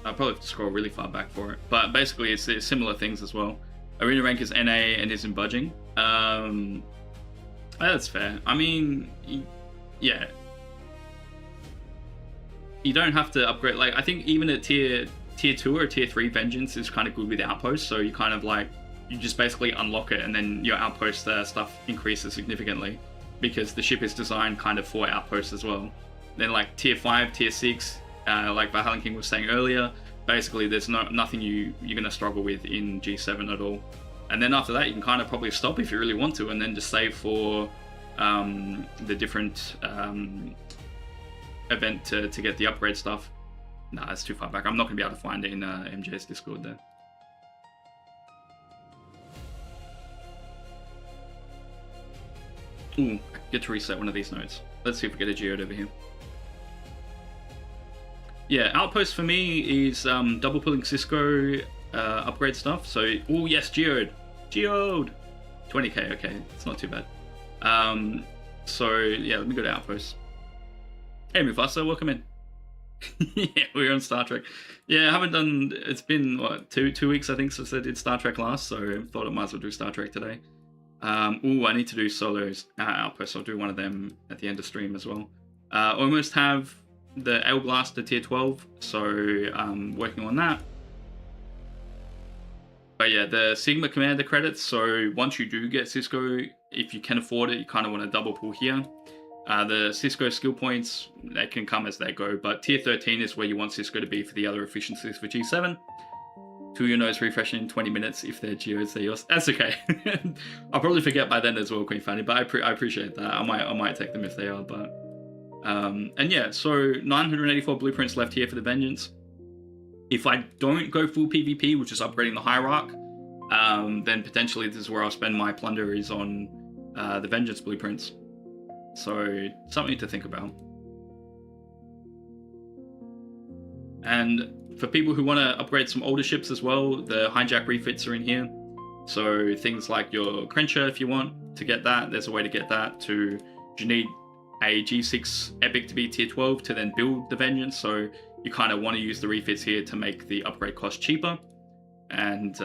I'll probably have to scroll really far back for it, but basically it's similar things as well. Arena rank is NA and isn't budging. That's fair. I mean, yeah, you don't have to upgrade. Like, I think even at tier 2 or tier 3 Vengeance is kind of good with outposts, so you kind of like, you just basically unlock it, and then your outpost stuff increases significantly because the ship is designed kind of for outposts as well. Then like tier 5, tier 6, like Valhalla King was saying earlier, basically there's nothing you're going to struggle with in G7 at all. And then after that you can kind of probably stop if you really want to, and then just save for the different event to get the upgrade stuff. Nah, that's too far back. I'm not going to be able to find it in MJ's Discord there. Ooh, I get to reset one of these nodes. Let's see if we get a geode over here. Yeah, outpost for me is double pulling Cisco upgrade stuff. So, oh yes, geode. Geode! 20k, okay, it's not too bad. So, yeah, let me go to outpost. Hey Mufasa, welcome in. Yeah, we're on Star Trek. Yeah, I haven't done, it's been, what, two weeks I think since I did Star Trek last, so I thought I might as well do Star Trek today. Ooh, I need to do solos outposts. I'll do one of them at the end of stream as well. Almost have the Ale Blaster tier 12, so I'm working on that. But yeah, the Sigma Commander credits, so once you do get Cisco, if you can afford it, you kind of want to double pull here. The Cisco skill points, they can come as they go, but tier 13 is where you want Cisco to be for the other efficiencies for G7. 2 your nodes refreshing in 20 minutes if they're geodes, they're yours. That's okay. I'll probably forget by then as well, Queen Fanny, but I appreciate that. I might take them if they are, but... and yeah, so 984 blueprints left here for the Vengeance. If I don't go full PvP, which is upgrading the Hierarch, then potentially this is where I'll spend my plunder is on the Vengeance blueprints. So, something to think about. And for people who want to upgrade some older ships as well, the hijack refits are in here. So things like your Crencher, if you want to get that, there's a way to get that. You need a G6 Epic to be tier 12 to then build the Vengeance. So you kind of want to use the refits here to make the upgrade cost cheaper and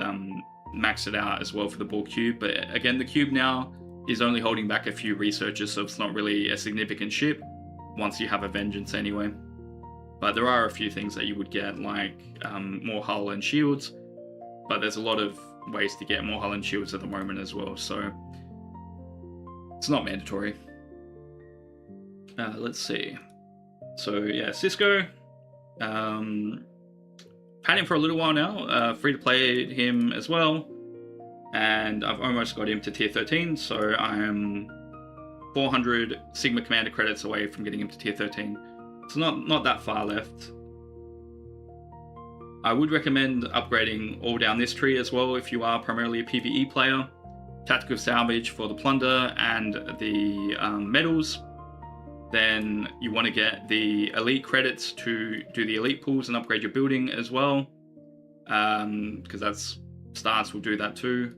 max it out as well for the ball cube. But again, the cube now is only holding back a few researchers, so it's not really a significant ship once you have a Vengeance anyway. But there are a few things that you would get, like more hull and shields, but there's a lot of ways to get more hull and shields at the moment as well, so it's not mandatory. Let's see. So yeah, Cisco, had him for a little while now, free to play him as well, and I've almost got him to tier 13, so I am 400 Sigma Commander credits away from getting him to tier 13. It's not that far left. I would recommend upgrading all down this tree as well if you are primarily a PvE player. Tactical Salvage for the plunder and the medals. Then you want to get the elite credits to do the elite pools and upgrade your building as well. Because that's Stars will do that too.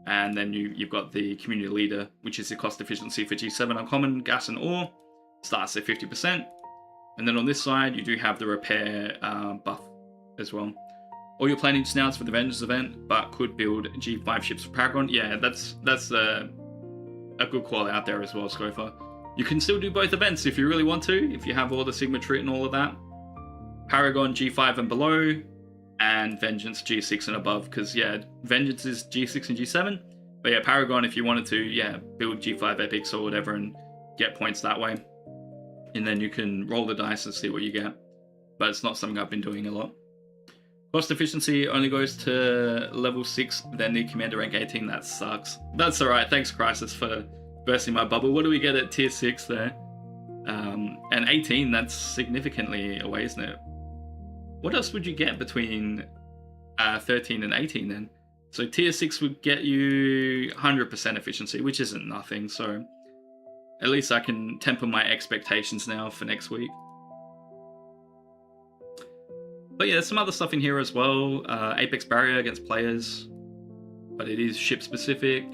And then you've got the Community Leader, which is the cost efficiency for G7 Uncommon, Gas and Ore. Starts at 50%. And then on this side, you do have the repair buff as well. All your planning snouts for the Vengeance event, but could build G5 ships for Paragon. Yeah, that's a good call out there as well, Scofa. You can still do both events if you really want to, if you have all the Sigma Trit and all of that. Paragon G5 and below, and Vengeance G6 and above, because yeah, Vengeance is G6 and G7. But yeah, Paragon, if you wanted to, yeah, build G5 epics or whatever and get points that way. And then you can roll the dice and see what you get. But it's not something I've been doing a lot. Cost efficiency only goes to level 6, then the Commander rank 18. That sucks. That's alright. Thanks, Crisis, for bursting my bubble. What do we get at tier 6 there? And 18, that's significantly away, isn't it? What else would you get between 13 and 18 then? So tier 6 would get you 100% efficiency, which isn't nothing. So at least I can temper my expectations now for next week. But yeah, there's some other stuff in here as well. Apex Barrier against players, but it is ship specific.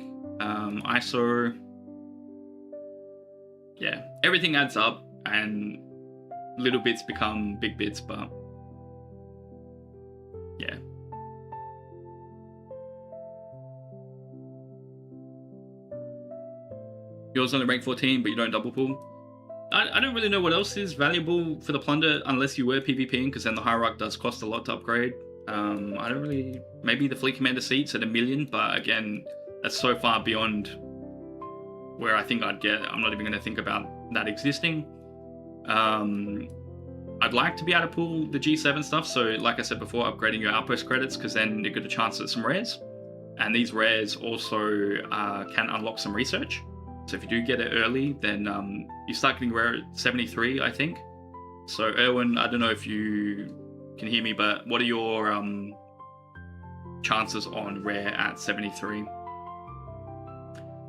ISO. Yeah, everything adds up and little bits become big bits, but yeah. Yours only rank 14, but you don't double pull. I don't really know what else is valuable for the plunder unless you were PvPing, because then the Hierarch does cost a lot to upgrade. I don't really... Maybe the Fleet Commander seats at 1 million, but again, that's so far beyond where I think I'd get. I'm not even going to think about that existing. I'd like to be able to pull the G7 stuff, so like I said before, upgrading your outpost credits, because then you get a chance at some rares. And these rares also can unlock some research. So if you do get it early, then you start getting rare at 73, I think. So Erwin, I don't know if you can hear me, but what are your chances on rare at 73?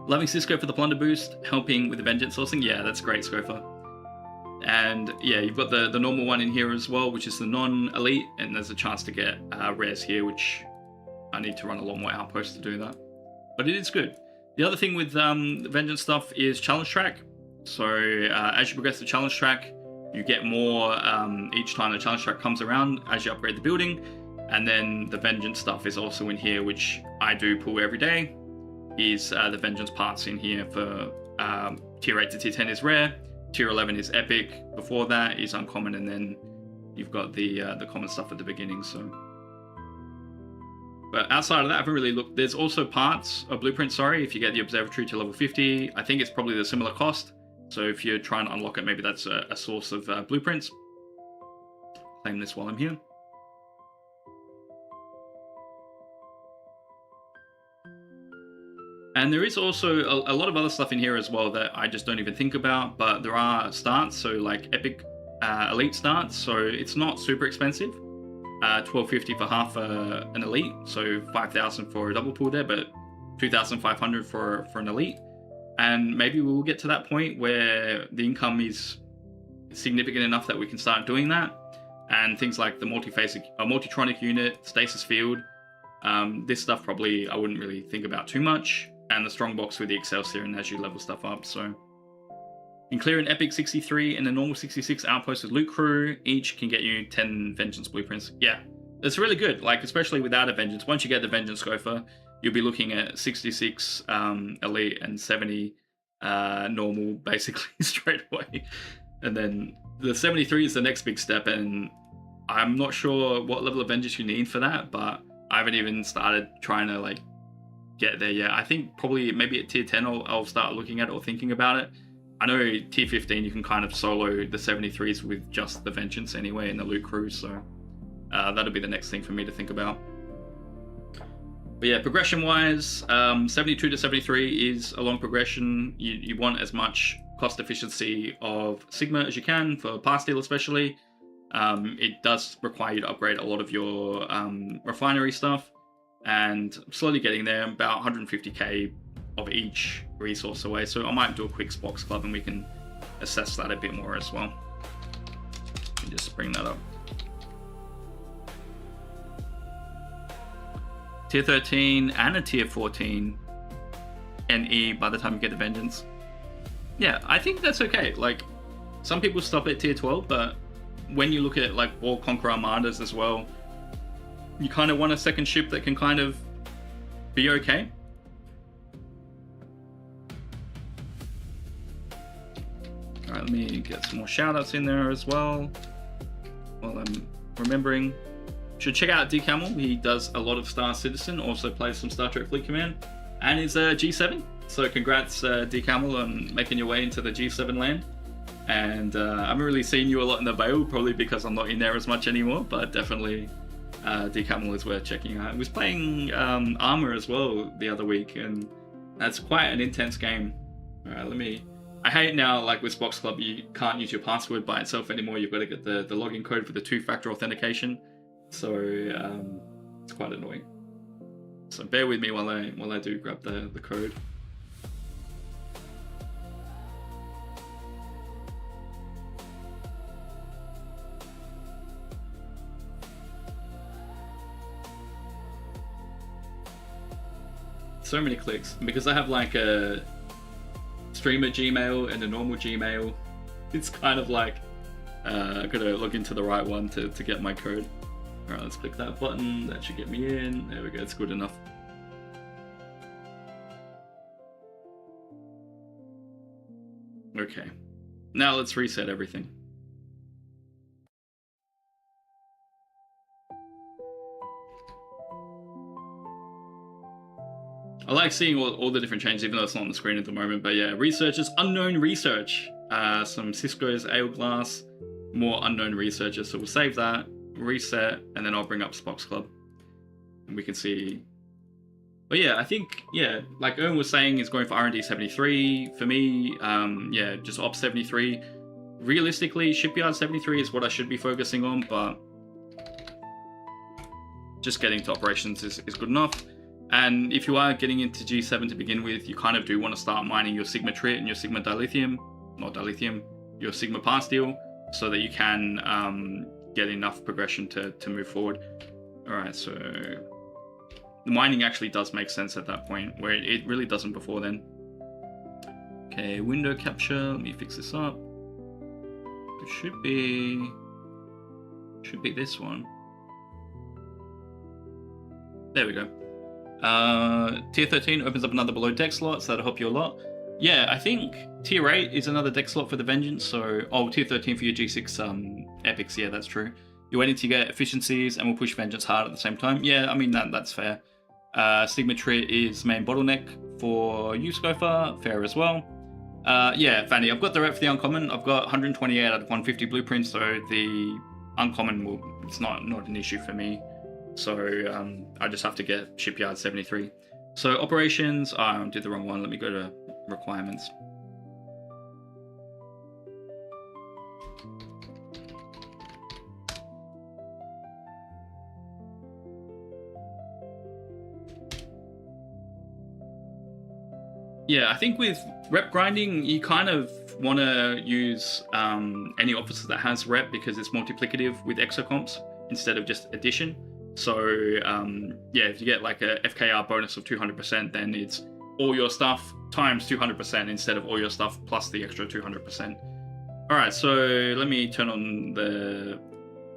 Loving Cisco for the plunder boost, helping with the vengeance sourcing. Yeah, that's great, Scofa. And yeah, you've got the normal one in here as well, which is the non-elite, and there's a chance to get rares here, which I need to run a lot more outposts to do that. But it is good. The other thing with the vengeance stuff is challenge track. So as you progress the challenge track, you get more each time the challenge track comes around as you upgrade the building. And then the vengeance stuff is also in here, which I do pull every day. Is the vengeance parts in here for tier 8 to tier 10 is rare, tier 11 is epic, before that is uncommon, and then you've got the common stuff at the beginning. So, but outside of that, I haven't really looked. There's also parts of blueprint, sorry, if you get the observatory to level 50, I think it's probably the similar cost. So if you're trying to unlock it, maybe that's a source of blueprints. Claim this while I'm here. And there is also a lot of other stuff in here as well that I just don't even think about, but there are starts, so like epic elite starts, so it's not super expensive. 1250 for half an elite, so 5,000 for a double pool there, but 2,500 for an elite. And maybe we will get to that point where the income is significant enough that we can start doing that. And things like the multitronic unit, stasis field, this stuff probably I wouldn't really think about too much. And the strong box with the Excelsior and as you level stuff up. So in clear an epic 63 and a normal 66 outpost with loot crew, each can get you 10 vengeance blueprints. Yeah, it's really good, like especially without a vengeance. Once you get the vengeance Gopher, you'll be looking at 66 elite and 70 normal basically straight away. And then the 73 is the next big step, and I'm not sure what level of vengeance you need for that, but I haven't even started trying to like get there yet. I think probably maybe at tier 10 I'll start looking at it or thinking about it. I know tier 15 you can kind of solo the 73s with just the vengeance anyway in the loot crew, so that'll be the next thing for me to think about. But yeah, progression wise, 72 to 73 is a long progression. You want as much cost efficiency of Sigma as you can for pass steal especially. It does require you to upgrade a lot of your refinery stuff, and slowly getting there, about 150k of each resource away. So I might do a quick Spox Club and we can assess that a bit more as well. Let me just bring that up. Tier 13 and a tier 14 NE by the time you get the vengeance. Yeah, I think that's okay. Like, some people stop at tier 12, but when you look at like War Conqueror Armadas as well, you kind of want a second ship that can kind of be okay. Alright, let me get some more shoutouts in there as well while I'm remembering. Should check out D Camel. He does a lot of Star Citizen, also plays some Star Trek Fleet Command, and is a G7. So congrats D Camel on making your way into the G7 land. And I haven't really seen you a lot in the Vale, probably because I'm not in there as much anymore, but definitely D Camel is worth checking out. I was playing Armor as well the other week, and that's quite an intense game. Alright, I hate now, like with Spox Club, you can't use your password by itself anymore. You've got to get the login code for the 2-factor authentication. So it's quite annoying. So bear with me while I do grab the code. So many clicks, because I have like a streamer Gmail and a normal Gmail. It's kind of like I gotta log into the right one to get my code. Alright, let's click that button. That should get me in. There we go, it's good enough. Okay, now let's reset everything. I like seeing all the different changes, even though it's not on the screen at the moment. But yeah, researchers, unknown research. Some Cisco's Ale Glass, more unknown researchers. So we'll save that, reset, and then I'll bring up Spox Club. And we can see. But yeah, I think, yeah, like Owen was saying, is going for R&D 73. For me, yeah, just Ops 73. Realistically, Shipyard 73 is what I should be focusing on, but just getting to operations is good enough. And if you are getting into G7 to begin with, you kind of do want to start mining your Sigma Trit and your Sigma Dilithium, not Dilithium, your Sigma Par Steel, so that you can get enough progression to move forward. Alright, so the mining actually does make sense at that point, where it really doesn't before then. Okay, window capture, let me fix this up. It should be this one. There we go. Tier 13 opens up another below deck slot, so that'll help you a lot. Yeah, I think Tier 8 is another deck slot for the Vengeance, so... Oh, Tier 13 for your G6 epics, yeah, that's true. You're waiting to get efficiencies, and we'll push Vengeance hard at the same time. Yeah, I mean, that's fair. Sigma Trit is main bottleneck for you, Scofa. Fair as well. Yeah, Fanny, I've got the rep for the uncommon. I've got 128 out of 150 blueprints, so the uncommon it's not an issue for me. So I just have to get Shipyard 73. So operations, I did the wrong one. Let me go to requirements. Yeah, I think with rep grinding, you kind of want to use any officer that has rep because it's multiplicative with exocomps instead of just addition. So yeah, if you get like a FKR bonus of 200%, then it's all your stuff times 200% instead of all your stuff plus the extra 200%. All right, so let me turn on the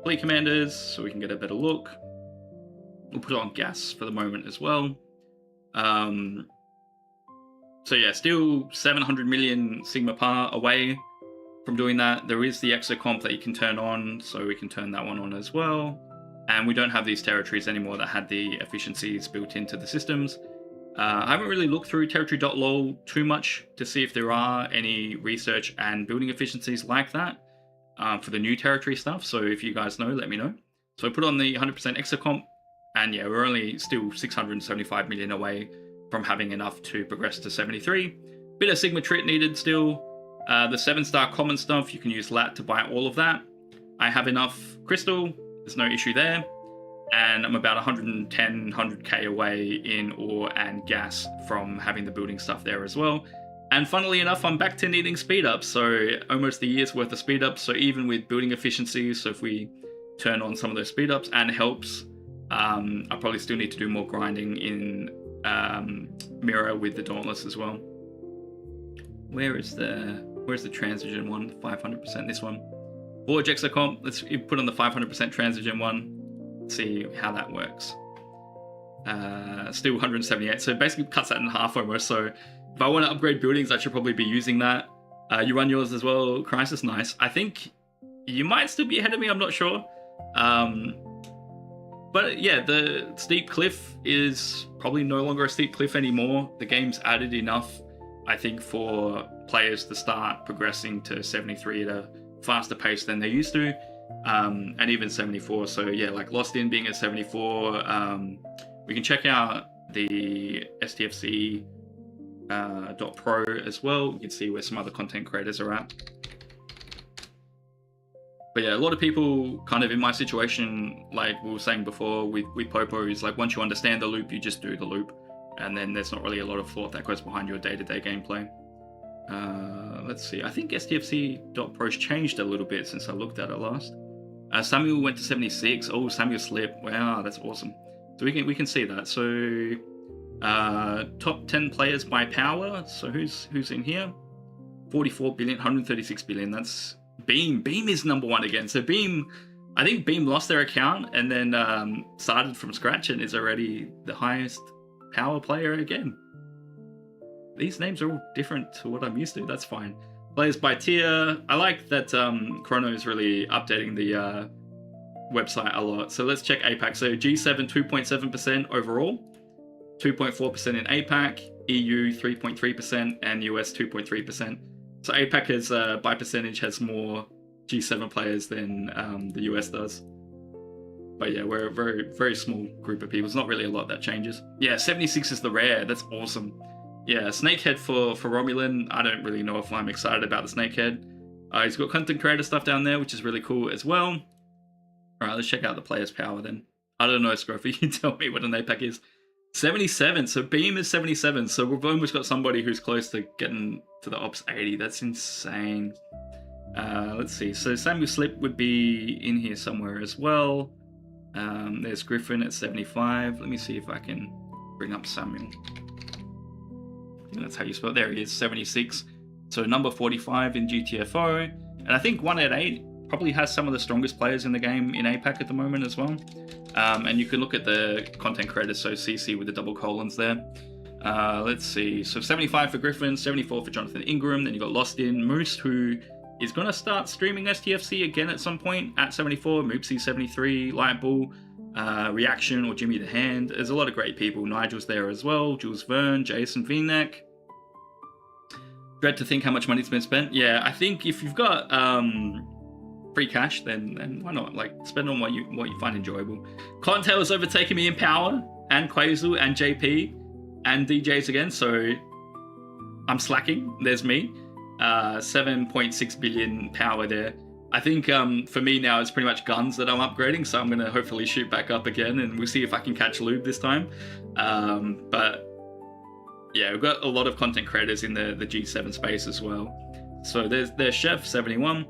fleet commanders so we can get a better look. We'll put it on gas for the moment as well. So yeah, still 700 million Sigma Par away from doing that. There is the exocomp that you can turn on, so we can turn that one on as well. And we don't have these territories anymore that had the efficiencies built into the systems. I haven't really looked through territory.lol too much to see if there are any research and building efficiencies like that for the new territory stuff. So if you guys know, let me know. So I put on the 100% exocomp, and yeah, we're only still 675 million away from having enough to progress to 73. Bit of Sigma Trit needed still. The 7-star common stuff, you can use LAT to buy all of that. I have enough crystal, there's no issue there. And I'm about 110, 100k away in ore and gas from having the building stuff there as well. And funnily enough, I'm back to needing speed ups, so almost a year's worth of speed ups. So even with building efficiencies, so if we turn on some of those speed ups and helps, I probably still need to do more grinding in mirror with the Dauntless as well. Where's the transition one? 500%, this one. Forge exocomp, let's put on the 500% transition one. See how that works. Still 178, so it basically cuts that in half almost. So if I want to upgrade buildings, I should probably be using that. You run yours as well, Crisis, nice. I think you might still be ahead of me, I'm not sure. But yeah, the steep cliff is probably no longer a steep cliff anymore. The game's added enough, I think, for players to start progressing to 73 at a faster pace than they used to. And even 74. So yeah, like Lost In being at 74. We can check out the STFC .pro as well. You can see where some other content creators are at. But yeah, a lot of people kind of in my situation, like we were saying before with Popo, is like once you understand the loop, you just do the loop. And then there's not really a lot of thought that goes behind your day-to-day gameplay. Let's see, I think STFC.pro's changed a little bit since I looked at it last. Samuel went to 76. Oh, Samuel slipped. Wow, that's awesome. So we can see that. So top 10 players by power. So who's in here? 44 billion, 136 billion. That's Beam. Beam is number one again. So Beam, I think Beam lost their account and then started from scratch and is already the highest power player again. These names are all different to what I'm used to. That's fine. Players by tier. I like that Chrono is really updating the website a lot. So let's check APAC. So G7 2.7% overall. 2.4% in APAC, EU 3.3%, and US 2.3%. So APAC is by percentage has more G7 players than the US does. But yeah, we're a very, very small group of people. It's not really a lot that changes. Yeah, 76 is the rare. That's awesome. Yeah, Snakehead for Romulan. I don't really know if I'm excited about the Snakehead. He's got content creator stuff down there, which is really cool as well. All right, let's check out the player's power then. I don't know, Scruffy, you can tell me what an APAC is. 77, so Beam is 77. So we've almost got somebody who's close to getting to the Ops 80. That's insane. Let's see. So Samuel Slip would be in here somewhere as well. There's Griffin at 75. Let me see if I can bring up Samuel. I think that's how you spell it. There he is, 76. So number 45 in GTFO. And I think 188 probably has some of the strongest players in the game in APAC at the moment as well. And you can look at the content creators, so CC with the double colons there. Let's see. So 75 for Griffin, 74 for Jonathan Ingram. Then you got Lost In Moose, who is going to start streaming STFC again at some point at 74. Moopsy 73, Lightbull, Reaction, or Jimmy the Hand. There's a lot of great people. Nigel's there as well. Jules Verne, Jason V-Neck. Dread to think how much money's been spent. Yeah, I think if you've got free cash, then why not? Like, spend on what you find enjoyable. Contail has overtaken me in power, and Quasel, and JP, and DJs again, so I'm slacking. There's me. 7.6 billion power there. I think for me now it's pretty much guns that I'm upgrading, so I'm going to hopefully shoot back up again, and we'll see if I can catch Lube this time. But yeah, we've got a lot of content creators in the G7 space as well. So there's Chef 71,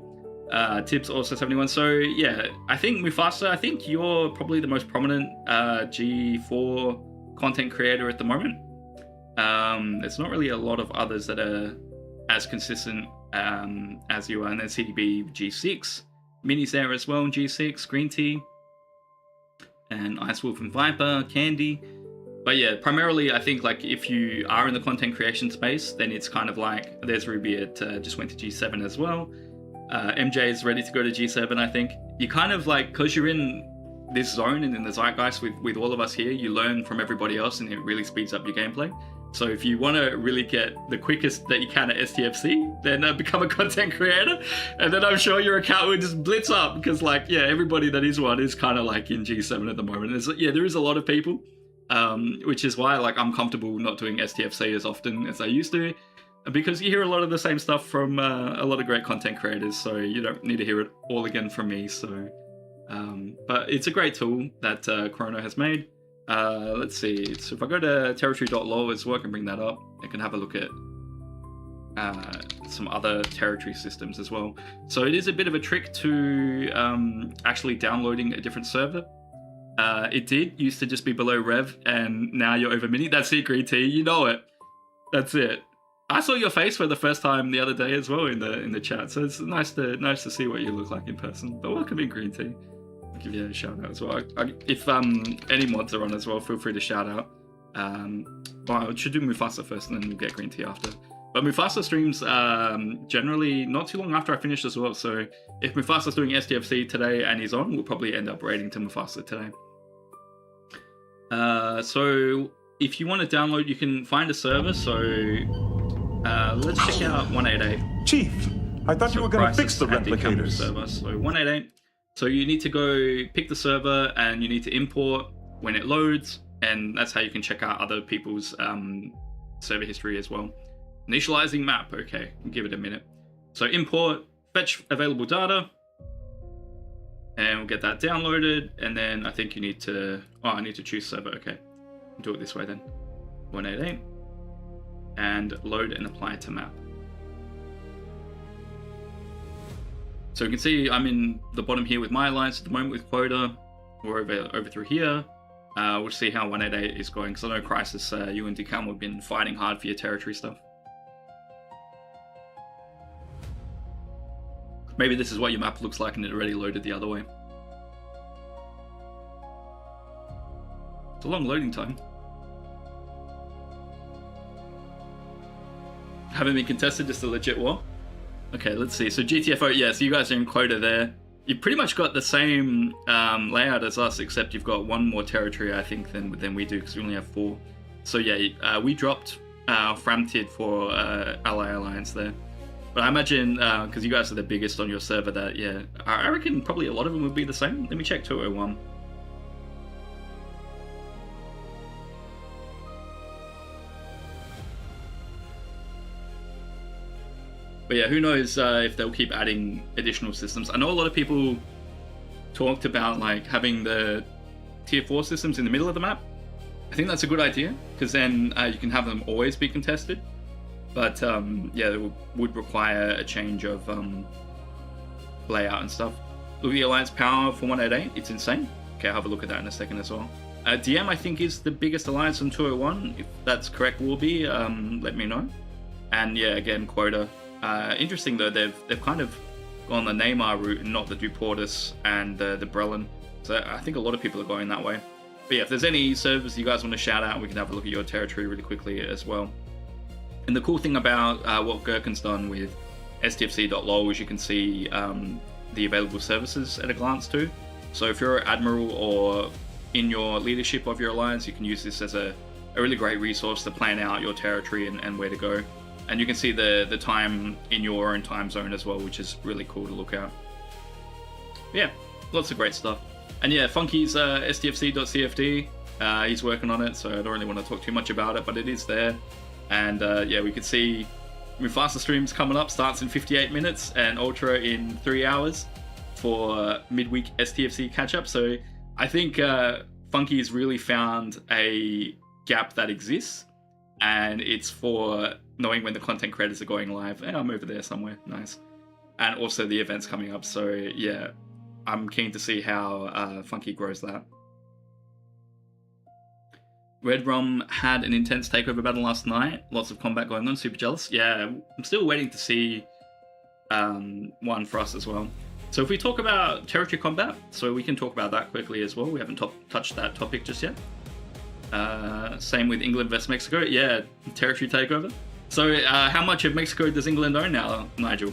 Tips also 71. So yeah, I think Mufasa, I think you're probably the most prominent G4 content creator at the moment. There's not really a lot of others that are as consistent as you are. And then CDB G6, Mini's there as well, G6, Green Tea, and Ice Wolf and Viper, Candy. But yeah, primarily I think like if you are in the content creation space, then it's kind of like there's Ruby at just went to G7 as well. MJ is ready to go to G7. I think you kind of like, because you're in this zone and in the zeitgeist with all of us here, you learn from everybody else and it really speeds up your gameplay. So if you want to really get the quickest that you can at STFC, then become a content creator, and then I'm sure your account will just blitz up, because like, yeah, everybody that is one is kind of like in G7 at the moment. There is a lot of people, which is why like I'm comfortable not doing STFC as often as I used to, because you hear a lot of the same stuff from a lot of great content creators, so you don't need to hear it all again from me. So, but it's a great tool that Chrono has made. Let's see, so if I go to territory.law as well, I can bring that up. I can have a look at some other territory systems as well. So it is a bit of a trick to actually downloading a different server. It used to just be below Rev, and now you're over Mini. That's it, Green Tea, you know it. That's it. I saw your face for the first time the other day as well in the chat, so it's nice to see what you look like in person. But welcome in, Green Tea. Give you a shout out as well. If any mods are on as well, feel free to shout out. Well, I should do Mufasa first and then we'll get Green Tea after. But Mufasa streams generally not too long after I finish as well. So if Mufasa's doing STFC today and he's on, we'll probably end up raiding to Mufasa today. So if you want to download, you can find a server. So let's check out 188. Chief, I thought you were going to fix the replicators. Server. So 188. So you need to go pick the server and you need to import when it loads, and that's how you can check out other people's server history as well. Initializing map, okay, give it a minute. So import, fetch available data, and we'll get that downloaded, and then I think you need to, I need to choose server, okay. I'll do it this way then. 188, and load and apply to map. So you can see I'm in the bottom here with my alliance at the moment with Quota. We're over through here. We'll see how 188 is going, because I know Crisis, you and Decam have been fighting hard for your territory stuff. Maybe this is what your map looks like and it already loaded the other way. It's a long loading time. Haven't been contested, just a legit war. Okay, let's see. So GTFO, yeah, so you guys are in Quota there. You pretty much got the same layout as us, except you've got one more territory, I think, than we do, because we only have 4. So yeah, we dropped Framtid for Ally Alliance there. But I imagine, because you guys are the biggest on your server, that, yeah, I reckon probably a lot of them would be the same. Let me check 201. But yeah, who knows if they'll keep adding additional systems. I know a lot of people talked about like having the tier 4 systems in the middle of the map. I think that's a good idea, because then you can have them always be contested. But yeah, it would require a change of layout and stuff. Look at the Alliance power for 188, it's insane. Okay, I'll have a look at that in a second as well. DM, I think, is the biggest alliance on 201. If that's correct, will be, let me know. And yeah, again, quota. Interesting though, they've kind of gone the Neymar route and not the Duportis and the Brelin. So I think a lot of people are going that way. But yeah, if there's any servers you guys want to shout out, we can have a look at your territory really quickly as well. And the cool thing about what Gherkin's done with STFC.lol is you can see the available services at a glance too. So if you're an admiral or in your leadership of your alliance, you can use this as a really great resource to plan out your territory and where to go. And you can see the time in your own time zone as well, which is really cool to look at. Yeah, lots of great stuff. And yeah, Funky's STFC.cfd, he's working on it, so I don't really want to talk too much about it, but it is there. And yeah, we could see Mufasa streams coming up, starts in 58 minutes, and Ultra in 3 hours for midweek STFC catch-up. So I think Funky's really found a gap that exists, and it's for knowing when the content creators are going live. And I'm over there somewhere, nice. And also the events coming up, so yeah, I'm keen to see how Funky grows that. Red Rum had an intense takeover battle last night. Lots of combat going on. Super jealous. Yeah, I'm still waiting to see one for us as well. So if we talk about territory combat, so we can talk about that quickly as well. We haven't touched that topic just yet. Same with England versus Mexico. Yeah, territory takeover. So how much of Mexico does England own now, Nigel?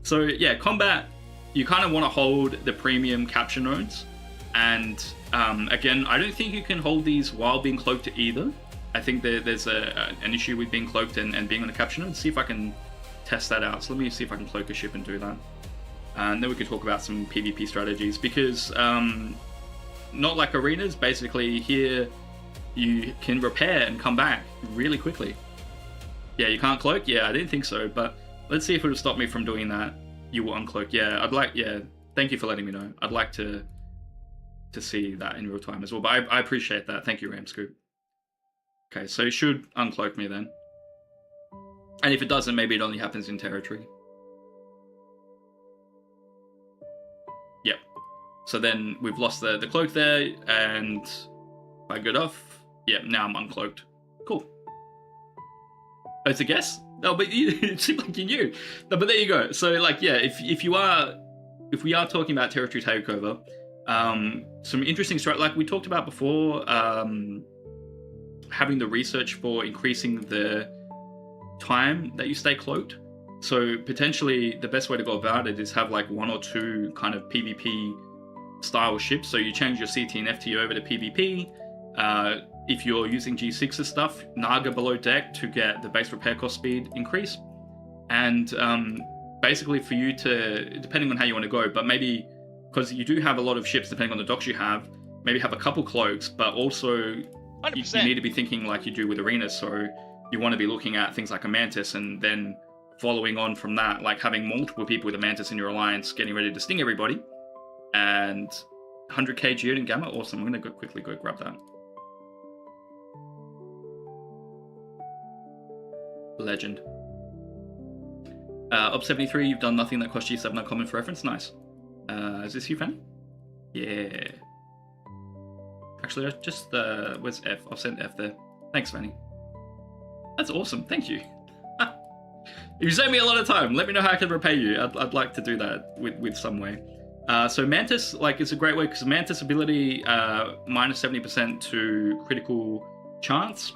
So yeah, combat, you kind of want to hold the premium capture nodes. And again, I don't think you can hold these while being cloaked either. I think there's an issue with being cloaked and being on a capture node. See if I can test that out. So let me see if I can cloak a ship and do that. And then we can talk about some PvP strategies, because not like arenas, basically here you can repair and come back really quickly. Yeah, you can't cloak? Yeah, I didn't think so, but let's see if it'll stop me from doing that. You will uncloak. Yeah, thank you for letting me know. I'd like to see that in real time as well, but I appreciate that. Thank you, Ramscoop. Okay, so it should uncloak me then. And if it doesn't, maybe it only happens in territory. Yep. So then we've lost the cloak there, and if I get off, yeah, now I'm uncloaked. Cool. Oh, it's a guess? No, but it seemed like you knew. No, but there you go. So like, yeah, if we are talking about territory takeover, some interesting strat, like we talked about before, having the research for increasing the time that you stay cloaked. So potentially the best way to go about it is have like 1 or 2 kind of PvP style ships. So you change your CT and FT over to PvP. If you're using G6's stuff, Naga below deck to get the base repair cost speed increase. And basically for you to, depending on how you want to go, but maybe, because you do have a lot of ships depending on the docks you have, maybe have a couple cloaks, but also you need to be thinking like you do with arenas. So you want to be looking at things like a Mantis, and then following on from that, like having multiple people with a Mantis in your alliance getting ready to sting everybody. And 100k Geode and Gamma, awesome. I'm going to quickly go grab that. Legend. Up 73, you've done nothing that cost you 7 uncommon for reference. Nice. Is this you, Fanny? Yeah. Actually, I just, where's F? I'll send F there. Thanks, Fanny. That's awesome. Thank you. You saved me a lot of time. Let me know how I can repay you. I'd like to do that with some way. So Mantis, like, it's a great way, because Mantis ability, minus 70% to critical chance.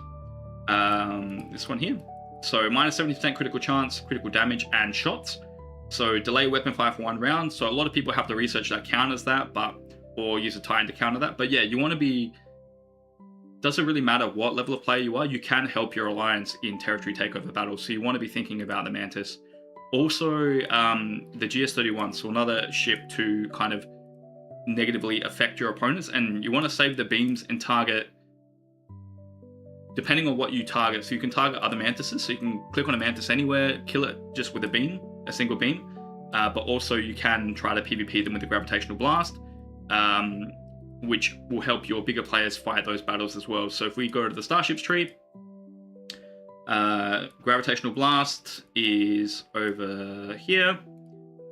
This one here. So minus 70% critical chance, critical damage, and shots. So delay weapon fire for 1 round. So a lot of people have the research that counters that, or use a Titan to counter that. But yeah, you want to be doesn't really matter what level of player you are, you can help your alliance in territory takeover battles. So you want to be thinking about the Mantis. Also, the GS-31, so another ship to kind of negatively affect your opponents, and you want to save the beams and target depending on what you target. So you can target other Mantises, so you can click on a Mantis anywhere, kill it just with a beam, a single beam, but also you can try to PvP them with the Gravitational Blast, which will help your bigger players fight those battles as well. So if we go to the Starships tree, Gravitational Blast is over here,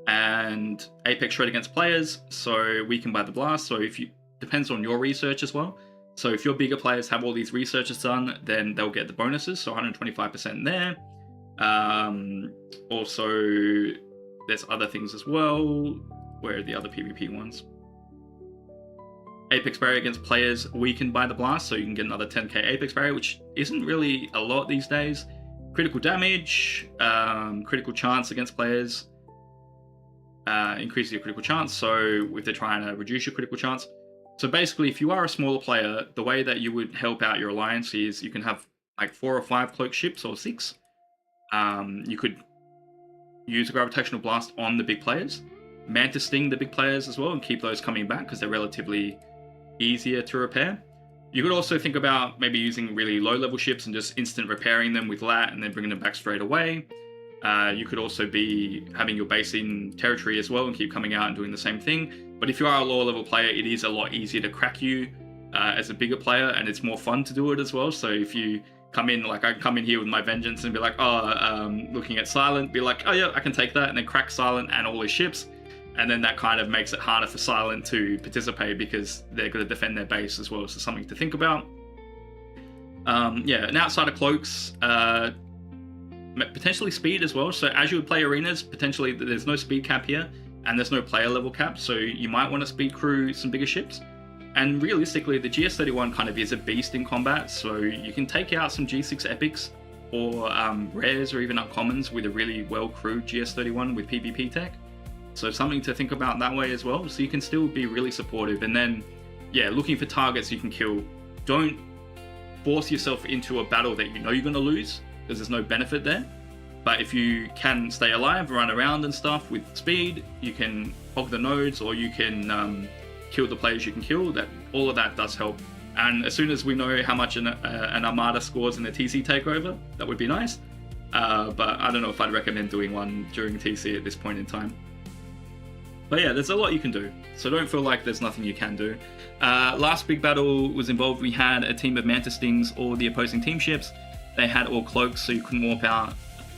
and Apex Shred against players, so we can buy the blast. So if you, depends on your research as well. So if your bigger players have all these researches done, then they'll get the bonuses, so 125% there. Also, there's other things as well. Where are the other PvP ones? Apex Barrier against players weakened by the blast, so you can get another 10k Apex Barrier, which isn't really a lot these days. Critical damage, critical chance against players, increases your critical chance, so if they're trying to reduce your critical chance. So basically, if you are a smaller player, the way that you would help out your alliance is you can have like 4 or 5 cloak ships, or 6. You could use a Gravitational Blast on the big players, Mantis Sting the big players as well, and keep those coming back because they're relatively easier to repair. You could also think about maybe using really low level ships and just instant repairing them with LAT and then bringing them back straight away. You could also be having your base in territory as well and keep coming out and doing the same thing. But if you are a lower level player, it is a lot easier to crack you as a bigger player, and it's more fun to do it as well. So if you come in, like I come in here with my Vengeance and be like, looking at Silent, be like, oh yeah, I can take that, and then crack Silent and all his ships. And then that kind of makes it harder for Silent to participate because they're going to defend their base as well. So something to think about. Yeah, and outside of cloaks, potentially speed as well. So as you would play arenas, potentially there's no speed cap here and there's no player level cap. So you might want to speed crew some bigger ships. And realistically, the GS-31 kind of is a beast in combat. So you can take out some G6 epics or rares or even uncommons with a really well crewed GS-31 with PvP tech. So something to think about that way as well. So you can still be really supportive. And then, yeah, looking for targets you can kill. Don't force yourself into a battle that you know you're going to lose, because there's no benefit there. But if you can stay alive, run around and stuff with speed, you can hog the nodes, or you can kill the players you can kill. That all of that does help. And as soon as we know how much an Armada scores in the TC takeover, that would be nice. But I don't know if I'd recommend doing one during TC at this point in time. But yeah, there's a lot you can do, so don't feel like there's nothing you can do. Last big battle was involved, we had a team of Mantis Stings or the opposing team ships. They had all cloaks, so you couldn't warp out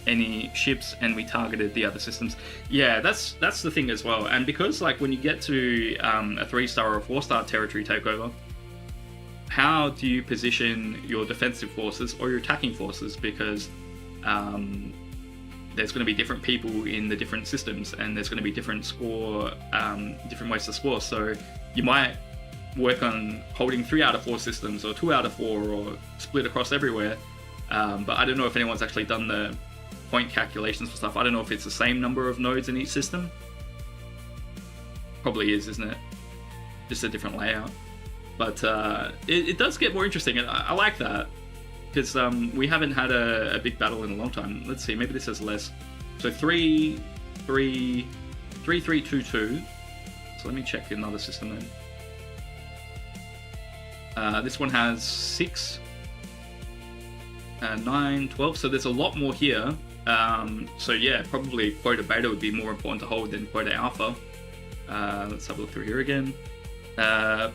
any ships, and we targeted the other systems. Yeah, that's the thing as well. And because like when you get to a 3-star or a 4-star territory takeover, how do you position your defensive forces or your attacking forces? Because there's going to be different people in the different systems, and there's going to be different ways to score. So you might work on holding 3 out of 4 systems, or 2 out of 4, or split across everywhere. But I don't know if anyone's actually done the point calculations for stuff. I don't know if it's the same number of nodes in each system. Probably is, isn't it? Just a different layout. But it does get more interesting, and I like that. Because we haven't had a big battle in a long time. Let's see, maybe this has less. So 3, 3, 3, 3, 2, 2. So let me check another system then. This one has 6, 9, 12. So there's a lot more here. So yeah, probably quota beta would be more important to hold than quota alpha. Let's have a look through here again.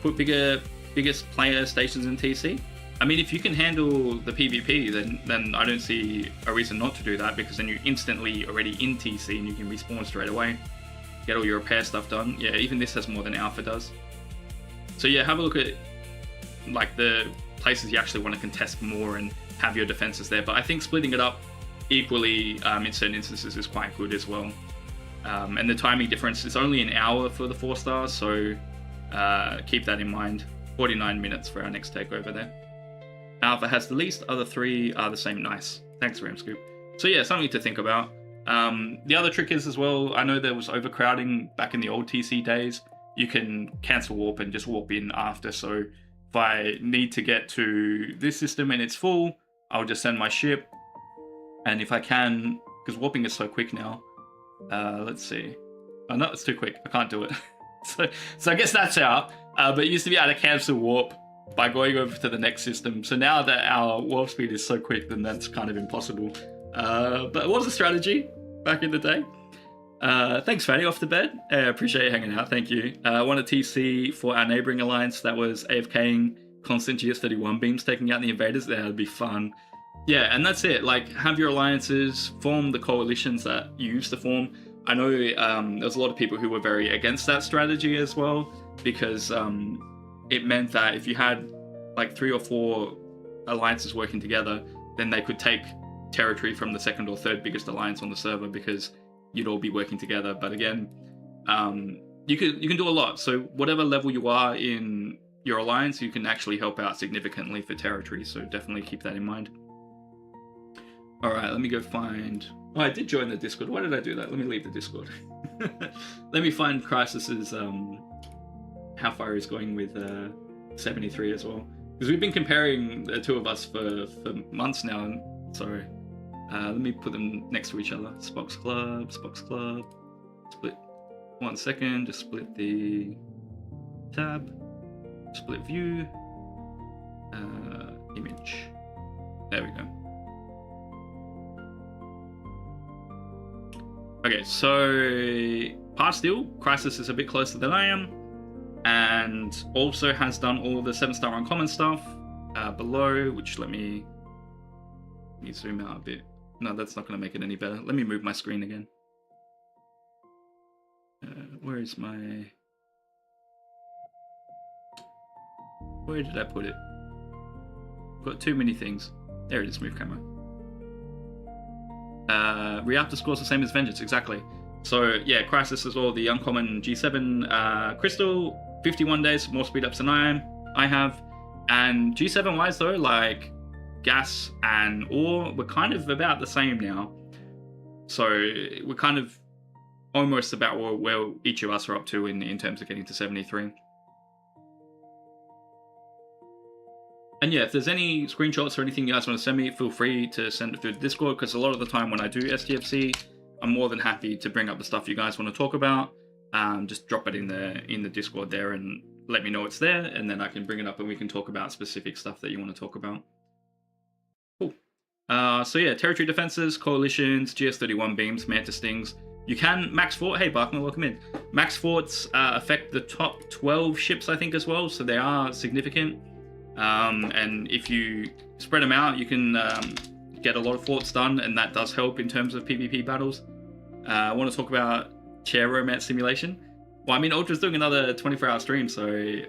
Put biggest player stations in TC. I mean, if you can handle the PvP, then I don't see a reason not to do that, because then you're instantly already in TC and you can respawn straight away. Get all your repair stuff done. Yeah, even this has more than Alpha does. So yeah, have a look at like the places you actually want to contest more and have your defenses there. But I think splitting it up equally in certain instances is quite good as well. And the timing difference is only an hour for the 4 stars, so keep that in mind. 49 minutes for our next takeover there. Alpha has the least, other 3 are the same. Nice. Thanks, Ramscoop. So yeah, something to think about. The other trick is as well, I know there was overcrowding back in the old TC days. You can cancel warp and just warp in after, so If I need to get to this system and it's full, I'll just send my ship. And if I can, because warping is so quick now, let's see. Oh no, it's too quick. I can't do it. so I guess that's out. But it used to be able to cancel warp by going over to the next system. So now that our warp speed is so quick, then that's kind of impossible. But it was a strategy back in the day. Thanks, Fanny, off the bed. Appreciate you hanging out. Thank you. I want a TC for our neighboring alliance that was AFKing constant GS31 beams, taking out the invaders. That'd be fun. Yeah, and that's it. Like, have your alliances, form the coalitions that you used to form. I know there's a lot of people who were very against that strategy as well, because it meant that if you had like 3 or 4 alliances working together, then they could take territory from the second or third biggest alliance on the server, because you'd all be working together. But again, you can do a lot. So whatever level you are in your alliance, you can actually help out significantly for territory. So definitely keep that in mind. All right, let me go find... Oh, I did join the Discord. Why did I do that? Let me leave the Discord. Let me find Crysis's how far he's going with 73 as well. Because we've been comparing the two of us for months now. And sorry. Let me put them next to each other. Spock's Club. Split. 1 second. Just split the tab. Split view. Image. There we go. Okay, so Part Steel, Crisis is a bit closer than I am, and also has done all the 7-star uncommon stuff below, which let me zoom out a bit. No, that's not going to make it any better. Let me move my screen again. Where did I put it? Got too many things. There it is, move camera. Reactor scores the same as Vengeance, exactly. So yeah, Crisis is all the uncommon G7 crystal, 51 days more speed ups than I have. And G7 wise though, like gas and ore, we're kind of about the same now. So we're kind of almost about where each of us are up to in terms of getting to 73. And yeah, if there's any screenshots or anything you guys want to send me, feel free to send it through the Discord, because a lot of the time when I do STFC, I'm more than happy to bring up the stuff you guys want to talk about. Just drop it in the Discord there and let me know it's there, and then I can bring it up and we can talk about specific stuff that you want to talk about. Cool. So yeah, territory defenses, coalitions, GS31 beams, Manta stings. You can max fort. Hey Barkman, welcome in. Max forts affect the top 12 ships, I think, as well, so they are significant. And if you spread them out, you can get a lot of forts done, and that does help in terms of PvP battles. I want to talk about chair romance simulation. Well, I mean, Ultra's doing another 24-hour stream,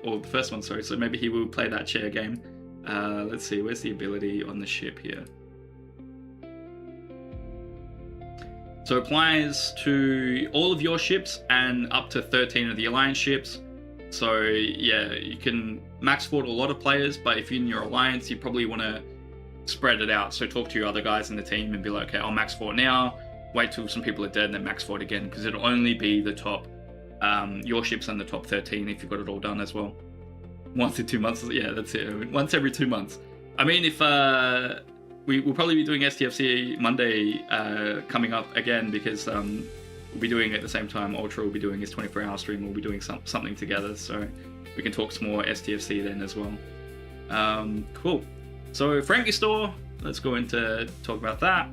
or the first one, sorry, so maybe he will play that chair game. Let's see, where's the ability on the ship here? So it applies to all of your ships and up to 13 of the Alliance ships. So yeah, you can max fort a lot of players, but if you're in your alliance, you probably want to spread it out. So talk to your other guys in the team and be like, okay, I'll max fort now, wait till some people are dead, and then max fort again, because it'll only be the top, your ships and the top 13 if you've got it all done as well. Once in 2 months, yeah, that's it. Once every 2 months. I mean, if we'll probably be doing STFC Monday coming up again, because we'll be doing it at the same time. Ultra will be doing his 24-hour stream. We'll be doing something together, so we can talk some more STFC then as well. Cool. So Frankie Store, let's go into talk about that.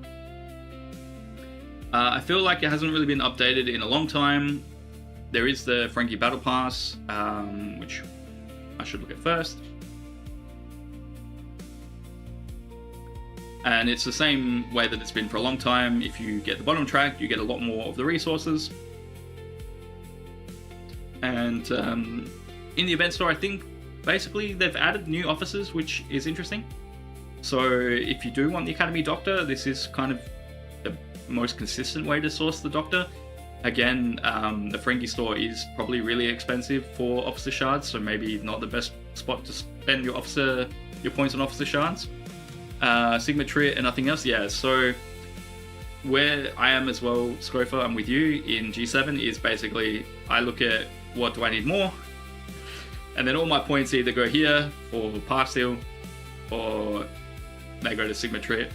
I feel like it hasn't really been updated in a long time. There is the Frankie Battle Pass, which I should look at first. And it's the same way that it's been for a long time. If you get the bottom track, you get a lot more of the resources. And in the event store, I think basically they've added new officers, which is interesting. So if you do want the Academy Doctor, this is kind of the most consistent way to source the Doctor. Again, the Ferengi store is probably really expensive for officer shards, so maybe not the best spot to spend your points on officer shards. Sigma Trit and nothing else. Yeah, so where I am as well, Scrofa, I'm with you in G7, is basically I look at what do I need more, And then all my points either go here for pass seal, or they go to Sigma Trip.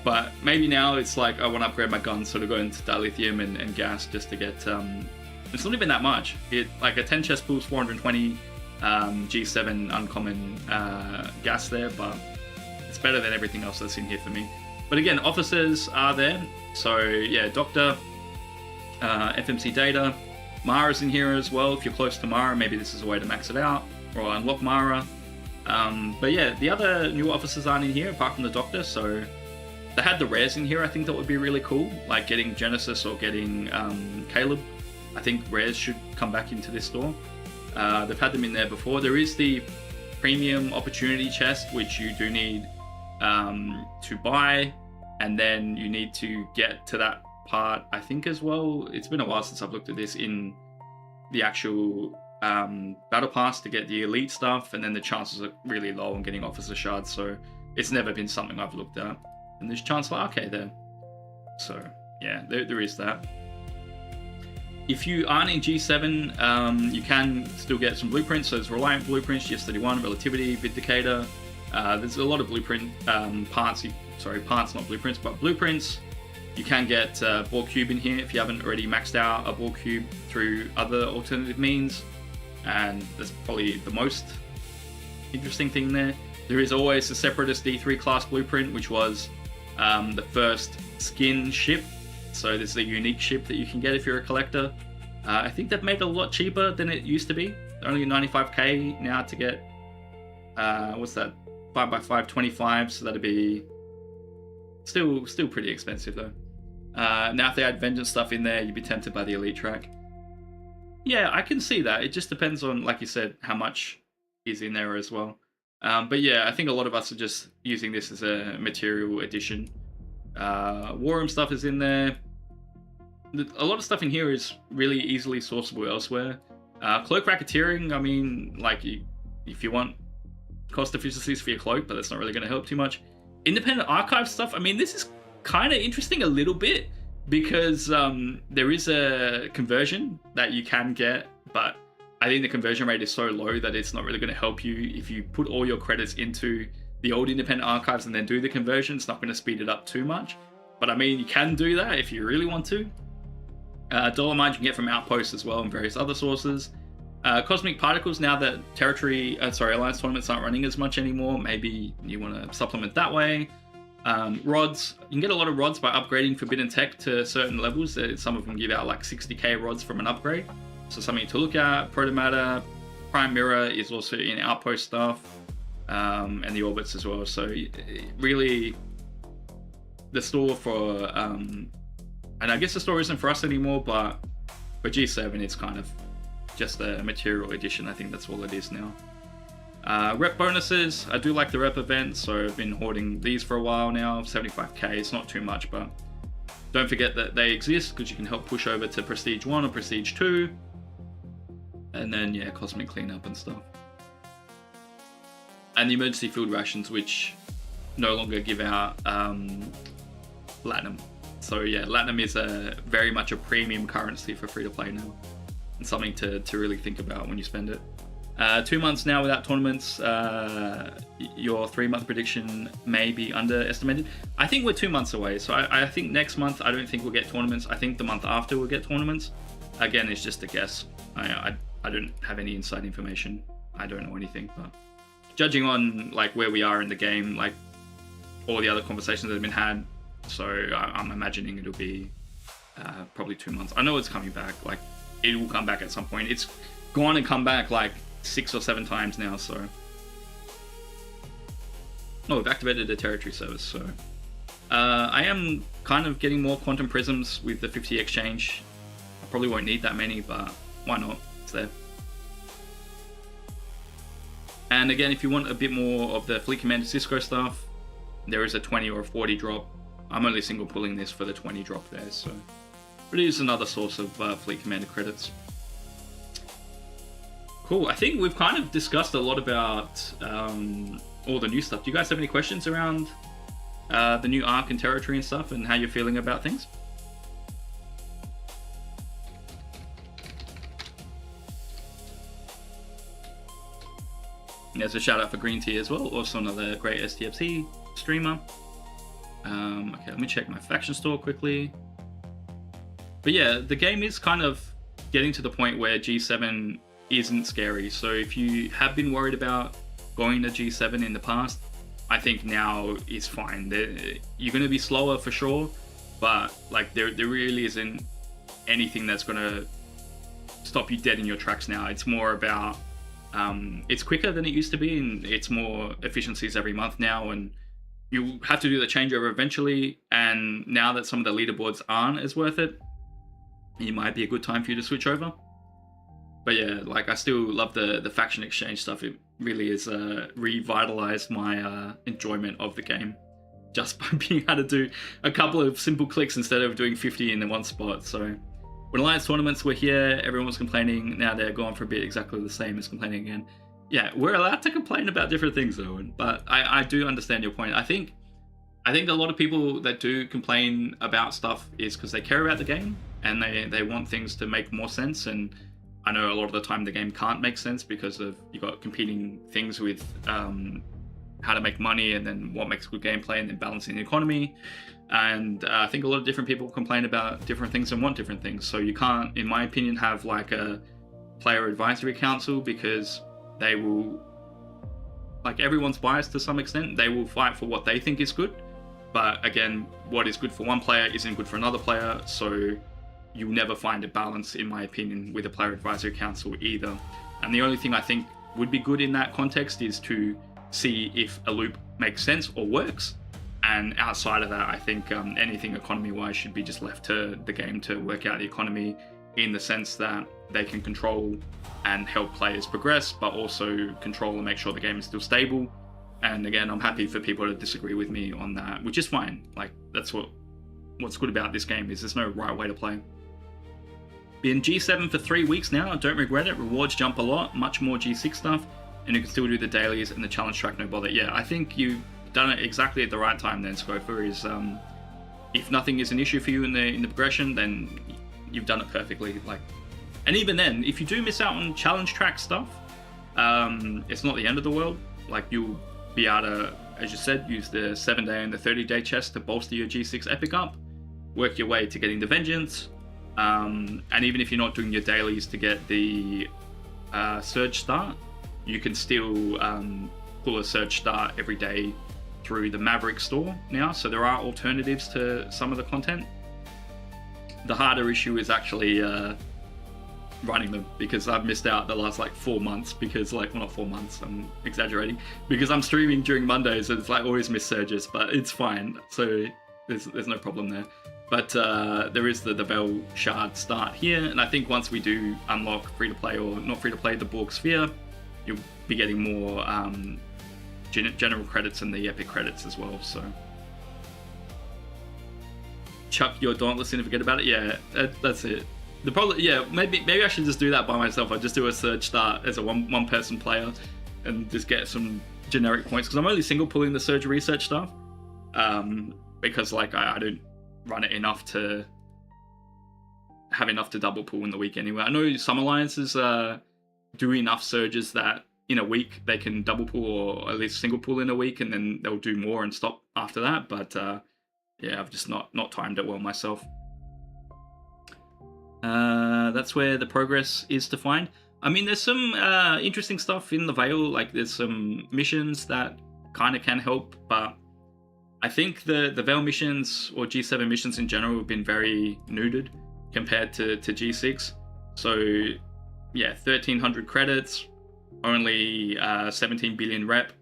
But maybe now it's like I want to upgrade my guns, sort of go into dilithium and gas just to get. It's not even that much. It like a 10 chest pool's 420 G7 uncommon gas there, but it's better than everything else that's in here for me. But again, officers are there. So yeah, Doctor, FMC Data, Mara's in here as well. If you're close to Mara, maybe this is a way to max it out or unlock Mara. But yeah, the other new officers aren't in here apart from the Doctor, so they had the rares in here. I think that would be really cool, like getting Genesis or getting Caleb. I think rares should come back into this store. They've had them in there before. There is the premium opportunity chest, which you do need to buy, and then you need to get to that part, I think, as well. It's been a while since I've looked at this in the actual battle pass to get the elite stuff, and then the chances are really low on getting officer shards, so it's never been something I've looked at. And there's Chancellor Arcade there. So yeah, there is that. If you aren't in G7, you can still get some blueprints. So there's Reliant blueprints, GS31, Relativity, Vindicator. There's a lot of blueprint parts. Parts, not blueprints, but blueprints. You can get Ball Cube in here if you haven't already maxed out a Ball Cube through other alternative means. And that's probably the most interesting thing there. There is always the Separatist D3 class blueprint, which was the first skin ship. So this is a unique ship that you can get if you're a collector. I think they've made it a lot cheaper than it used to be. Only 95k now to get, what's that, 5x5, 25, so that'd be still pretty expensive though. Now if they add Vengeance stuff in there, you'd be tempted by the Elite track. Yeah, I can see that. It just depends on, like you said, how much is in there as well. But yeah, I think a lot of us are just using this as a material addition. War Room stuff is in there. A lot of stuff in here is really easily sourceable elsewhere. Cloak racketeering, I mean, like, if you want cost efficiencies for your cloak, but that's not really going to help too much. Independent archive stuff, I mean, this is kind of interesting a little bit, because there is a conversion that you can get, but I think the conversion rate is so low that it's not really going to help you. If you put all your credits into the old independent archives and then do the conversion, it's not going to speed it up too much. But I mean, you can do that if you really want to. Dollar mines you can get from Outposts as well and various other sources. Cosmic particles, now that Alliance tournaments aren't running as much anymore, maybe you want to supplement that way. Rods, you can get a lot of rods by upgrading Forbidden Tech to certain levels. Some of them give out like 60k rods from an upgrade. So something to look at. Protomatter, Prime Mirror is also in Outpost stuff, and the orbits as well. So really, the store for, and I guess the store isn't for us anymore, but for G7 it's kind of just a material addition. I think that's all it is now. Rep bonuses, I do like the rep events, so I've been hoarding these for a while now. 75k, it's not too much, but don't forget that they exist because you can help push over to Prestige 1 or Prestige 2. And then, yeah, Cosmic Cleanup and stuff. And the emergency food rations, which no longer give out Latinum. So yeah, Latinum is very much a premium currency for free-to-play now. And something to really think about when you spend it. 2 months now without tournaments. Your 3-month prediction may be underestimated. I think we're 2 months away. So I think next month, I don't think we'll get tournaments. I think the month after we'll get tournaments. Again, it's just a guess. I don't have any inside information. I don't know anything, but judging on like where we are in the game, like all the other conversations that have been had, so I'm imagining it'll be probably 2 months. I know it's coming back. Like it will come back at some point. It's gone and come back like 6 or 7 times now. So we've activated the territory service. So I am kind of getting more quantum prisms with the 50 exchange. I probably won't need that many, but why not? There. And again, if you want a bit more of the Fleet Commander Cisco stuff, there is a 20 or a 40 drop. I'm only single pulling this for the 20 drop there, so but it is another source of Fleet Commander credits. Cool, I think we've kind of discussed a lot about all the new stuff. Do you guys have any questions around the new Arc and Territory and stuff, and how you're feeling about things? There's a shout out for Green Tea as well, also another great STFC streamer. Okay, let me check my faction store quickly. But yeah, the game is kind of getting to the point where G7 isn't scary. So if you have been worried about going to G7 in the past, I think now is fine. You're going to be slower for sure, but like there really isn't anything that's going to stop you dead in your tracks now. It's more about it's quicker than it used to be, and it's more efficiencies every month now, and you have to do the changeover eventually. And now that some of the leaderboards aren't as worth it, it might be a good time for you to switch over. But yeah, like I still love the faction exchange stuff. It really is revitalized my enjoyment of the game, just by being able to do a couple of simple clicks instead of doing 50 in the one spot. So when Alliance tournaments were here, everyone was complaining. Now they're gone for a bit, exactly the same as complaining again. Yeah, we're allowed to complain about different things, Owen, but I do understand your point. I think a lot of people that do complain about stuff is because they care about the game and they want things to make more sense. And I know a lot of the time the game can't make sense because of you got competing things with how to make money and then what makes good gameplay and then balancing the economy. And I think a lot of different people complain about different things and want different things. So you can't, in my opinion, have like a player advisory council, because they will, like, everyone's biased to some extent. They will fight for what they think is good. But again, what is good for one player isn't good for another player. So you'll never find a balance, in my opinion, with a player advisory council either. And the only thing I think would be good in that context is to see if a loop makes sense or works. And outside of that, I think anything economy-wise should be just left to the game to work out the economy, in the sense that they can control and help players progress, but also control and make sure the game is still stable. And again, I'm happy for people to disagree with me on that, which is fine. Like, that's what's good about this game, is there's no right way to play. Been G7 for 3 weeks now, I don't regret it. Rewards jump a lot, much more G6 stuff, and you can still do the dailies and the challenge track, no bother. Yeah, I think you've done it exactly at the right time then, Scofer, is if nothing is an issue for you in the progression, then you've done it perfectly. Like, and even then, if you do miss out on challenge track stuff, it's not the end of the world. Like, you'll be able to, as you said, use the 7-day and the 30-day chest to bolster your G6 epic up, work your way to getting the vengeance, and even if you're not doing your dailies to get the surge start, you can still pull a surge start every day through the Maverick store now. So there are alternatives to some of the content. The harder issue is actually running them, because I've missed out the last like 4 months, because like, well, not 4 months, I'm exaggerating, because I'm streaming during Mondays, so it's like always miss surges, but it's fine. So there's no problem there. But there is the Bell Shard start here, and I think once we do unlock free-to-play, or not free-to-play, the Borg Sphere, you'll be getting more general credits and the epic credits as well. So chuck your Dauntless in and forget about it. Yeah, that's it. The problem, yeah, maybe I should just do that by myself. I'll just do a surge start as a one person player and just get some generic points, because I'm only single pulling the surge research stuff, because like I don't run it enough to have enough to double pull in the week anyway. I know some alliances do enough surges that in a week they can double pull, or at least single pull in a week, and then they'll do more and stop after that. But yeah, I've just not timed it well myself. That's where the progress is to find. I mean, there's some interesting stuff in the Veil. Like, there's some missions that kind of can help, but I think the Veil missions, or G7 missions in general, have been very neutered compared to G6. So yeah, 1,300 credits, only 17 billion rep.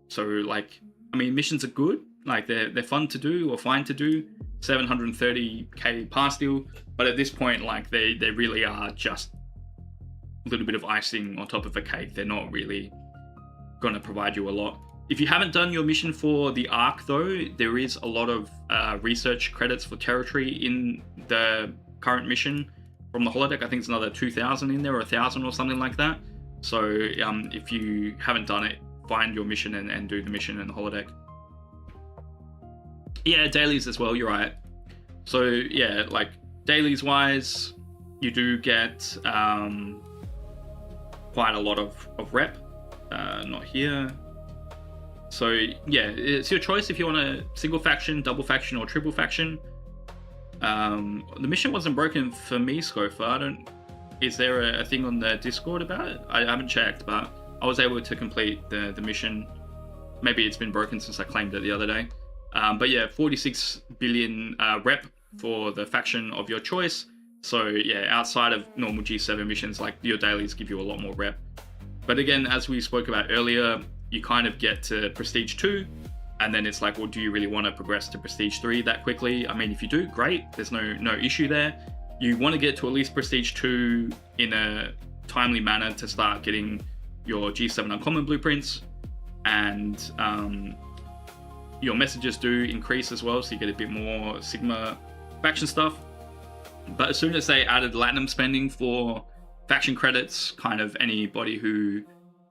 So like, I mean, missions are good. Like, they're fun to do, or fine to do. 730k pass deal, but at this point, like, they really are just a little bit of icing on top of a cake. They're not really gonna provide you a lot. If you haven't done your mission for the Ark though, there is a lot of research credits for territory in the current mission from the holodeck. I think it's another 2,000 in there, or 1,000 or something like that. So if you haven't done it, find your mission and do the mission in the holodeck. Yeah, dailies as well, you're right. So yeah, like, dailies wise, you do get quite a lot of rep. not here. So yeah, it's your choice if you want a single faction, double faction, or triple faction. The mission wasn't broken for me, Scofa. Is there a thing on the Discord about it? I haven't checked, but I was able to complete the mission. Maybe it's been broken since I claimed it the other day. But yeah, 46 billion rep for the faction of your choice. So yeah, outside of normal G7 missions, like your dailies give you a lot more rep. But again, as we spoke about earlier, you kind of get to Prestige 2, and then it's like, well, do you really want to progress to Prestige 3 that quickly? I mean, if you do, great. There's no issue there. You want to get to at least Prestige 2 in a timely manner to start getting your G7 uncommon blueprints, and your messages do increase as well, so you get a bit more Sigma faction stuff. But as soon as they added Latinum spending for faction credits, kind of anybody who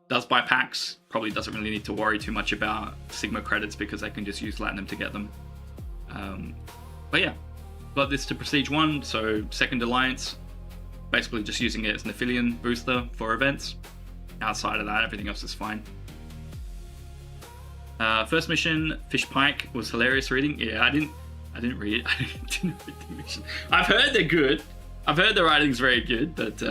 does buy packs probably doesn't really need to worry too much about Sigma credits because they can just use Latinum to get them. But yeah, got this to Prestige 1, so second alliance, basically just using it as an affiliate booster for events. Outside of that, everything else is fine. First mission, Fish Pike, was hilarious reading. Yeah, I didn't read it. I didn't read the mission. I've heard they're good. I've heard the writing's very good, but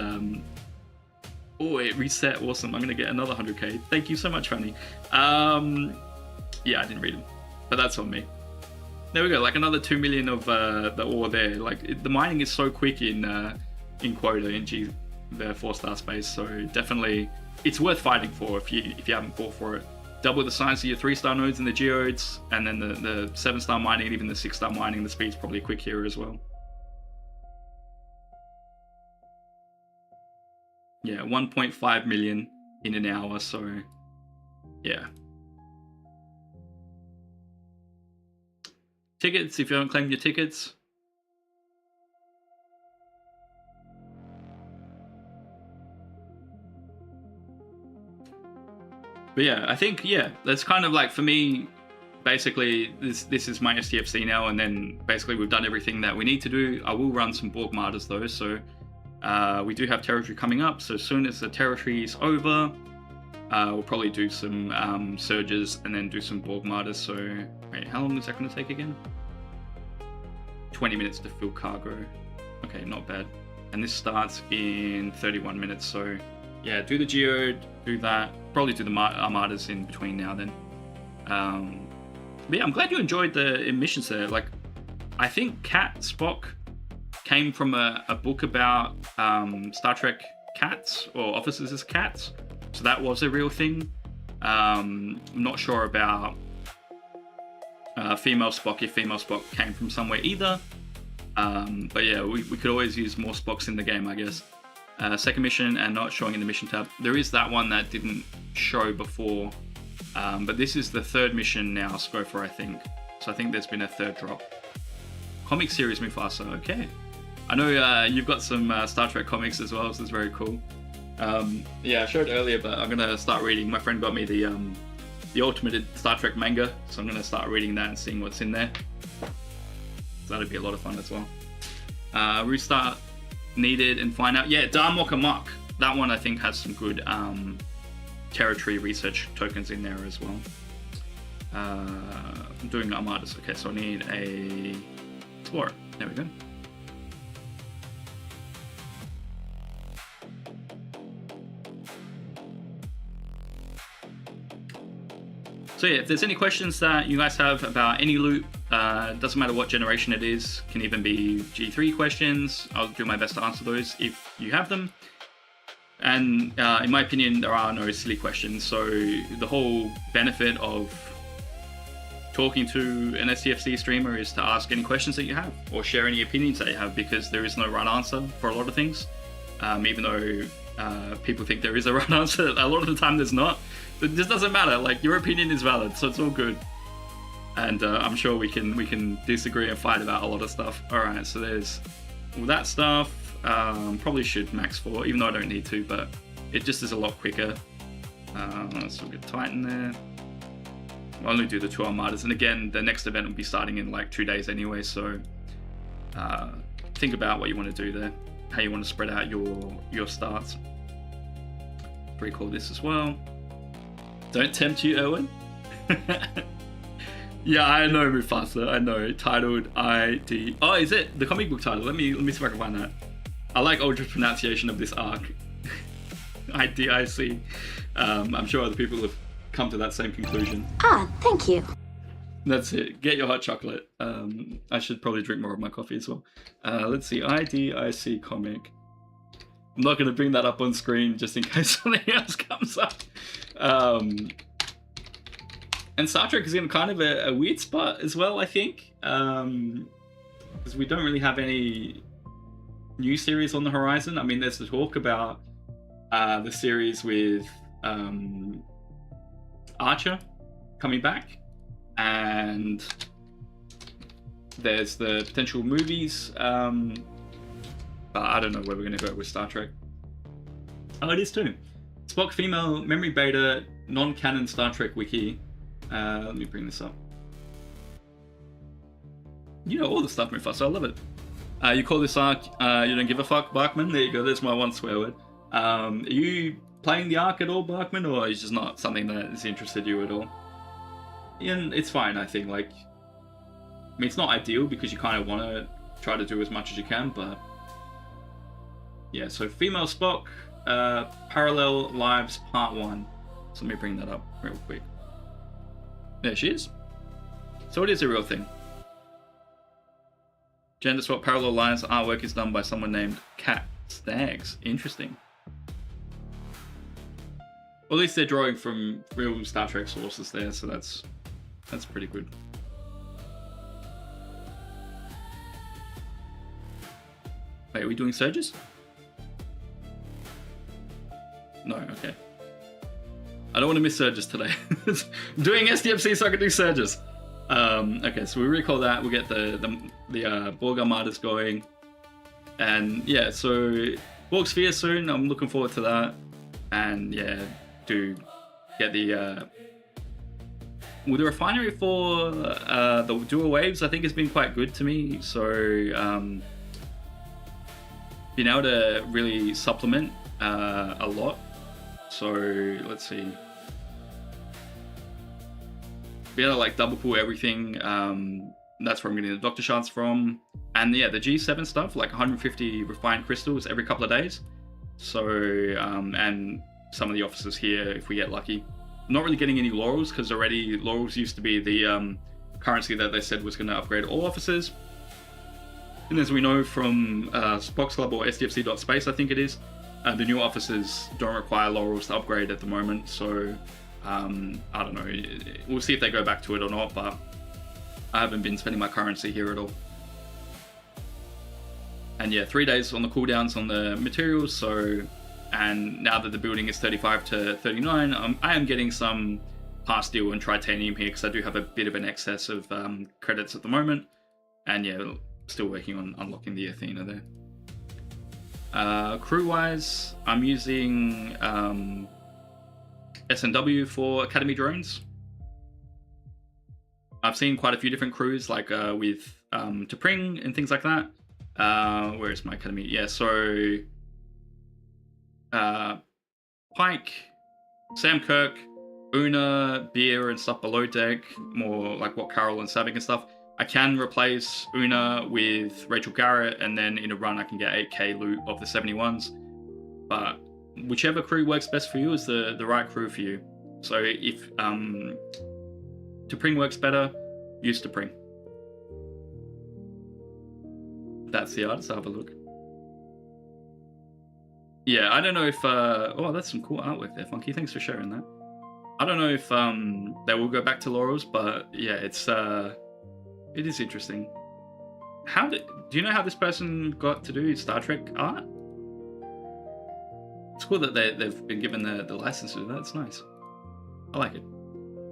oh, it reset. Awesome. I'm gonna get another 100k. Thank you so much, Fanny. Yeah, I didn't read them, but that's on me. There we go. Like another 2 million of the ore there. Like the mining is so quick in Quota in the 4-star space. So definitely, it's worth fighting for if you haven't fought for it. Double the size of your 3-star nodes in the geodes, and then the 7-star mining, and even the 6-star mining. The speed's probably quick here as well. Yeah, 1.5 million in an hour, so yeah. Tickets, if you haven't claimed your tickets. But yeah, I think, yeah, that's kind of like, for me, basically, this is my STFC now, and then basically we've done everything that we need to do. I will run some Borg Martyrs though, so we do have territory coming up, so as soon as the territory is over, we'll probably do some surges and then do some Borg Martyrs. So, wait, how long is that going to take again? 20 minutes to fill cargo. Okay, not bad. And this starts in 31 minutes, so yeah, do the Geode, do that. Probably do the Armadas in between now then. But yeah, I'm glad you enjoyed the missions there. Like, I think Cat Spock came from a book about Star Trek cats, or officers as cats. So that was a real thing. I'm not sure about female Spock, if female Spock came from somewhere either. But yeah, we could always use more Spocks in the game, I guess. Second mission and not showing in the mission tab. There is that one that didn't show before, but this is the third mission now, Scofa, I think. So I think there's been a third drop. Comic series Mufasa, okay. I know you've got some Star Trek comics as well, so it's very cool. Yeah, I showed earlier, but I'm gonna start reading. My friend got me the Ultimate Star Trek manga, so I'm gonna start reading that and seeing what's in there. So that'd be a lot of fun as well. Restart needed and find out. Yeah, Darmok Amok. That one I think has some good territory research tokens in there as well. I'm doing Armadas. Okay, so I need a Explorer. There we go. So yeah, if there's any questions that you guys have about any loot, doesn't matter what generation it is, can even be G3 questions. I'll do my best to answer those if you have them. And in my opinion, there are no silly questions. So the whole benefit of talking to an STFC streamer is to ask any questions that you have or share any opinions that you have, because there is no right answer for a lot of things. Even though people think there is a right answer, a lot of the time there's not. It just doesn't matter. Like, your opinion is valid, so it's all good. And I'm sure we can disagree and fight about a lot of stuff. All right, so there's all that stuff. Probably should max 4, even though I don't need to, but it just is a lot quicker. So we'll get Titan there. I'll only do the 2 Armadas, and again, the next event will be starting in like 2 days anyway. So think about what you want to do there, how you want to spread out your starts. Recall this as well. Don't tempt you, Erwin. Yeah, I know Mufasa. I know. Titled ID. Oh, is it the comic book title? Let me see if I can find that. I like Ultra's pronunciation of this arc. IDIC. I'm sure other people have come to that same conclusion. Ah, thank you. That's it. Get your hot chocolate. I should probably drink more of my coffee as well. Let's see. IDIC comic. I'm not going to bring that up on screen just in case something else comes up. And Star Trek is in kind of a weird spot as well, I think. Because we don't really have any new series on the horizon. I mean, there's the talk about the series with Archer coming back. And there's the potential movies. But I don't know where we're going to go with Star Trek. Oh, it is too. Spock female memory beta non-canon Star Trek wiki. Let me bring this up. You know all the stuff, Mufasa. I love it. You call this arc, you don't give a fuck, Barkman? There you go. There's my one swear word. Are you playing the arc at all, Barkman? Or is it just not something that has interested you at all? And it's fine, I think. Like, I mean, it's not ideal because you kind of want to try to do as much as you can, but yeah. So female Spock, Parallel Lives Part 1. So let me bring that up real quick. There she is. So it is a real thing. Gender swap Parallel Lives artwork is done by someone named Kat Staggs. Interesting. Well, at least they're drawing from real Star Trek sources there, so that's pretty good. Wait, are we doing surges? No, okay. I don't want to miss surges today. I'm doing STFC so I can do surges. Okay, so we recall that. We'll get the Borg Armadas going. And yeah, so Borg Sphere soon. I'm looking forward to that. And yeah, to get the refinery for the dual waves, I think has been quite good to me. So being able to really supplement a lot. So let's see. Be able to like double pull everything. That's where I'm getting the Doctor Shards from. And yeah, the G7 stuff, like 150 refined crystals every couple of days. So, and some of the officers here, if we get lucky. I'm not really getting any laurels because already laurels used to be the currency that they said was going to upgrade all officers. And as we know from Spock's Club or STFC.space, I think it is, the new officers don't require laurels to upgrade at the moment, so I don't know. We'll see if they go back to it or not, but I haven't been spending my currency here at all. And yeah, 3 days on the cooldowns on the materials, so, and now that the building is 35 to 39, I am getting some past steel and titanium here because I do have a bit of an excess of credits at the moment. And yeah, still working on unlocking the Athena there. Crew-wise, I'm using SNW for Academy drones. I've seen quite a few different crews, like with T'Pring and things like that. Where is my Academy? Yeah, so Pike, Sam Kirk, Una, Beer and stuff below deck, more like what Carol and Savick and stuff. I can replace Una with Rachel Garrett, and then in a run I can get 8k loot of the 71s. But whichever crew works best for you is the right crew for you. So if T'Pring works better, use T'Pring. That's the artist. I'll have a look. Yeah, I don't know if oh, that's some cool artwork there, Funky. Thanks for sharing that. I don't know if they will go back to laurels, but yeah, it is interesting. Do you know how this person got to do Star Trek art? It's cool that they've been given the license to do that. It's nice. I like it.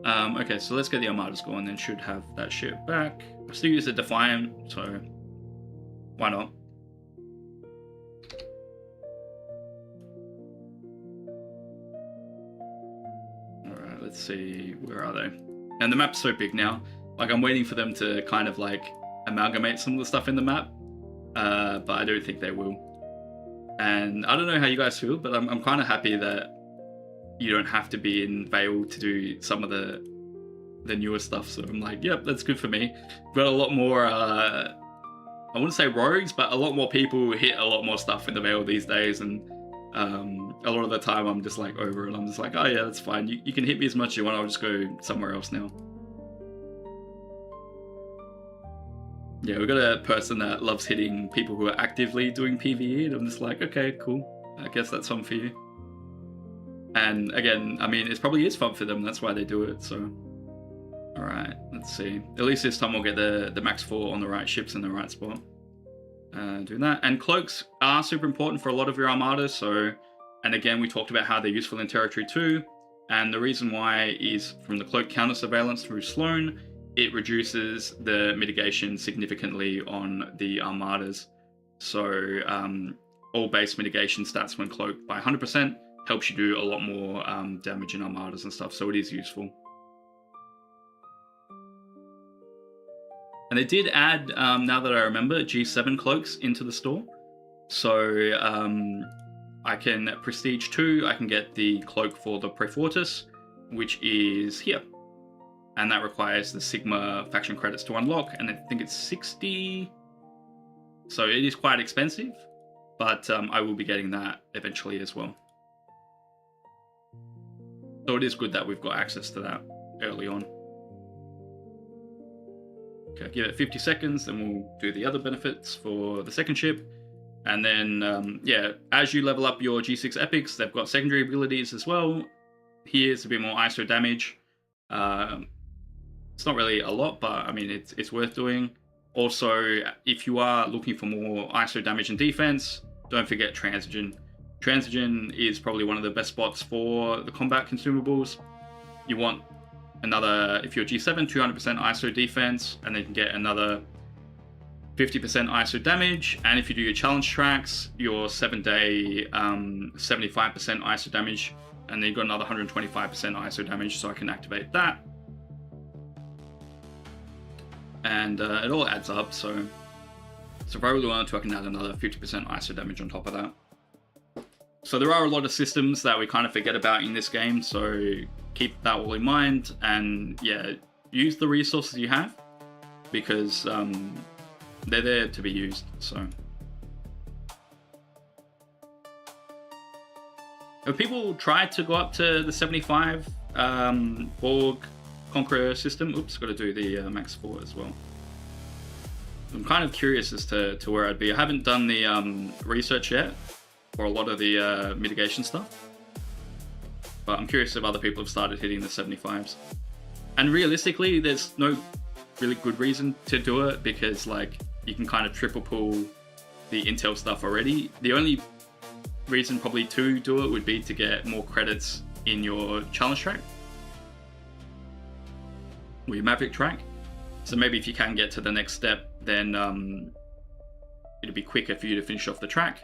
Okay, so let's get the Armadas going, then should have that ship back. I still use the Defiant, so why not? Alright, let's see, where are they? And the map's so big now. Like, I'm waiting for them to kind of like amalgamate some of the stuff in the map, but I don't think they will. And I don't know how you guys feel, but I'm kind of happy that you don't have to be in Vale to do some of the newer stuff. So I'm like, yep, that's good for me. Got a lot more, I wouldn't say rogues, but a lot more people who hit a lot more stuff in the Vale these days. And a lot of the time I'm just like over it. I'm just like, oh yeah, that's fine. You can hit me as much as you want. I'll just go somewhere else now. Yeah, we've got a person that loves hitting people who are actively doing PvE, and I'm just like, okay, cool. I guess that's fun for you. And again, I mean, it probably is fun for them. That's why they do it. So, all right, let's see. At least this time we'll get the max 4 on the right ships in the right spot. Doing that. And cloaks are super important for a lot of your armadas. So, and again, we talked about how they're useful in Territory 2. And the reason why is from the cloak counter surveillance through Sloan, it reduces the mitigation significantly on the armadas. So all base mitigation stats when cloaked by 100% helps you do a lot more damage in armadas and stuff. So it is useful. And they did add, now that I remember, G7 cloaks into the store. So I can Prestige 2, I can get the cloak for the Prefortis, which is here. And that requires the Sigma faction credits to unlock, and I think it's 60. So it is quite expensive, but I will be getting that eventually as well. So it is good that we've got access to that early on. Okay, give it 50 seconds, then we'll do the other benefits for the second ship. And then, yeah, as you level up your G6 epics, they've got secondary abilities as well. Here's a bit more ISO damage. It's not really a lot, but I mean, it's worth doing. Also, if you are looking for more ISO damage and defense, don't forget Transigen. Transigen is probably one of the best spots for the combat consumables. You want another, if you're G7, 200% ISO defense, and then you can get another 50% ISO damage. And if you do your challenge tracks, your 7-day 75% ISO damage, and then you've got another 125% ISO damage, so I can activate that. And it all adds up, so if I really wanted to, I can add another 50% ISO damage on top of that. So there are a lot of systems that we kind of forget about in this game, so keep that all in mind, and yeah, use the resources you have, because they're there to be used, so. Have people tried to go up to the 75 Borg Conqueror system? Oops, got to do the max 4 as well. I'm kind of curious as to where I'd be. I haven't done the research yet for a lot of the mitigation stuff, but I'm curious if other people have started hitting the 75s. And realistically, there's no really good reason to do it, because like you can kind of triple pull the intel stuff already. The only reason probably to do it would be to get more credits in your challenge track, or your Maverick track. So maybe if you can get to the next step, then it'll be quicker for you to finish off the track,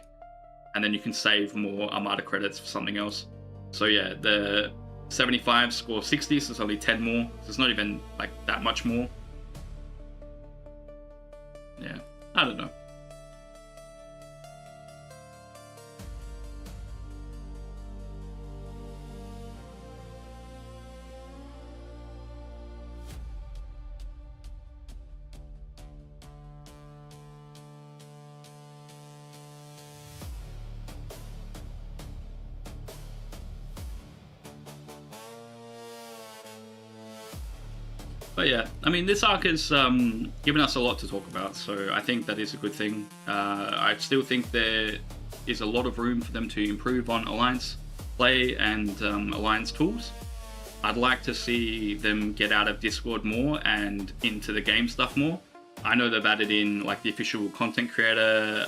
and then you can save more Armada credits for something else. So yeah, the 75 score 60, so it's only 10 more, so it's not even like that much more. Yeah, I don't know. But yeah, I mean, this arc has given us a lot to talk about, so I think that is a good thing. I still think there is a lot of room for them to improve on Alliance play and Alliance tools. I'd like to see them get out of Discord more and into the game stuff more. I know they've added in like the official content creator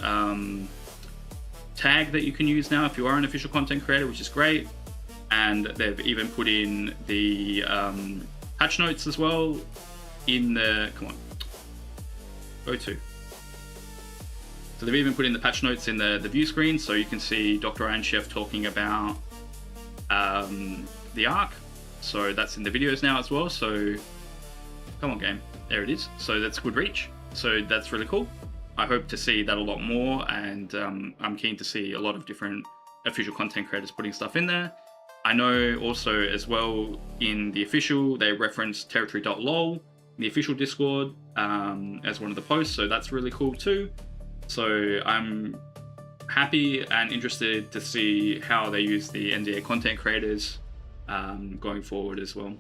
tag that you can use now if you are an official content creator, which is great. And they've even put in the patch notes as well in the, come on, go to. So they've even put in the patch notes in the view screen, so you can see Dr. Anchef talking about the arc. So that's in the videos now as well, so come on game, there it is. So that's good reach, so that's really cool. I hope to see that a lot more, and I'm keen to see a lot of different official content creators putting stuff in there. I know also as well in the official, they reference territory.lol in the official Discord as one of the posts, so that's really cool too. So I'm happy and interested to see how they use the NDA content creators going forward as well.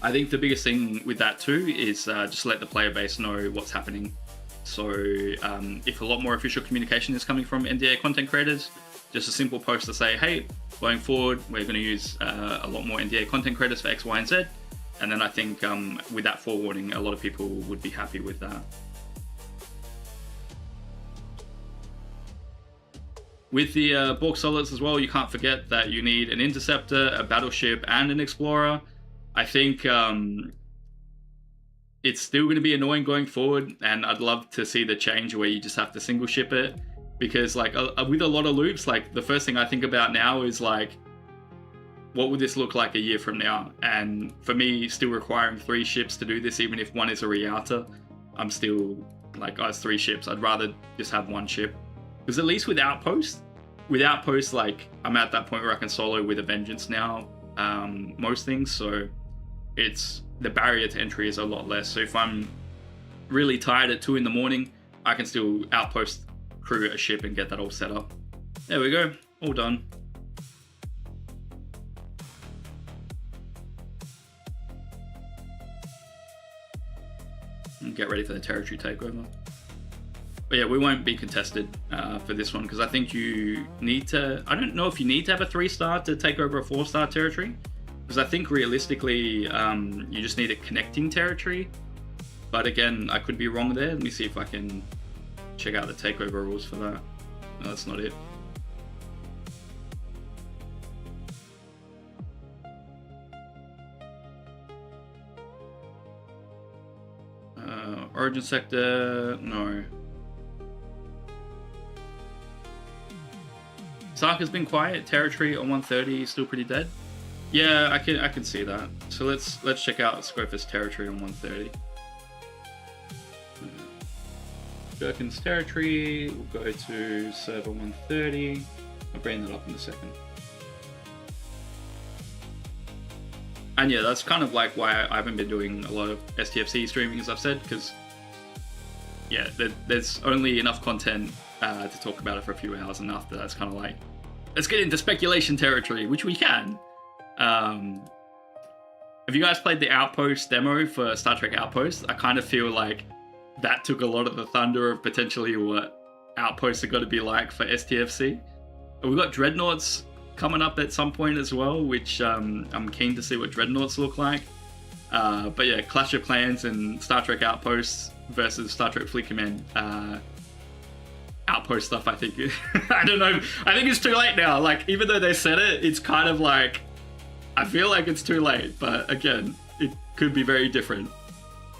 I think the biggest thing with that too is just let the player base know what's happening. So if a lot more official communication is coming from NDA content creators, just a simple post to say, hey, going forward, we're going to use a lot more NDA content creators for X, Y, and Z. And then I think with that forewarning, a lot of people would be happy with that. With the Borg solids as well, you can't forget that you need an interceptor, a battleship, and an explorer. I think it's still going to be annoying going forward, and I'd love to see the change where you just have to single ship it. Because like with a lot of loops, like the first thing I think about now is like, what would this look like a year from now? And for me, still requiring 3 ships to do this, even if one is a re-outer, I'm still like, oh, it's 3 ships. I'd rather just have 1 ship. Because at least with Outpost, like I'm at that point where I can solo with a vengeance now, most things. So it's the barrier to entry is a lot less. So if I'm really tired at 2 in the morning, I can still Outpost crew a ship and get that all set up. There we go, all done. And get ready for the territory takeover. But yeah, we won't be contested for this one because I think you need to, I don't know if you need to have a 3-star to take over a 4-star territory, because I think realistically you just need a connecting territory. But again, I could be wrong there. Let me see if I can check out the takeover rules for that. No, that's not it. Origin sector, no. Sark has been quiet. Territory on 130 still pretty dead. Yeah, I can see that. So let's check out Scofa's territory on 130. Gherkin's territory, we'll go to server 130. I'll bring that up in a second. And yeah, that's kind of like why I haven't been doing a lot of STFC streaming, as I've said, because yeah, there's only enough content to talk about it for a few hours, and after that's kind of like, let's get into speculation territory, which we can. Have you guys played the Outpost demo for Star Trek Outpost? I kind of feel like that took a lot of the thunder of potentially what Outposts are going to be like for STFC. We've got Dreadnoughts coming up at some point as well, which I'm keen to see what Dreadnoughts look like. But yeah, Clash of Clans and Star Trek Outposts versus Star Trek Fleet Command Outpost stuff, I think. I don't know. I think it's too late now. Like, even though they said it, it's kind of like, I feel like it's too late. But again, it could be very different.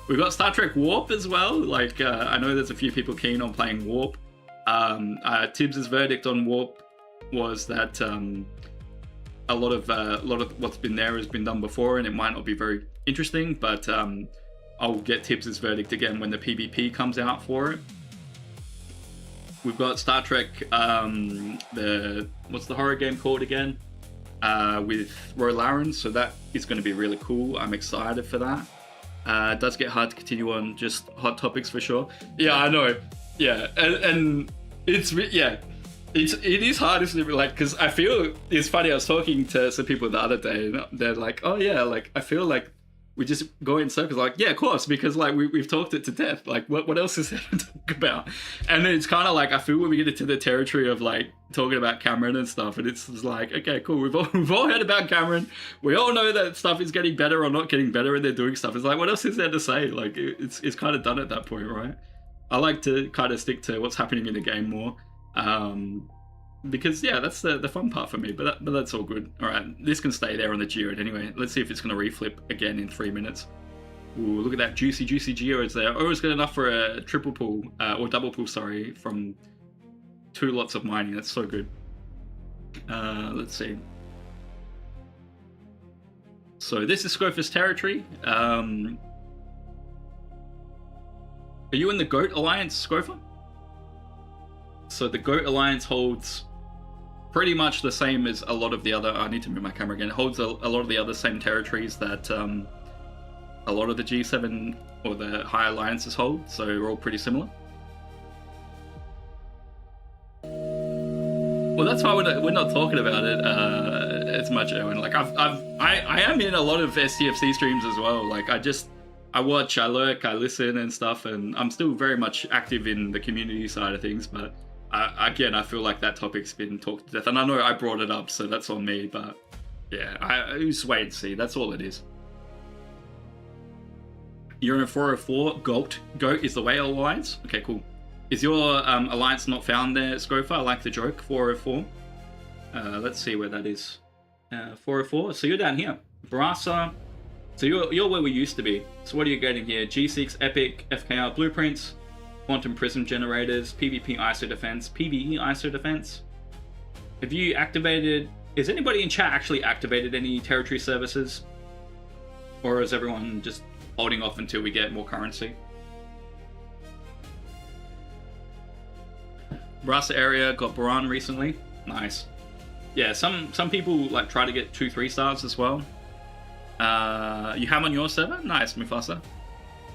We've got Star Trek Warp as well. Like, I know there's a few people keen on playing Warp. Tibbs's verdict on Warp was that a lot of what's been there has been done before, and it might not be very interesting. But I'll get Tibbs's verdict again when the PvP comes out for it. We've got Star Trek, what's the horror game called again? With Roy Laren, so that is going to be really cool. I'm excited for that. It does get hard to continue on just hot topics for sure. Yeah, I know. Yeah, and it is hard, isn't it? Like, because I feel it's funny. I was talking to some people the other day, and they're like, "Oh yeah, like I feel like we just go in circles." Like, yeah, of course, because like we've talked it to death. Like, what else is there to talk about? And then it's kind of like I feel when we get into the territory of like talking about Cameron and stuff, and it's like, okay, cool. We've all heard about Cameron. We all know that stuff is getting better or not getting better, and they're doing stuff. It's like, what else is there to say? Like, it's kind of done at that point, right? I like to kind of stick to what's happening in the game more. Because yeah, that's the fun part for me, but that's all good. All right, this can stay there on the Geode anyway. Let's see if it's going to reflip again in 3 minutes. Ooh, look at that juicy Geodes there. Always good enough for a triple pull, or double pull, sorry, from 2 lots of mining. That's so good. Let's see. So this is Scofa's territory. Are you in the Goat Alliance, Scofa? So the Goat Alliance holds pretty much the same as a lot of the other. I need to move my camera again. It holds a lot of the other same territories that a lot of the G7 or the high alliances hold. So we're all pretty similar. Well, that's why we're not talking about it as much, Owen. Like I am in a lot of STFC streams as well. Like I watch, I lurk, I listen and stuff, and I'm still very much active in the community side of things. But again, I feel like that topic's been talked to death, and I know I brought it up, so that's on me. But yeah, I just wait and see. That's all it is. You're in a 404. Goat is the whale alliance. Okay, cool. Is your alliance not found there, Scofa? I like the joke. 404. Let's see where that is. 404. So you're down here. Brasa. So you're where we used to be. So what are you getting here? G6, Epic, FKR blueprints, quantum prism generators, PvP ISO defense, PvE ISO defense. Have you activated... Is anybody in chat actually activated any territory services? Or is everyone just holding off until we get more currency? Brasa area got Baran recently. Nice. Yeah, some people like try to get 2-3 stars as well. You have on your server? Nice, Mufasa.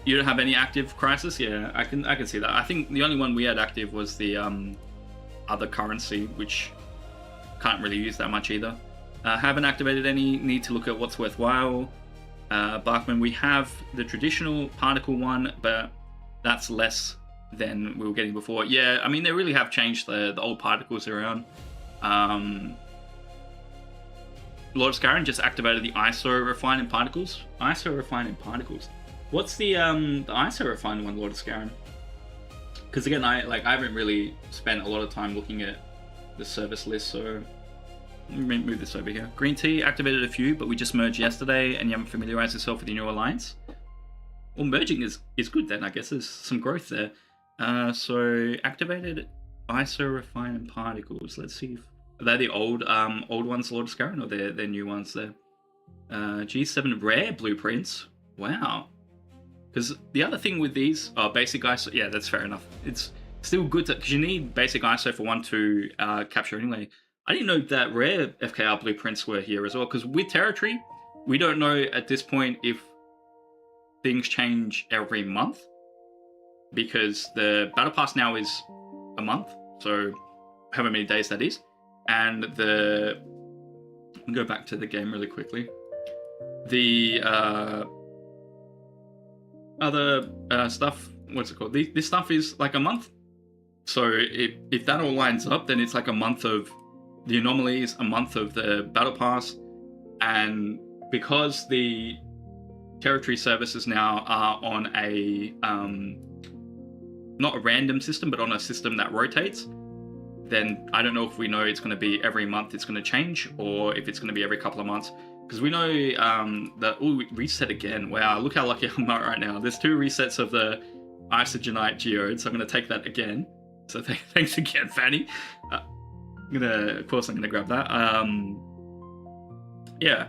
You don't have any active crisis? Yeah, I can see that. I think the only one we had active was the other currency, which can't really use that much either. Haven't activated any. Need to look at what's worthwhile. Barkman, we have the traditional particle one, but that's less than we were getting before. Yeah, I mean, they really have changed the old particles around. Lord Scarron just activated the ISO refining particles. ISO refining particles. What's the ISO refining one, Lord Scarron? Because again, I haven't really spent a lot of time looking at the service list, so let me move this over here. Green Tea activated a few, but we just merged yesterday, and you haven't familiarized yourself with the new alliance. Well, merging is good then. I guess there's some growth there. So activated ISO refining particles. Let's see if are they the old ones, Lord Scarron, or they're new ones there. G7 rare blueprints. Wow. Because the other thing with these are basic ISO. Yeah, that's fair enough. It's still good because you need basic ISO for one to capture anyway. I didn't know that rare FKR blueprints were here as well. Because with territory, we don't know at this point if things change every month. Because the battle pass now is a month, so however many days that is, and I'll go back to the game really quickly. The other stuff, what's it called? This stuff is like a month. So if that all lines up, then it's like a month of the anomalies, a month of the battle pass, and because the territory services now are on a not a random system, but on a system that rotates, then I don't know if we know it's going to be every month it's going to change, or if it's going to be every couple of months. Because we know that... Oh, reset again. Wow, look how lucky I'm at right now. There's 2 resets of the Isogenite Geode, so I'm going to take that again. So thanks again, Fanny. Of course I'm going to grab that. Yeah.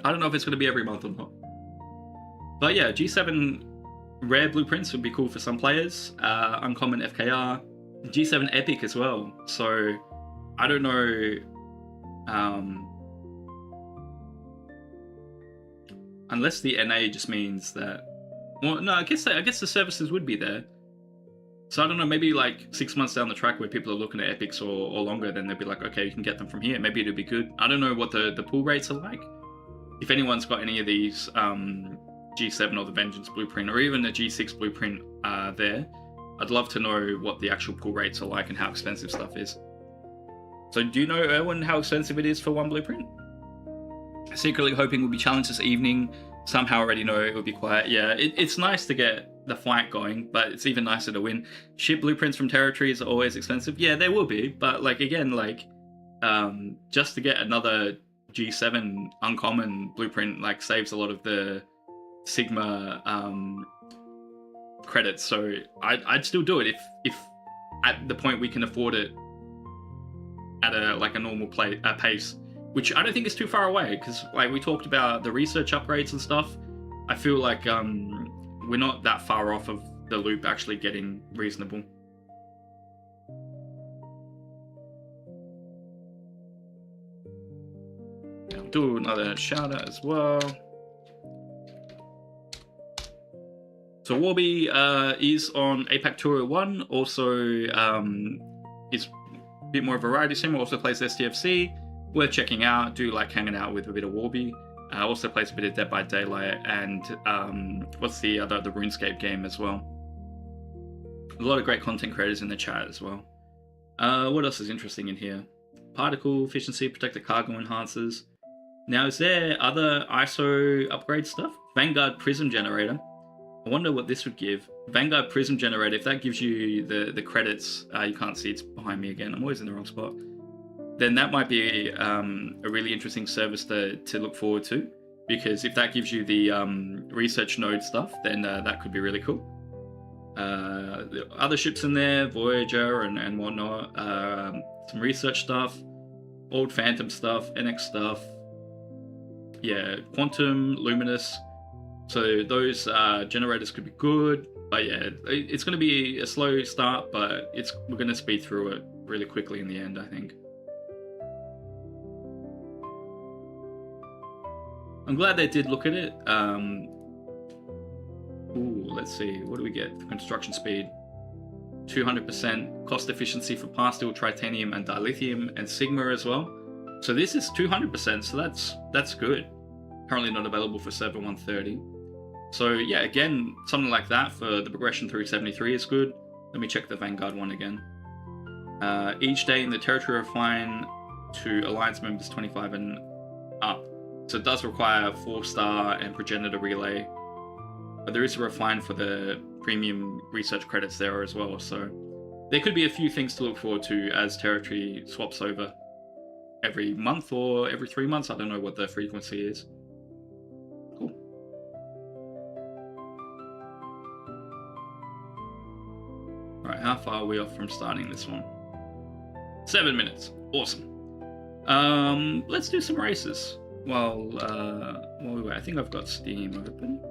I don't know if it's going to be every month or not. But yeah, G7... rare blueprints would be cool for some players. Uncommon FKR. G7 Epic as well. So, I don't know... unless the NA just means that... Well, no, I guess the services would be there. So I don't know, maybe like 6 months down the track where people are looking at Epics or longer, then they'll be like, okay, you can get them from here. Maybe it'll be good. I don't know what the pull rates are like. If anyone's got any of these... G7 or the Vengeance blueprint, or even the G6 blueprint there, I'd love to know what the actual pull rates are like and how expensive stuff is. So do you know, Erwin, how expensive it is for one blueprint? Secretly hoping we'll be challenged this evening. Somehow already know it will be quiet. Yeah, it's nice to get the fight going, but it's even nicer to win. Ship blueprints from territories are always expensive. Yeah, they will be, but like again, like just to get another G7 uncommon blueprint like saves a lot of the Sigma credits, so I'd still do it if at the point we can afford it at a normal pace, which I don't think is too far away, because like we talked about the research upgrades and stuff. I feel like we're not that far off of the loop actually getting reasonable. do another shout out as well. So Warby is on APAC 201. Also, is a bit more variety sim. Also plays STFC. Worth checking out. Do like hanging out with a bit of Warby. Also plays a bit of Dead by Daylight and what's the other, the RuneScape game as well. A lot of great content creators in the chat as well. What else is interesting in here? Particle efficiency, protected cargo enhancers. Now, is there other ISO upgrade stuff? Vanguard Prism Generator. I wonder what this would give. Vanguard Prism Generator, if that gives you the credits, you can't see, it's behind me again. I'm always in the wrong spot. Then that might be a really interesting service to look forward to. Because if that gives you the research node stuff, then that could be really cool. The other ships in there, Voyager and whatnot. Some research stuff. Old Phantom stuff, NX stuff. Yeah, Quantum, Luminous. So those generators could be good, but yeah, it's going to be a slow start, but we're going to speed through it really quickly in the end, I think. I'm glad they did look at it. Ooh, let's see, what do we get for construction speed? 200% cost efficiency for Pasteel, Tritanium, and Dilithium, and Sigma as well. So this is 200%, so that's good. Currently not available for server 130. So yeah, again, something like that for the progression through 73 is good. Let me check the Vanguard one again. Each day in the territory refine to Alliance members 25 and up. So it does require 4-star and progenitor relay. But there is a refine for the premium research credits there as well. So there could be a few things to look forward to as territory swaps over every month or every 3 months. I don't know what the frequency is. Cool. Alright, how far are we off from starting this one? 7 minutes. Awesome. Let's do some races. While we wait. I think I've got Steam open.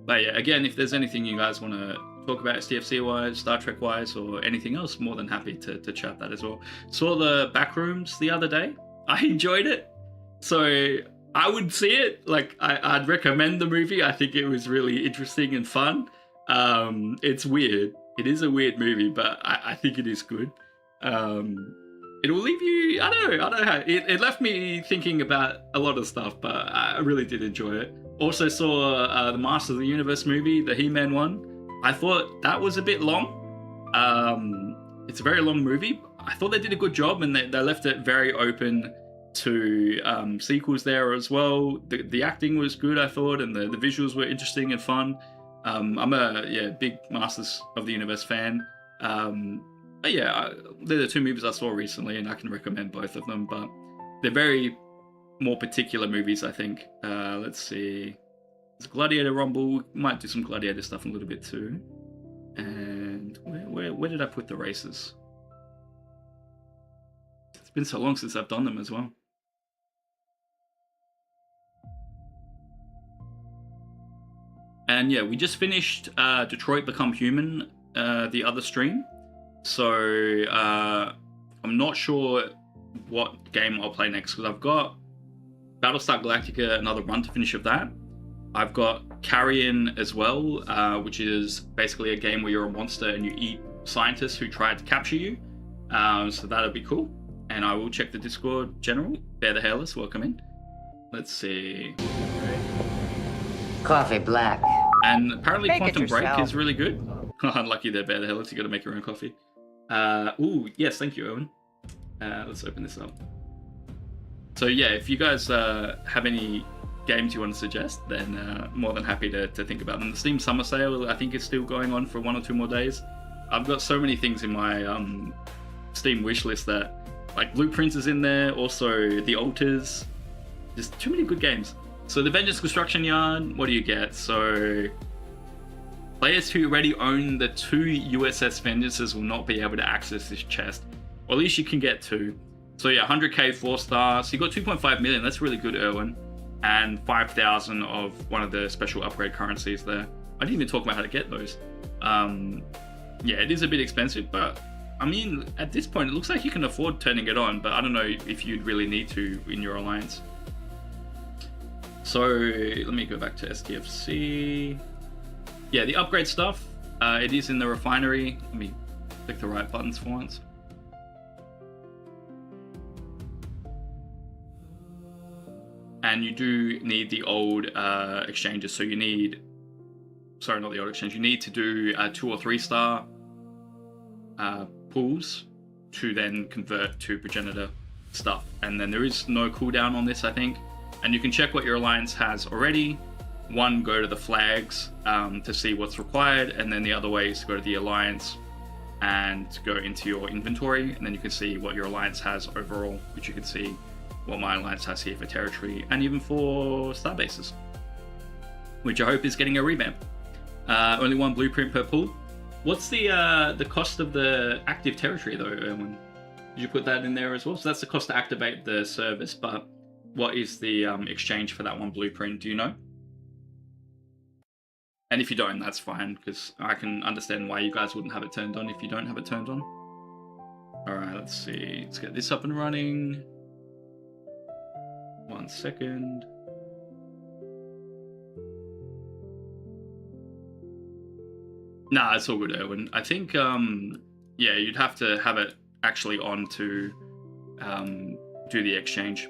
But yeah, again, if there's anything you guys want to talk about STFC-wise, Star Trek-wise, or anything else, more than happy to chat that as well. Saw the Backrooms the other day. I enjoyed it. So I would see it. Like, I'd recommend the movie. I think it was really interesting and fun. It's weird. It is a weird movie, but I think it is good. It will leave you, I don't know how, it left me thinking about a lot of stuff, but I really did enjoy it. Also saw the Masters of the Universe movie, the He-Man one. I thought that was a bit long. It's a very long movie. I thought they did a good job, and they left it very open to sequels there as well. The acting was good, I thought, and the visuals were interesting and fun. I'm a big Masters of the Universe fan. But yeah, they're the two movies I saw recently, and I can recommend both of them, but they're very more particular movies, I think. Let's see. There's Gladiator Rumble. Might do some Gladiator stuff a little bit too. And where did I put the races? It's been so long since I've done them as well. And yeah, we just finished Detroit Become Human, the other stream. So I'm not sure what game I'll play next, because I've got Battlestar Galactica, another run to finish of that. I've got Carrion as well, which is basically a game where you're a monster and you eat scientists who tried to capture you. So that'll be cool. And I will check the Discord general. Bear the Hairless, welcome in. Let's see. Coffee black. And apparently Make it Quantum Break yourself. is really good. Unlucky there, Bear the Hairless, you gotta make your own coffee. Ooh, yes, thank you, Owen. Let's open this up. So yeah, if you guys have any games you want to suggest, then more than happy to think about them. The Steam Summer Sale, I think, is still going on for 1 or 2 more days. I've got so many things in my Steam wishlist that, like, Blueprints is in there, also The Alters. There's too many good games. So the Vengeance Construction Yard, what do you get? So players who already own the 2 USS Vengeances will not be able to access this chest. Or at least you can get 2. So yeah, 100k 4-star. So you got 2.5 million. That's really good, Erwin. And 5,000 of one of the special upgrade currencies there. I didn't even talk about how to get those. Yeah, it is a bit expensive, but I mean, at this point, it looks like you can afford turning it on, but I don't know if you'd really need to in your alliance. So let me go back to STFC. Yeah, the upgrade stuff, it is in the refinery. Let me click the right buttons for once. And you do need the old exchanges. So you need, sorry, not the old exchange. You need to do 2 or 3 star pools to then convert to progenitor stuff. And then there is no cooldown on this, I think. And you can check what your alliance has already. One, go to the flags to see what's required, and then the other way is to go to the alliance and go into your inventory, and then you can see what your alliance has overall, which you can see what my alliance has here for territory and even for star bases, which I hope is getting a revamp. Only 1 blueprint per pool. What's the cost of the active territory though, Erwin? Did you put that in there as well? So that's the cost to activate the service, but what is the exchange for that 1 blueprint? Do you know? And if you don't, that's fine, because I can understand why you guys wouldn't have it turned on if you don't have it turned on. Alright, let's see. Let's get this up and running. 1 second. Nah, it's all good, Erwin. I think, yeah, you'd have to have it actually on to do the exchange.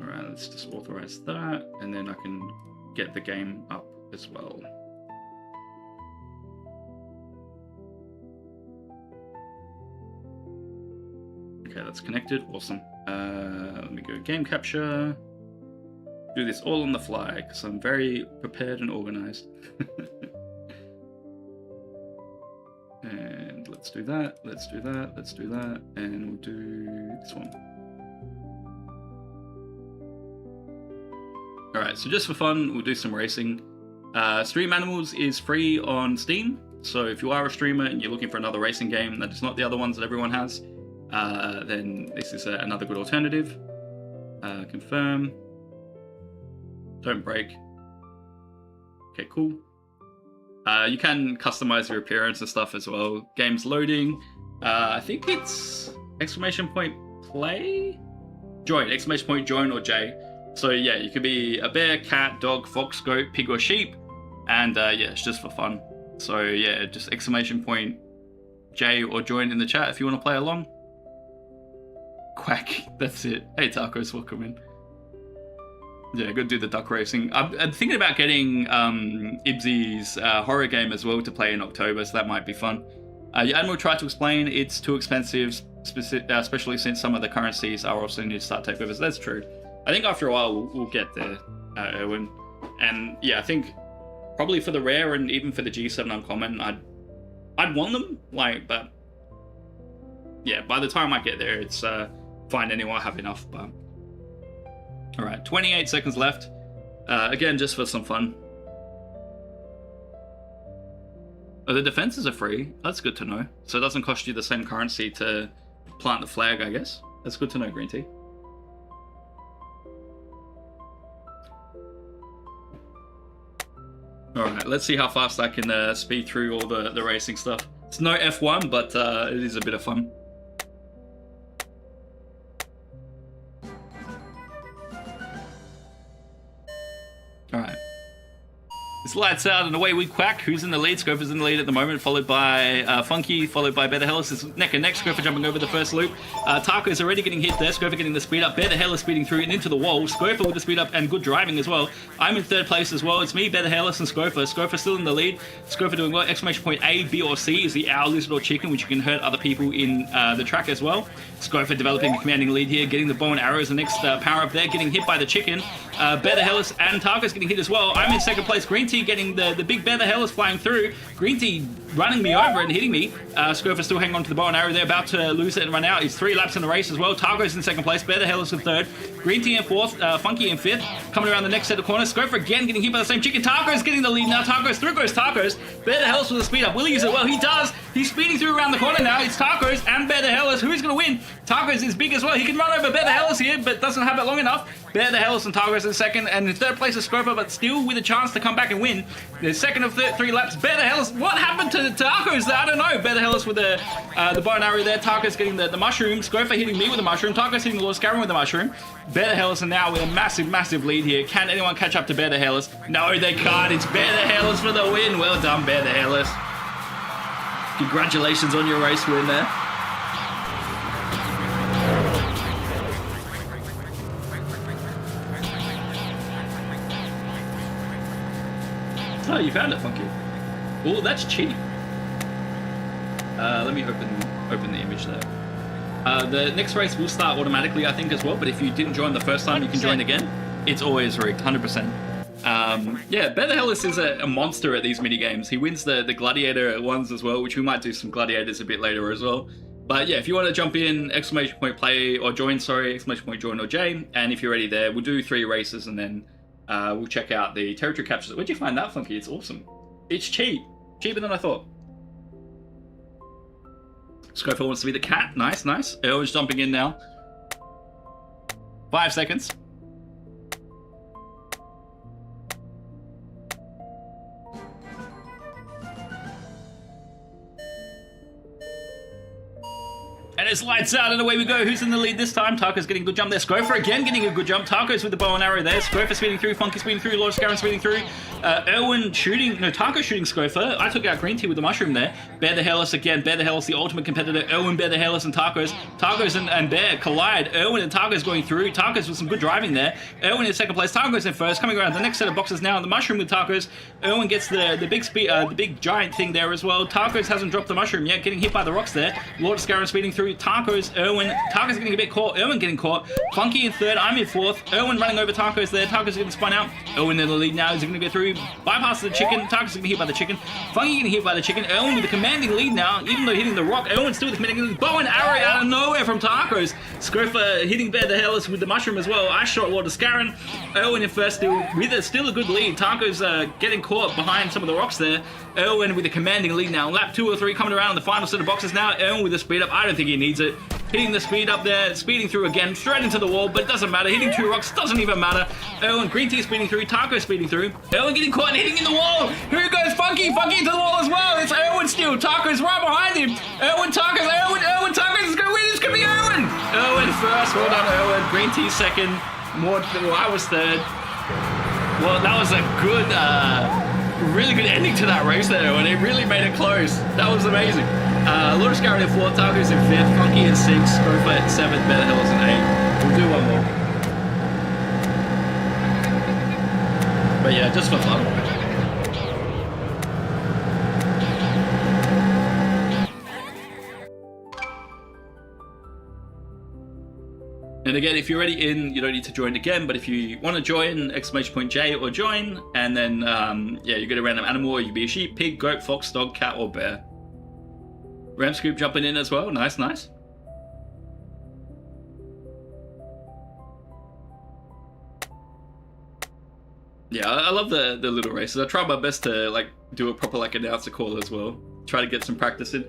Alright, let's just authorize that, and then I can get the game up as well. Okay, that's connected. Awesome. Let me go game capture. Do this all on the fly because I'm very prepared and organized. And let's do that. Let's do that. Let's do that. And we'll do this one. Alright, so just for fun, we'll do some racing. Stream Animals is free on Steam, so if you are a streamer and you're looking for another racing game that is not the other ones that everyone has, then this is another good alternative. Confirm. Don't break. Okay, cool. You can customize your appearance and stuff as well. Game's loading. I think it's !play? Join, !join or J. So yeah, you could be a bear, cat, dog, fox, goat, pig or sheep. And yeah, it's just for fun. So yeah, just !J or join in the chat if you want to play along. Quack, that's it. Hey Tacos, welcome in. Yeah, go do the duck racing. I'm thinking about getting Ibsy's horror game as well to play in October, so that might be fun. Yeah, Admiral tried to explain it's too expensive, especially since some of the currencies are also new to start takeovers. That's true. I think after a while we'll get there, Erwin. And yeah, I think probably for the rare and even for the G7 uncommon, I'd want them. Like, but yeah, by the time I get there, it's fine anyway. I have enough. But all right, 28 seconds left. Again, just for some fun. Oh, the defenses are free. That's good to know. So it doesn't cost you the same currency to plant the flag, I guess. That's good to know, Green Tea. Alright, let's see how fast I can speed through all the racing stuff. It's no F1, but it is a bit of fun. Alright. It's lights out and away we quack. Who's in the lead? Scoper's in the lead at the moment, followed by Funky, followed by Bear the Hellas. It's neck and neck. Scoper jumping over the first loop. Taco is already getting hit there. Scoper getting the speed up. Bear the Hellas speeding through and into the wall. Scoper with the speed up and good driving as well. I'm in 3rd place as well. It's me, Bear the Hellas, and Scoper. Scoper still in the lead. Scoper doing well. !A, B, or C is the owl, lizard, or chicken, which you can hurt other people in the track as well. Scoper developing a commanding lead here, getting the bow and arrows. The next power up there, getting hit by the chicken. Bear the Hellas and Taco's getting hit as well. I'm in 2nd place. Green Tea getting the big Bear the Hellas flying through. Green Tea running me over and hitting me. Scoper still hanging on to the bow and arrow. They're about to lose it and run out. He's 3 laps in the race as well. Taco's in 2nd place. Bear the Hellas in 3rd. Green Tea in 4th. Funky in 5th. Coming around the next set of corners. Scoper again getting hit by the same chicken. Taco's getting the lead now. Taco's through goes Taco's. Bear the Hellas with the speed up. Will he use it? Well, he does. He's speeding through around the corner now. It's Taco's and Bear the Hellas. Who's going to win? Taco's is big as well. He can run over Bear the Hellas here, but doesn't have it long enough. Bear the Hellas and Taco's in 2nd, and in 3rd place is Scoper, but still with a chance to come back and win. The 2nd of 3 laps. Bear the Hellas. What happened to to Tacos. I don't know. Better Hellas with the bow and arrow there. Tacos getting the mushroom. Scoffer hitting me with the mushroom. Tacos hitting Lord Scarron with the mushroom. Better Hellas are now with a massive lead here. Can anyone catch up to Better Hellas? No, they can't. It's Better Hellas for the win. Well done, Better Hellas. Congratulations on your race win there. Oh, you found it, Funky. Oh, that's cheap. Let me open the image there. The next race will start automatically, I think, as well. But if you didn't join the first time, 100%. You can join again. It's always rigged, 100%. Yeah, Better Hellas is a monster at these mini games. He wins the gladiator ones as well, which we might do some gladiators a bit later as well. But yeah, if you want to jump in, !play or join, sorry, !join or J. And if you're already there, we'll do 3 races and then we'll check out the territory captures. Where'd you find that, Funky? It's awesome. It's cheap. Cheaper than I thought. Scoffer wants to be the cat. Nice, nice. Erwin's jumping in now. 5 seconds. And it's lights out and away we go. Who's in the lead this time? Taco's getting a good jump there. Scoffer again getting a good jump. Taco's with the bow and arrow there. Scoffer speeding through. Funky speeding through. Lord Scarron speeding through. Erwin shooting. No, Taco shooting Scoffer. I took out Green Tea with the mushroom there. Bear the Hellas again. Bear the Hellas, the ultimate competitor. Erwin, Bear the Hellas, and Tacos. Tacos and Bear collide. Erwin and Tacos going through. Tacos with some good driving there. Erwin in second place. Tacos in first. Coming around the next set of boxes now. The mushroom with Tacos. Erwin gets the big speed, the big giant thing there as well. Tacos hasn't dropped the mushroom yet. Getting hit by the rocks there. Lord Scarron speeding through. Tacos. Erwin. Tacos getting a bit caught. Erwin getting caught. Funky in third. I'm in fourth. Erwin running over Tacos there. Tacos getting spun out. Erwin in the lead now. Is he going to go through? Bypass the chicken. Tacos getting hit by the chicken. Funky getting hit by the chicken. Erwin with the commanding lead now. Even though hitting the rock, Erwin still with the commanding lead. Bow and arrow out of nowhere from Tacos. Scoffer hitting Bear the Hellas with the mushroom as well. I shot Lord Scarron. Erwin in first still with still a good lead. Tacos getting caught behind some of the rocks there. Erwin with a commanding lead now. Lap 2 or 3 coming around in the final set of boxes now. Erwin with the speed up. I don't think he needs it. Hitting the speed up there, speeding through again, straight into the wall, but it doesn't matter. Hitting 2 rocks doesn't even matter. Erwin, Green Tea speeding through, Taco speeding through. Erwin getting caught and hitting in the wall. Here goes Funky, Funky into the wall as well. It's Erwin still. Taco's right behind him. Erwin, Tacos, Erwin, Tacos is going to win. It's going to be Erwin. Erwin first, well done Erwin. Green Tea second. I was third. Well, that was a good, really good ending to that race there, and it really made it close. That was amazing. Lord Scarron in 4th, Tacos in 5th, Funky in 6th, Scoffer in 7th, Better Hellas in 8th. We'll do one more. But yeah, just for fun. And again, if you're already in, you don't need to join again, but if you want to join, !J or join, and then, yeah, you get a random animal, or you be a sheep, pig, goat, fox, dog, cat, or bear. Ram Scoop jumping in as well. Nice, nice. Yeah, I love the little races. I try my best to like do a proper like announcer call as well. Try to get some practice in.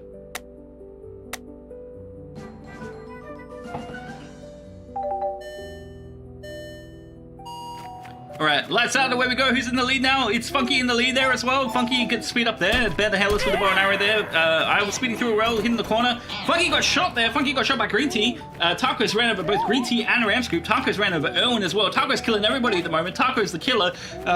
Alright, lights out, away we go. Who's in the lead now? It's Funky in the lead there as well. Funky gets speed up there. Bear the Hellas with the bow and arrow there. I was speeding through a rail, hitting the corner. Funky got shot there. Funky got shot by Green Tea. Tacos ran over both Green Tea and Ram Scoop. Tacos ran over Erwin as well. Tacos killing everybody at the moment. Tacos the killer.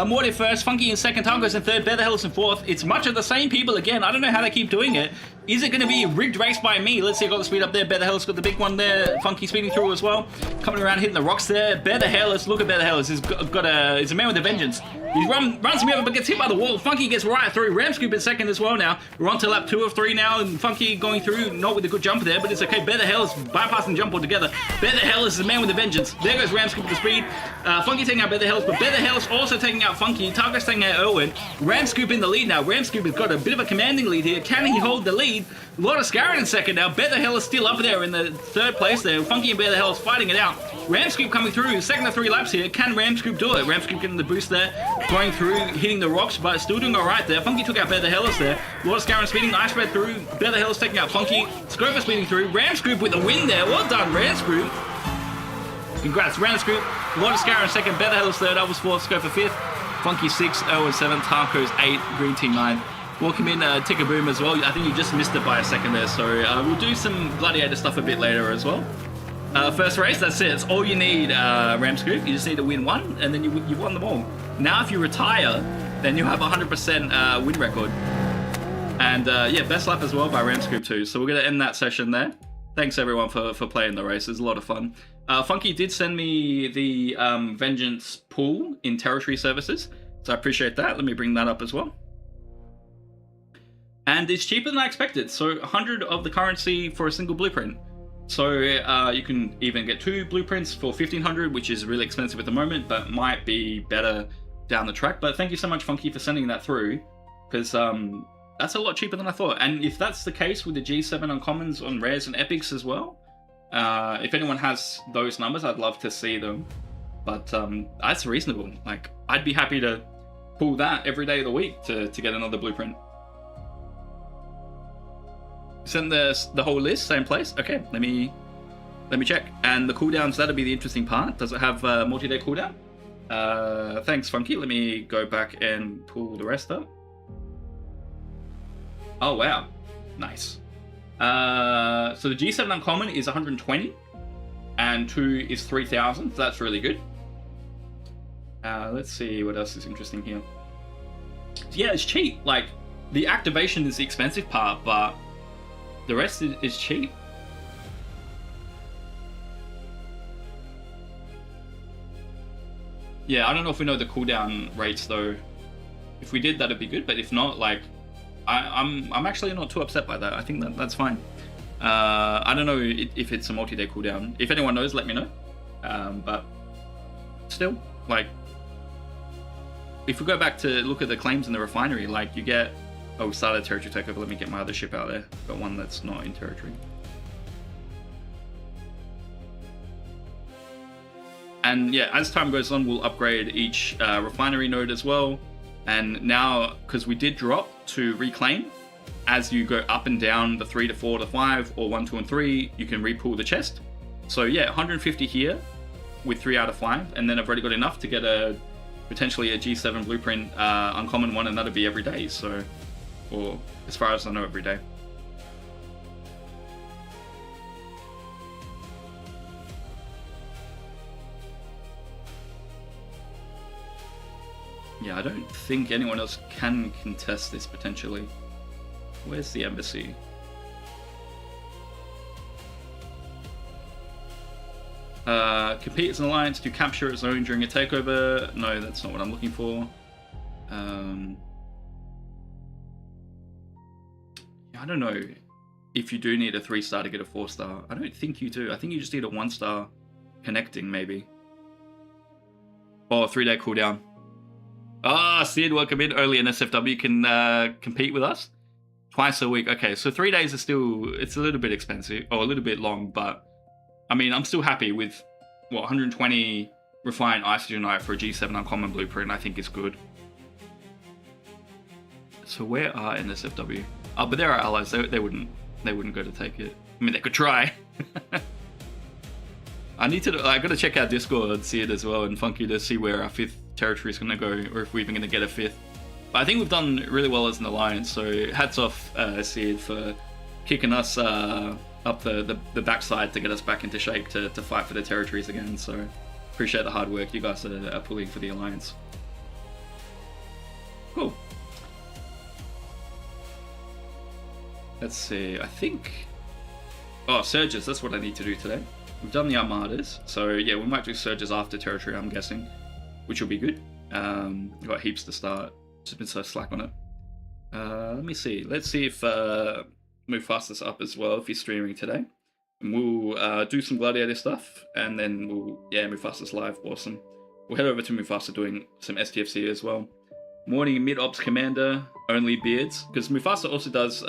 Morty first, Funky in second, Tacos in third, Bear the Hellas in fourth. It's much of the same people again. I don't know how they keep doing it. Is it going to be a rigged race by me? Let's see, I got the speed up there. Bear the Hellas got the big one there. Funky speeding through as well. Coming around, hitting the rocks there. Bear the Hellas, look at Bear the Hellas. He's a man with a vengeance. He runs me over but gets hit by the wall. Funky gets right through. Ram Scoop in second as well now. We're on to lap 2 of 3 now, and Funky going through, not with a good jump there, but it's okay. Bear the Hellas bypassing jump altogether. Bear the Hellas is a man with a vengeance. There goes Ram Scoop with the speed. Funky taking out Bear the Hellas, but Bear the Hellas also taking out Funky. Target's taking out Erwin. Ram Scoop in the lead now. Ram Scoop has got a bit of a commanding lead here. Can he hold the lead? Lord Scarron in second now. Bear the Hellas still up there in the 3rd place there. Funky and Bear the Hellas fighting it out. Ram Scoop coming through. Second of 3 laps here. Can Ram Scoop do it? Ram Scoop getting the boost there. Going through, hitting the rocks, but still doing alright there. Funky took out Bear the Hellas there. Lord Scarron speeding. Ice Red through. Bear the Hellas taking out Funky. Scoffer speeding through. Ram Scoop with the win there. Well done, Ram Scoop. Congrats, Ram Scoop. Lord Scarron second. Bear the Hellas third. I was 4th. Scoffer 5th. Funky 6th. Erwin 7th. Tacos 8th. Green Team 9th. Welcome in, Ticker Boom as well. I think you just missed it by a second there, so we'll do some Gladiator stuff a bit later as well. First race, that's it. It's all you need, Ramscoop. You just need to win one, and then you've won them all. Now, if you retire, then you have a 100% win record. And yeah, best lap as well by Ramscoop too. So we're going to end that session there. Thanks everyone for playing the race. It was a lot of fun. Funky did send me the Vengeance pool in territory services, so I appreciate that. Let me bring that up as well. And it's cheaper than I expected. So 100 of the currency for a single blueprint. So you can even get 2 blueprints for 1500, which is really expensive at the moment, but might be better down the track. But thank you so much, Funky, for sending that through, because that's a lot cheaper than I thought. And if that's the case with the G7 uncommons on rares and epics as well, if anyone has those numbers, I'd love to see them. But that's reasonable. Like, I'd be happy to pull that every day of the week to get another blueprint. Send the whole list, same place. Okay, let me check. And the cooldowns, that'll be the interesting part. Does it have a multi-day cooldown? Thanks, Funky. Let me go back and pull the rest up. Oh wow, nice. So the G7 uncommon is 120, and 2 is 3,000. So that's really good. Let's see what else is interesting here. Yeah, it's cheap. Like, the activation is the expensive part, but the rest is cheap. Yeah, I don't know if we know the cooldown rates though. If we did, that'd be good. But if not, like, I'm actually not too upset by that. I think that's fine. I don't know if it's a multi-day cooldown. If anyone knows, let me know. But still, like, if we go back to look at the claims in the refinery, like, you get... Oh, we started territory takeover. Let me get my other ship out there. Got one that's not in territory. And yeah, as time goes on, we'll upgrade each refinery node as well. And now, because we did drop to reclaim, as you go up and down the 3 to 4 to 5 or 1, 2, and 3, you can repull the chest. So yeah, 150 here with 3 out of 5, and then I've already got enough to get potentially a G7 blueprint uncommon one, and that'll be every day. So. Or as far as I know, every day. Yeah, I don't think anyone else can contest this potentially. Where's the embassy? Compete as an alliance to capture its own during a takeover. No, that's not what I'm looking for. I don't know if you do need a 3-star to get a 4-star. I don't think you do. I think you just need a 1-star connecting, maybe. Oh, 3-day cooldown. Ah, Sid, welcome in. Early in SFW can compete with us twice a week. Okay, so 3 days is still, it's a little bit expensive, or a little bit long, but I mean, I'm still happy with, what, 120 refined Isogenite for a G7 uncommon blueprint. I think is good. So where are NSFW? Oh, but they're our allies. They wouldn't go to take it. I mean, they could try. I got to check out Discord and see it as well, and Funky to see where our 5th territory is going to go, or if we're even going to get a 5th. But I think we've done really well as an alliance. So hats off, Sid, for kicking us up the backside to get us back into shape to fight for the territories again. So appreciate the hard work you guys are pulling for the alliance. Cool. Let's see, I think... Oh, Surges, that's what I need to do today. We've done the Armadas, so yeah, we might do Surges after territory, I'm guessing, which will be good. We've got heaps to start, just been so slack on it. Let me see, let's see if Mufasa's up as well, if he's streaming today. And we'll do some Gladiator stuff, and then Mufasa's live, awesome. We'll head over to Mufasa doing some STFC as well. Morning mid-ops commander, only beards, because Mufasa also does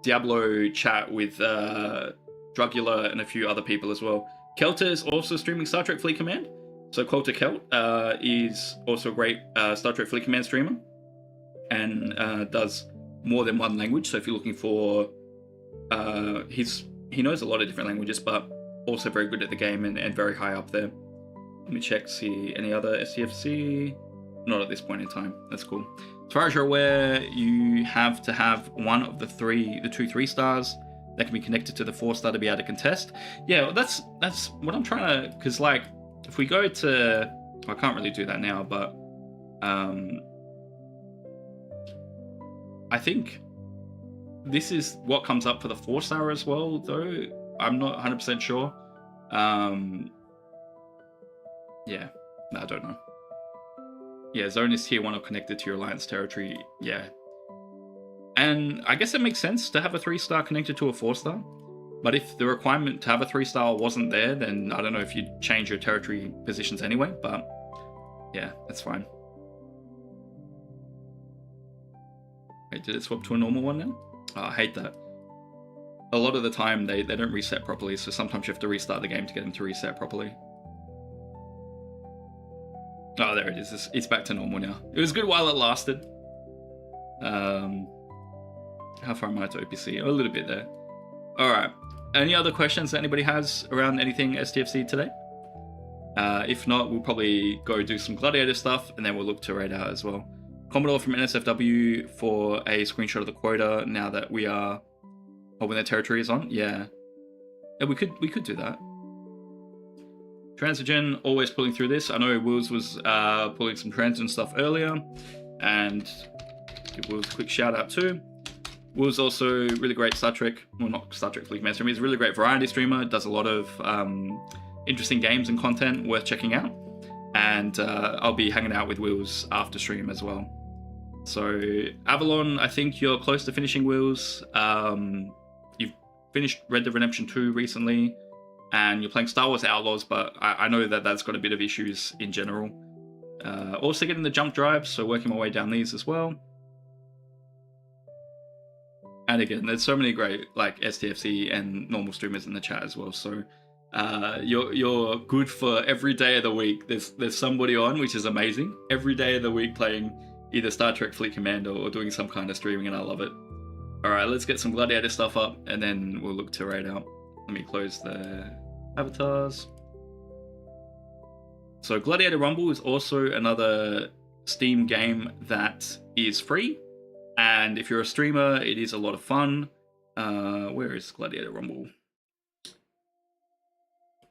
Diablo chat with Drugula and a few other people as well. Kelta is also streaming Star Trek Fleet Command, so Kelta Kelt is also a great Star Trek Fleet Command streamer, and does more than one language. So if you're looking for, he knows a lot of different languages, but also very good at the game and very high up there. Let me check, see any other STFC. Not at this point in time. That's cool. As far as you're aware, you have to have one of the two 3-stars that can be connected to the 4-star to be able to contest. Yeah, well, that's what I'm trying to, because like if we go to, I can't really do that now, but I think this is what comes up for the 4-star as well, though. I'm not 100% sure. Yeah, I don't know. Yeah, zone is tier 1 or connected to your alliance territory. Yeah. And I guess it makes sense to have a 3-star connected to a 4-star. But if the requirement to have a 3-star wasn't there, then I don't know if you'd change your territory positions anyway. But yeah, that's fine. Wait, did it swap to a normal one now? Oh, I hate that. A lot of the time they don't reset properly, so sometimes you have to restart the game to get them to reset properly. Oh, there it is. It's back to normal now. It was good while it lasted. How far am I to OPC? Oh, a little bit there. Alright. Any other questions that anybody has around anything STFC today? If not, we'll probably go do some Gladiator stuff, and then we'll look to raid out as well. Commodore from NSFW for a screenshot of the quota now that we are... Oh, when their territory is on? Yeah. Yeah, we could do that. Transigen, always pulling through this. I know Wills was pulling some Transigen stuff earlier, and give Wills a quick shout out too. Will's also really great Star Trek, well not Star Trek Fleet streamer, he's a really great variety streamer, does a lot of interesting games and content worth checking out. And I'll be hanging out with Wills after stream as well. So Avalon, I think you're close to finishing Wills. You've finished Red Dead Redemption 2 recently, and you're playing Star Wars Outlaws, but I know that that's got a bit of issues in general. Also getting the jump drives, so working my way down these as well. And again, there's so many great like STFC and normal streamers in the chat as well. So you're good for every day of the week. There's somebody on, which is amazing. Every day of the week playing either Star Trek Fleet Commando or doing some kind of streaming, and I love it. All right, let's get some Gladiator stuff up, and then we'll look to raid out. Let me close the avatars. So Gladiator Rumble is also another Steam game that is free. And if you're a streamer, it is a lot of fun. Where is Gladiator Rumble?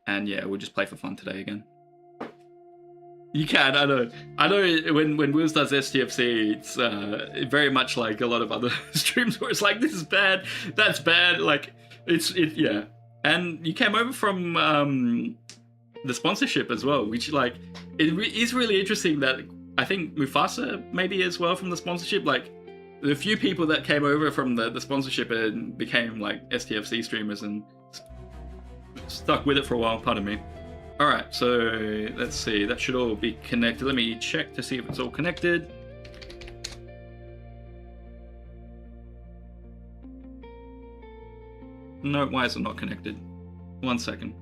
And yeah, we'll just play for fun today again. You can, I know. I know when Wills does STFC, it's very much like a lot of other streams where it's like, this is bad, that's bad. Like, yeah. And you came over from the sponsorship as well, which like, it is really interesting that I think Mufasa maybe as well from the sponsorship, like, the few people that came over from the sponsorship and became like STFC streamers and stuck with it for a while, pardon me. Alright, so let's see, that should all be connected. Let me check to see if it's all connected. No, why is it not connected? 1 second.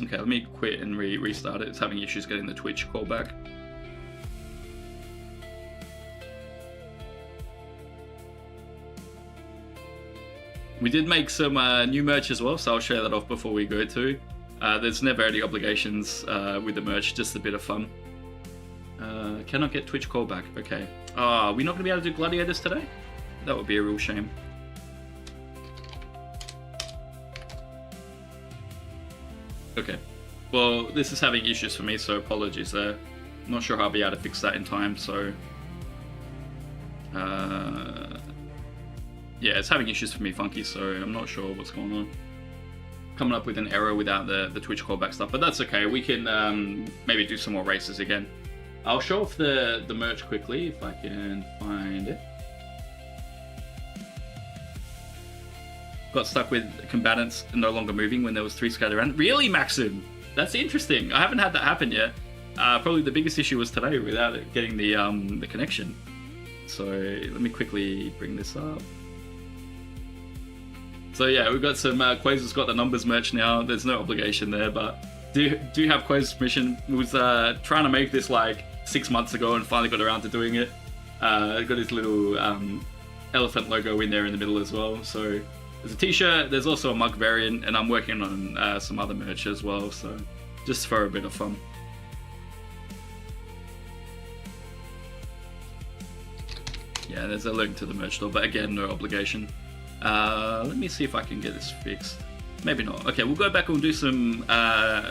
Okay, let me quit and restart it. It's having issues getting the Twitch call back. We did make some new merch as well, so I'll show that off before we go too. There's never any obligations with the merch, just a bit of fun. Cannot get Twitch call back. Okay. We're not going to be able to do Gladiators today? That would be a real shame. Okay, well, this is having issues for me, so apologies there. I'm not sure how I'll be able to fix that in time, so... yeah, it's having issues for me, Funky, so I'm not sure what's going on. Coming up with an error without the Twitch callback stuff, but that's okay. We can maybe do some more races again. I'll show off the merch quickly, if I can find it. Got stuck with combatants no longer moving when there was 3 scattered around. Really, Maxim? That's interesting. I haven't had that happen yet. Probably the biggest issue was today without it getting the connection. So let me quickly bring this up. So yeah, we've got some Quasar's got the numbers merch now. There's no obligation there, but do have Quasar's permission. Was trying to make this like 6 months ago and finally got around to doing it. Got his little elephant logo in there in the middle as well. So there's a t-shirt, there's also a mug variant, and I'm working on some other merch as well. So just for a bit of fun. Yeah, there's a link to the merch store, but again, no obligation. Let me see if I can get this fixed. Maybe not. Okay, we'll go back and we'll do some,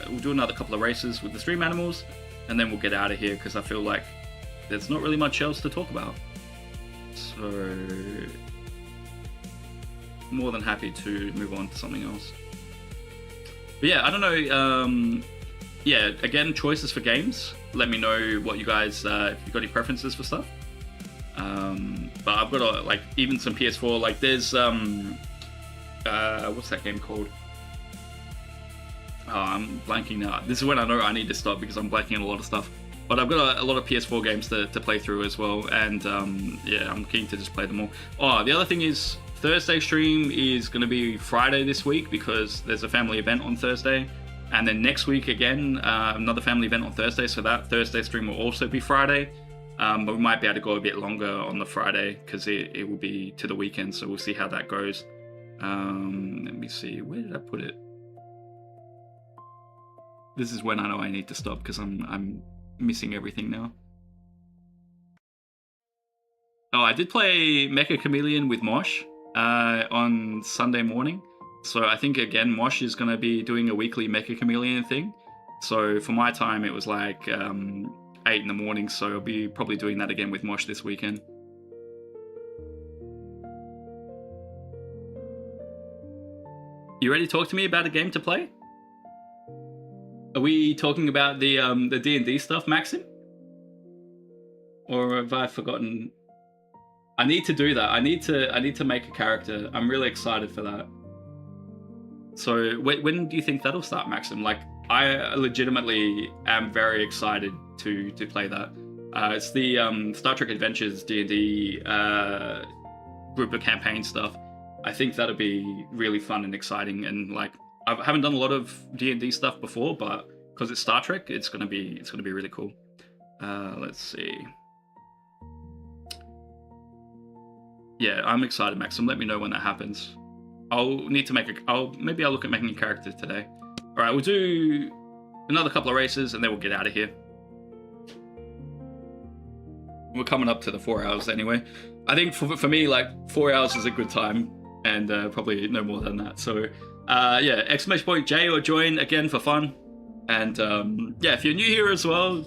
we'll do another couple of races with the stream animals, and then we'll get out of here, because I feel like there's not really much else to talk about. So, more than happy to move on to something else. But yeah, I don't know, yeah, again, choices for games. Let me know what you guys, if you've got any preferences for stuff. But I've got like even some PS4, like there's what's that game called? Oh, I'm blanking now. This is when I know I need to stop because I'm blanking on a lot of stuff. But I've got a lot of PS4 games to play through as well, and yeah, I'm keen to just play them all. Oh, the other thing is Thursday stream is going to be Friday this week because there's a family event on Thursday, and then next week again another family event on Thursday, so that Thursday stream will also be Friday. But we might be able to go a bit longer on the Friday because it will be to the weekend, so we'll see how that goes. Let me see, where did I put it? This is when I know I need to stop because I'm missing everything now. Oh, I did play Mecha Chameleon with Mosh on Sunday morning. So I think again Mosh is going to be doing a weekly Mecha Chameleon thing. So for my time it was like 8 in the morning, so I'll be probably doing that again with Mosh this weekend. You ready to talk to me about a game to play? Are we talking about the D&D stuff, Maxim? Or have I forgotten? I need to do that. I need to make a character. I'm really excited for that. So when do you think that'll start, Maxim? Like, I legitimately am very excited to play that. It's the Star Trek Adventures D&D group of campaign stuff. I think that'll be really fun and exciting, and like I haven't done a lot of D&D stuff before, but because it's Star Trek, it's gonna be really cool. Let's see. Yeah, I'm excited, Maxim. Let me know when that happens. Maybe I'll look at making a character today. All right, we'll do another couple of races and then we'll get out of here. We're coming up to the 4 hours anyway. I think for me, like 4 hours is a good time, and probably no more than that. So yeah, !J or join again for fun. And yeah, if you're new here as well,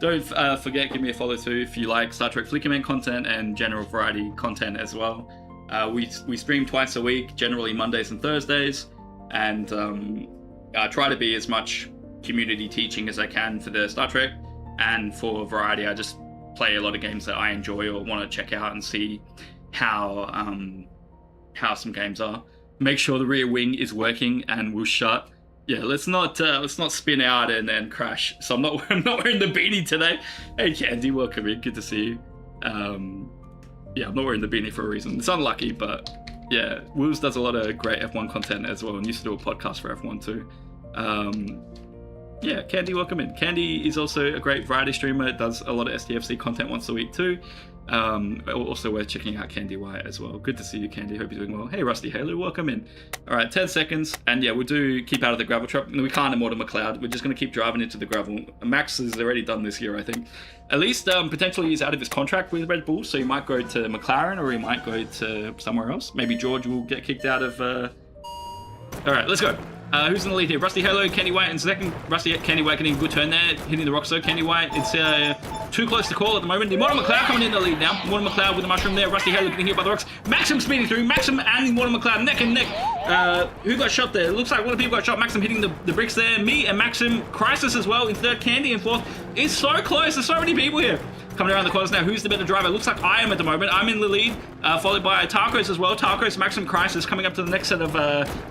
don't forget, give me a follow too if you like Star Trek Flickerman content and general variety content as well. We stream twice a week, generally Mondays and Thursdays, and I try to be as much community teaching as I can for the Star Trek, and for variety I just play a lot of games that I enjoy or want to check out and see how some games are. Make sure the rear wing is working and will shut. Yeah, let's not spin out and then crash. So I'm not wearing the beanie today. Hey Candy, welcome in. Good to see you. Yeah, I'm not wearing the beanie for a reason. It's unlucky, but yeah, Wills does a lot of great F1 content as well, and used to do a podcast for F1 too. Yeah, Candy, welcome in. Candy is also a great variety streamer, does a lot of STFC content once a week too. Also worth checking out Candy White as well. Good to see you, Candy. Hope you're doing well. Hey, Rusty Halo, welcome in. All right, 10 seconds, and yeah, we'll do keep out of the gravel trap. We can't immortal McLeod. We're just going to keep driving into the gravel. Max has already done this year, I think. At least potentially he's out of his contract with Red Bull, so he might go to McLaren or he might go to somewhere else. Maybe George will get kicked out of... All right, let's go. Who's in the lead here? Rusty Halo, Kenny White in second. Rusty, Kenny White getting a good turn there, hitting the rocks though. Kenny White, it's too close to call at the moment. Immortal McLeod coming in the lead now. Immortal McLeod with the mushroom there. Rusty Halo getting hit by the rocks. Maxim speeding through. Maxim and Immortal McLeod neck and neck. Who got shot there? Looks like one of the people got shot. Maxim hitting the bricks there. Me and Maxim. Crisis as well in third. Candy in fourth. It's so close. There's so many people here. Coming around the corners now. Who's the better driver? Looks like I am at the moment. I'm in the lead, followed by Tarkos as well. Tarkos, Maxim, Crisis coming up to the next set of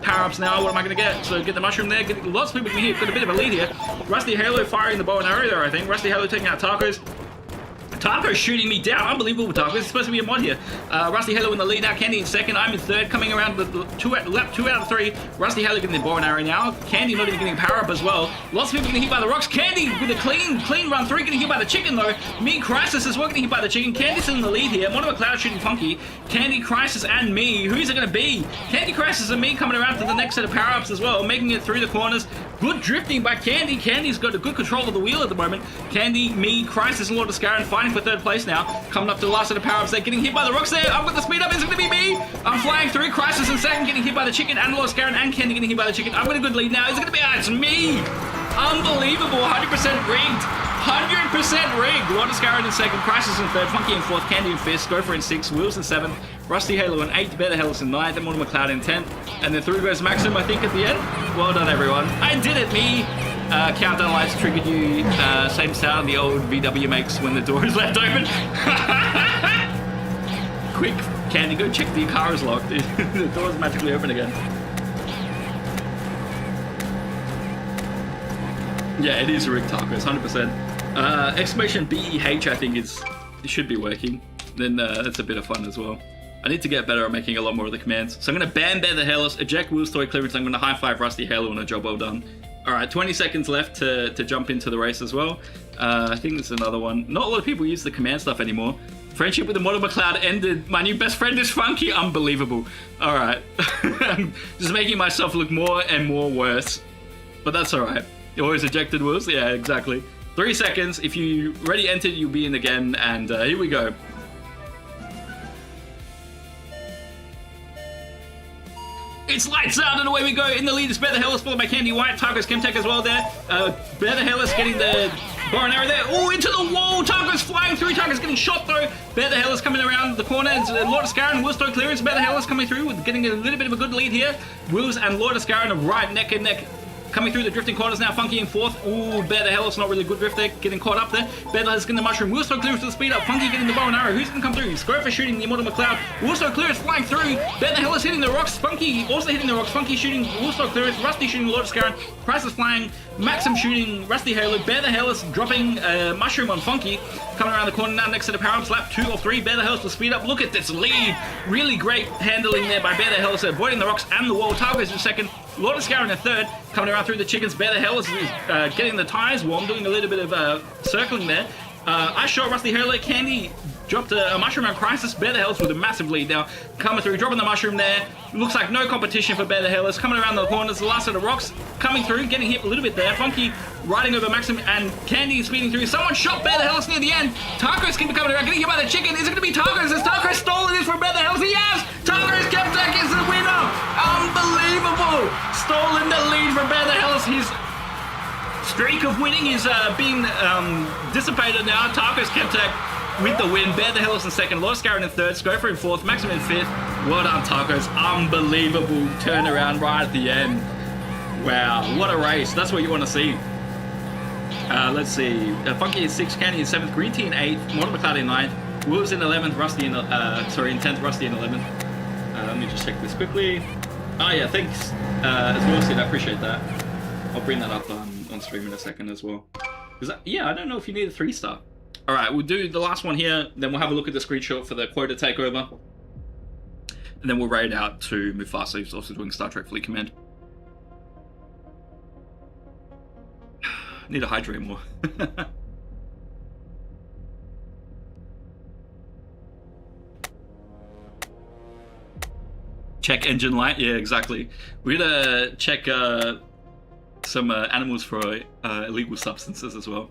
power-ups now. What am I going to get? So get the mushroom there. Get lots of people in here. Got a bit of a lead here. Rusty Halo firing the bow and arrow there, I think. Rusty Halo taking out Tarkos. Taco shooting me down. Unbelievable, Taco. It's supposed to be a mod here. Rusty Halo in the lead now. Candy in second. I'm in third. Coming around the lap 2 out of 3. Rusty Halo getting the bow and arrow now. Candy not even getting power up as well. Lots of people getting hit by the rocks. Candy with a clean run through. Getting hit by the chicken though. Me, Crisis as well getting hit by the chicken. Candy's in the lead here. Mono McLeod shooting Funky. Candy, Crisis, and me. Who's it going to be? Candy, Crisis, and me coming around to the next set of power-ups as well. Making it through the corners. Good drifting by Candy. Candy's got a good control of the wheel at the moment. Candy, me, Crisis, and Lord of Scarron fighting for third place now. Coming up to the last set of power-ups. They're getting hit by the rocks there. I've got the speed up. Is it going to be me? I'm flying through. Crisis in second, getting hit by the chicken, and Lord of Scarron and Candy getting hit by the chicken. I've got a good lead now. Is it going to be? It's me. Unbelievable. 100% rigged. 100% rigged. Lord of Scarron in second, Crisis in third, Funky in fourth, Candy in fifth, Gopher in sixth, Wheels in seventh, Rusty Halo in eighth, Better Hellas in ninth, and Mono McLeod in 10th. And then through goes Maxim, I think, at the end. Well done, everyone. I did it, me. Countdown lights triggered you. Same sound the old VW makes when the door is left open. Quick, Candy, go check the car is locked. The door's magically open again. Yeah, it is rigged, Tacos, 100%. Exclamation BEH, I think it should be working. Then that's a bit of fun as well. I need to get better at making a lot more of the commands. So I'm going to ban Bear the Hairless, eject Wheels Toy Clearance. I'm going to high five Rusty Halo on a job well done. Alright, 20 seconds left to jump into the race as well. I think there's another one. Not a lot of people use the command stuff anymore. Friendship with the Mono McLeod ended. My new best friend is Funky. Unbelievable. Alright. Just making myself look more and more worse. But that's alright. You always ejected Wheels? Yeah, exactly. 3 seconds. If you already entered, you'll be in again. And here we go. It's lights out and away we go. In the lead is Bear the Hellas, followed by Candy White. Targo's Chemtech as well there. Bear the Hellas getting the bow and arrow there. Oh, into the wall. Targo's flying through. Targo's getting shot though. Bear the Hellas coming around the corner. It's Lord of Scarron, Wheels Toy Clearance. Bear the Hellas coming through with getting a little bit of a good lead here. Wheels and Lord of Scarron are right neck and neck. Coming through the drifting corners now, Funky in fourth. Ooh, Bear the Hellas, not really good drift there, getting caught up there. Bear the Hellas getting the mushroom. Wheels Toy Clearance to the speed up. Funky getting the bow and arrow. Who's going to come through? Scrofer shooting the Immortal McLeod. Wheels Toy Clearance flying through. Bear the Hellas hitting the rocks. Funky also hitting the rocks. Funky shooting Wheels Toy Clearance. Rusty shooting Lord of Scarron. Crisis flying. Maxim shooting Rusty Halo. Bear the Hellas dropping mushroom on Funky. Coming around the corner now next to the power-ups. Lap 2 or 3. Bear the Hellas to speed up. Look at this lead. Really great handling there by Bear the Hellas, avoiding the rocks and the wall. Targo's in second. Lord of Scarron in third. Coming around through the chickens. Bear the Hellas is getting the tires warm, doing a little bit of circling there. I shot Rusty Halo. Candy dropped a mushroom on Crisis. Bear the Hellas with a massive lead now. Coming through, dropping the mushroom there. Looks like no competition for Bear the Hellas. Coming around the corners, the last of the rocks. Coming through, getting hit a little bit there. Funky riding over Maxim and Candy speeding through. Someone shot Bear the Hellas near the end. Targo's keep coming around, getting hit by the chicken. Is it going to be Targo's? Is Targo stolen this from Bear the Hellas? Yes! Targo's Chemtech is the winner! Unbelievable! Stolen the lead from Bear the Hellas. His streak of winning is being dissipated now. Targo's Chemtech with the win. Bear the Hellas in second, Lord Scarron in third, Scoffer in fourth, Maxim in fifth. Well done, Tacos. Unbelievable turnaround right at the end. Wow, what a race. That's what you want to see. Let's see. Funky in sixth, Candy in seventh, Green Tea in eighth, Mono McLeod in ninth, Wolves in 11th, Rusty in in 10th, Rusty in 11th. Let me just check this quickly. Oh yeah, thanks as well, Sid. I appreciate that. I'll bring that up on stream in a second as well. Yeah, I don't know if you need a 3-star. All right, we'll do the last one here, then we'll have a look at the screenshot for the quota takeover. And then we'll raid out to Mufasa, who's also doing Star Trek Fleet Command. Need to hydrate more. Check engine light, yeah, exactly. We're gonna check some animals for illegal substances as well.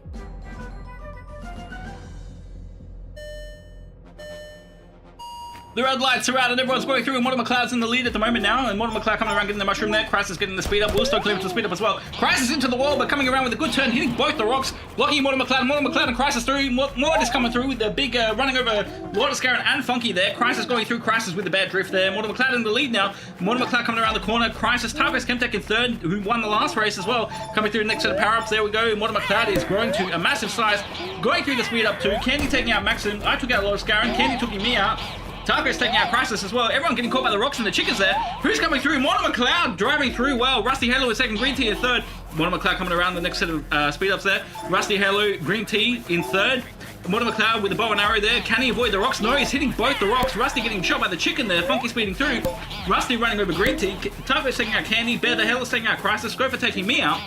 The red lights are out and everyone's going through, and Mono McLeod's in the lead at the moment now, and Mono McLeod coming around getting the mushroom there. Crisis getting the speed up, Wheels Toy Clearance to speed up as well. Crisis into the wall, but coming around with a good turn, hitting both the rocks, blocking Mono McLeod and Crisis through. Mord is coming through with the big running over Lord of Scarron and Funky there. Crisis going through, Crisis with the bad drift there. Mono McLeod in the lead now. Mono McLeod coming around the corner. Crisis, Targo's Chemtech in third, who won the last race as well. Coming through the next set of power-ups, there we go. Mono McLeod is growing to a massive size, going through the speed up too. Candy taking out Maxim. I took out Lord of Scarron. Candy took me out. Targo's taking out Crisis as well. Everyone getting caught by the rocks and the chickens there. Who's coming through? Mono McLeod driving through well. Rusty Halo in second, Green Tea in third. Mono McLeod coming around the next set of speed ups there. Rusty Halo, Green Tea in third. Mortimer Cloud with the bow and arrow there. Can he avoid the rocks? No, he's hitting both the rocks. Rusty getting shot by the chicken there. Funky speeding through. Rusty running over Green Tea. Taco's taking out Candy. Bear the Hell is taking out Crisis. Gopher taking me out.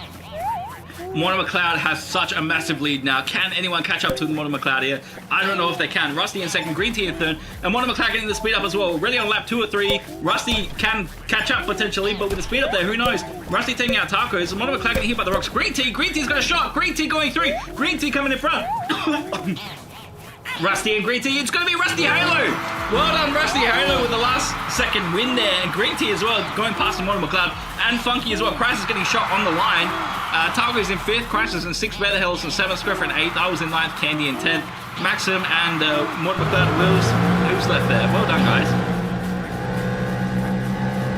Mortimer Cloud has such a massive lead now. Can anyone catch up to Mortimer Cloud here? I don't know if they can. Rusty in second, Green Tea in third, and Mortimer Cloud getting the speed up as well. Really on lap 2 or 3. Rusty can catch up potentially, but with the speed up there, who knows? Rusty taking out Tacos. Mortimer Cloud getting hit by the rocks. Green Tea's got a shot. Green Tea going through. Green Tea coming in front. Rusty and Green Tea. It's going to be Rusty Halo. Well done, Rusty Halo with the last second win there. And Green Tea as well, going past the Mortimer Cloud. And Funky as well. Crisis getting shot on the line. Targo's in 5th, Crisis in 6th, Bear the Hills in 7th, Scruffer in 8th, I was in 9th, Candy in 10th, Maxim and Mortimer Cloud Wills. Who's left there? Well done, guys.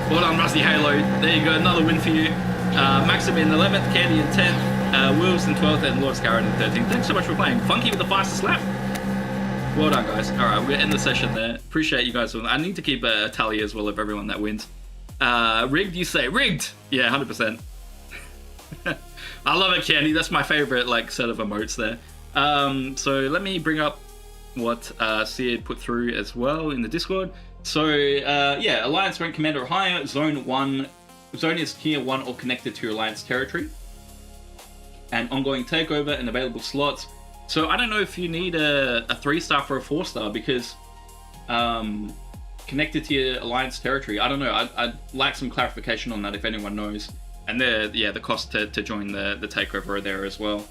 Well done, Rusty Halo. There you go, another win for you. Maxim in 11th, Candy in 10th, Wills in 12th, and Lord Scarron in 13th. Thanks so much for playing. Funky with the fastest lap. Well done, guys. Alright, we're going to end the session there. Appreciate you guys. I need to keep a tally as well of everyone that wins. Rigged, you say? Rigged! Yeah, 100%. I love it, Candy. That's my favorite like set of emotes there. So let me bring up what Sid put through as well in the Discord. So yeah, Alliance rank commander or higher, zone 1. Zone is tier 1 or connected to your Alliance territory. And ongoing takeover and available slots. So I don't know if you need a 3-star for a 4-star because connected to your Alliance territory. I don't know. I'd like some clarification on that if anyone knows. And the cost to join the takeover are there as well.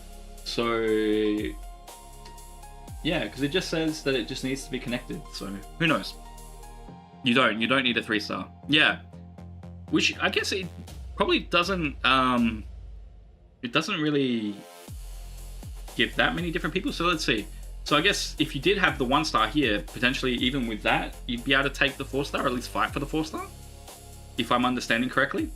So yeah, because it just says that it just needs to be connected. So who knows? You don't need a 3-star. Yeah, which I guess it probably doesn't. It doesn't really give that many different people. So let's see. So I guess if you did have the 1-star here, potentially even with that, you'd be able to take the 4-star or at least fight for the 4-star, if I'm understanding correctly.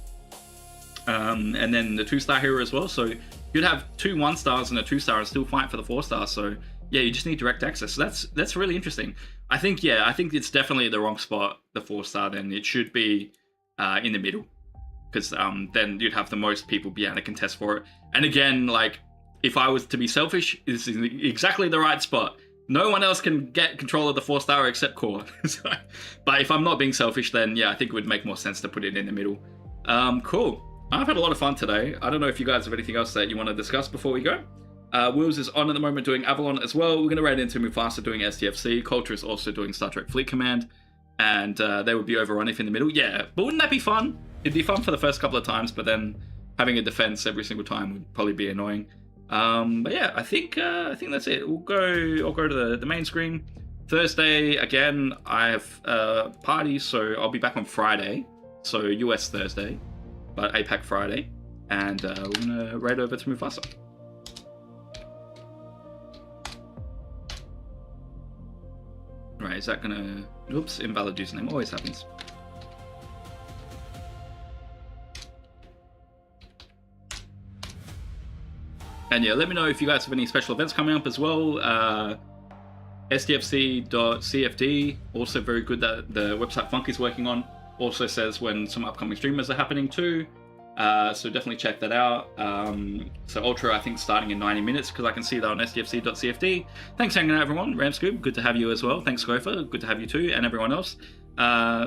And then the 2-star hero as well. So you'd have 2 1-stars and a 2-star and still fight for the 4-star. So yeah, you just need direct access. So that's really interesting. I think it's definitely the wrong spot, the 4-star. Then it should be in the middle, because then you'd have the most people be able to contest for it. And again, like if I was to be selfish, this is exactly the right spot. No one else can get control of the 4-star except Core. So, but if I'm not being selfish, then yeah, I think it would make more sense to put it in the middle. Cool. I've had a lot of fun today. I don't know if you guys have anything else that you want to discuss before we go. Wills is on at the moment doing Avalon as well. We're going to raid into Mufasa doing STFC. Culture is also doing Star Trek Fleet Command. And they would be overrun if in the middle. Yeah, but wouldn't that be fun? It'd be fun for the first couple of times, but then having a defense every single time would probably be annoying. But yeah, I think that's it. I'll go to the main screen. Thursday, again, I have parties, so I'll be back on Friday. So US Thursday. But APAC Friday, and we're gonna raid over to Mufasa. Right, is that gonna... Oops, invalid username, always happens. And yeah, let me know if you guys have any special events coming up as well. STFC.CFD, also very good that the website Funky's working on. Also says when some upcoming streamers are happening too. So definitely check that out. So Ultra, I think, starting in 90 minutes because I can see that on STFC.CFD. Thanks for hanging out, everyone. Ramscoop, good to have you as well. Thanks, Gopher. Good to have you too, and everyone else.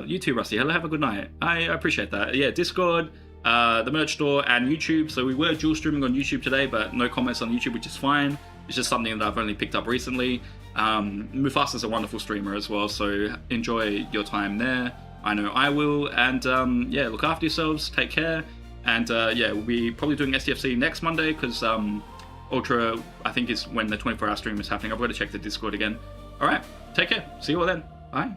You too, Rusty. Hello, have a good night. I appreciate that. Yeah, Discord, the merch store, and YouTube. So we were dual streaming on YouTube today, but no comments on YouTube, which is fine. It's just something that I've only picked up recently. Mufasa's a wonderful streamer as well, so enjoy your time there. I know I will, and yeah, look after yourselves, take care, and yeah, we'll be probably doing STFC next Monday, because Ultra, I think, is when the 24-hour stream is happening. I've got to check the Discord again. Alright, take care, see you all then, bye.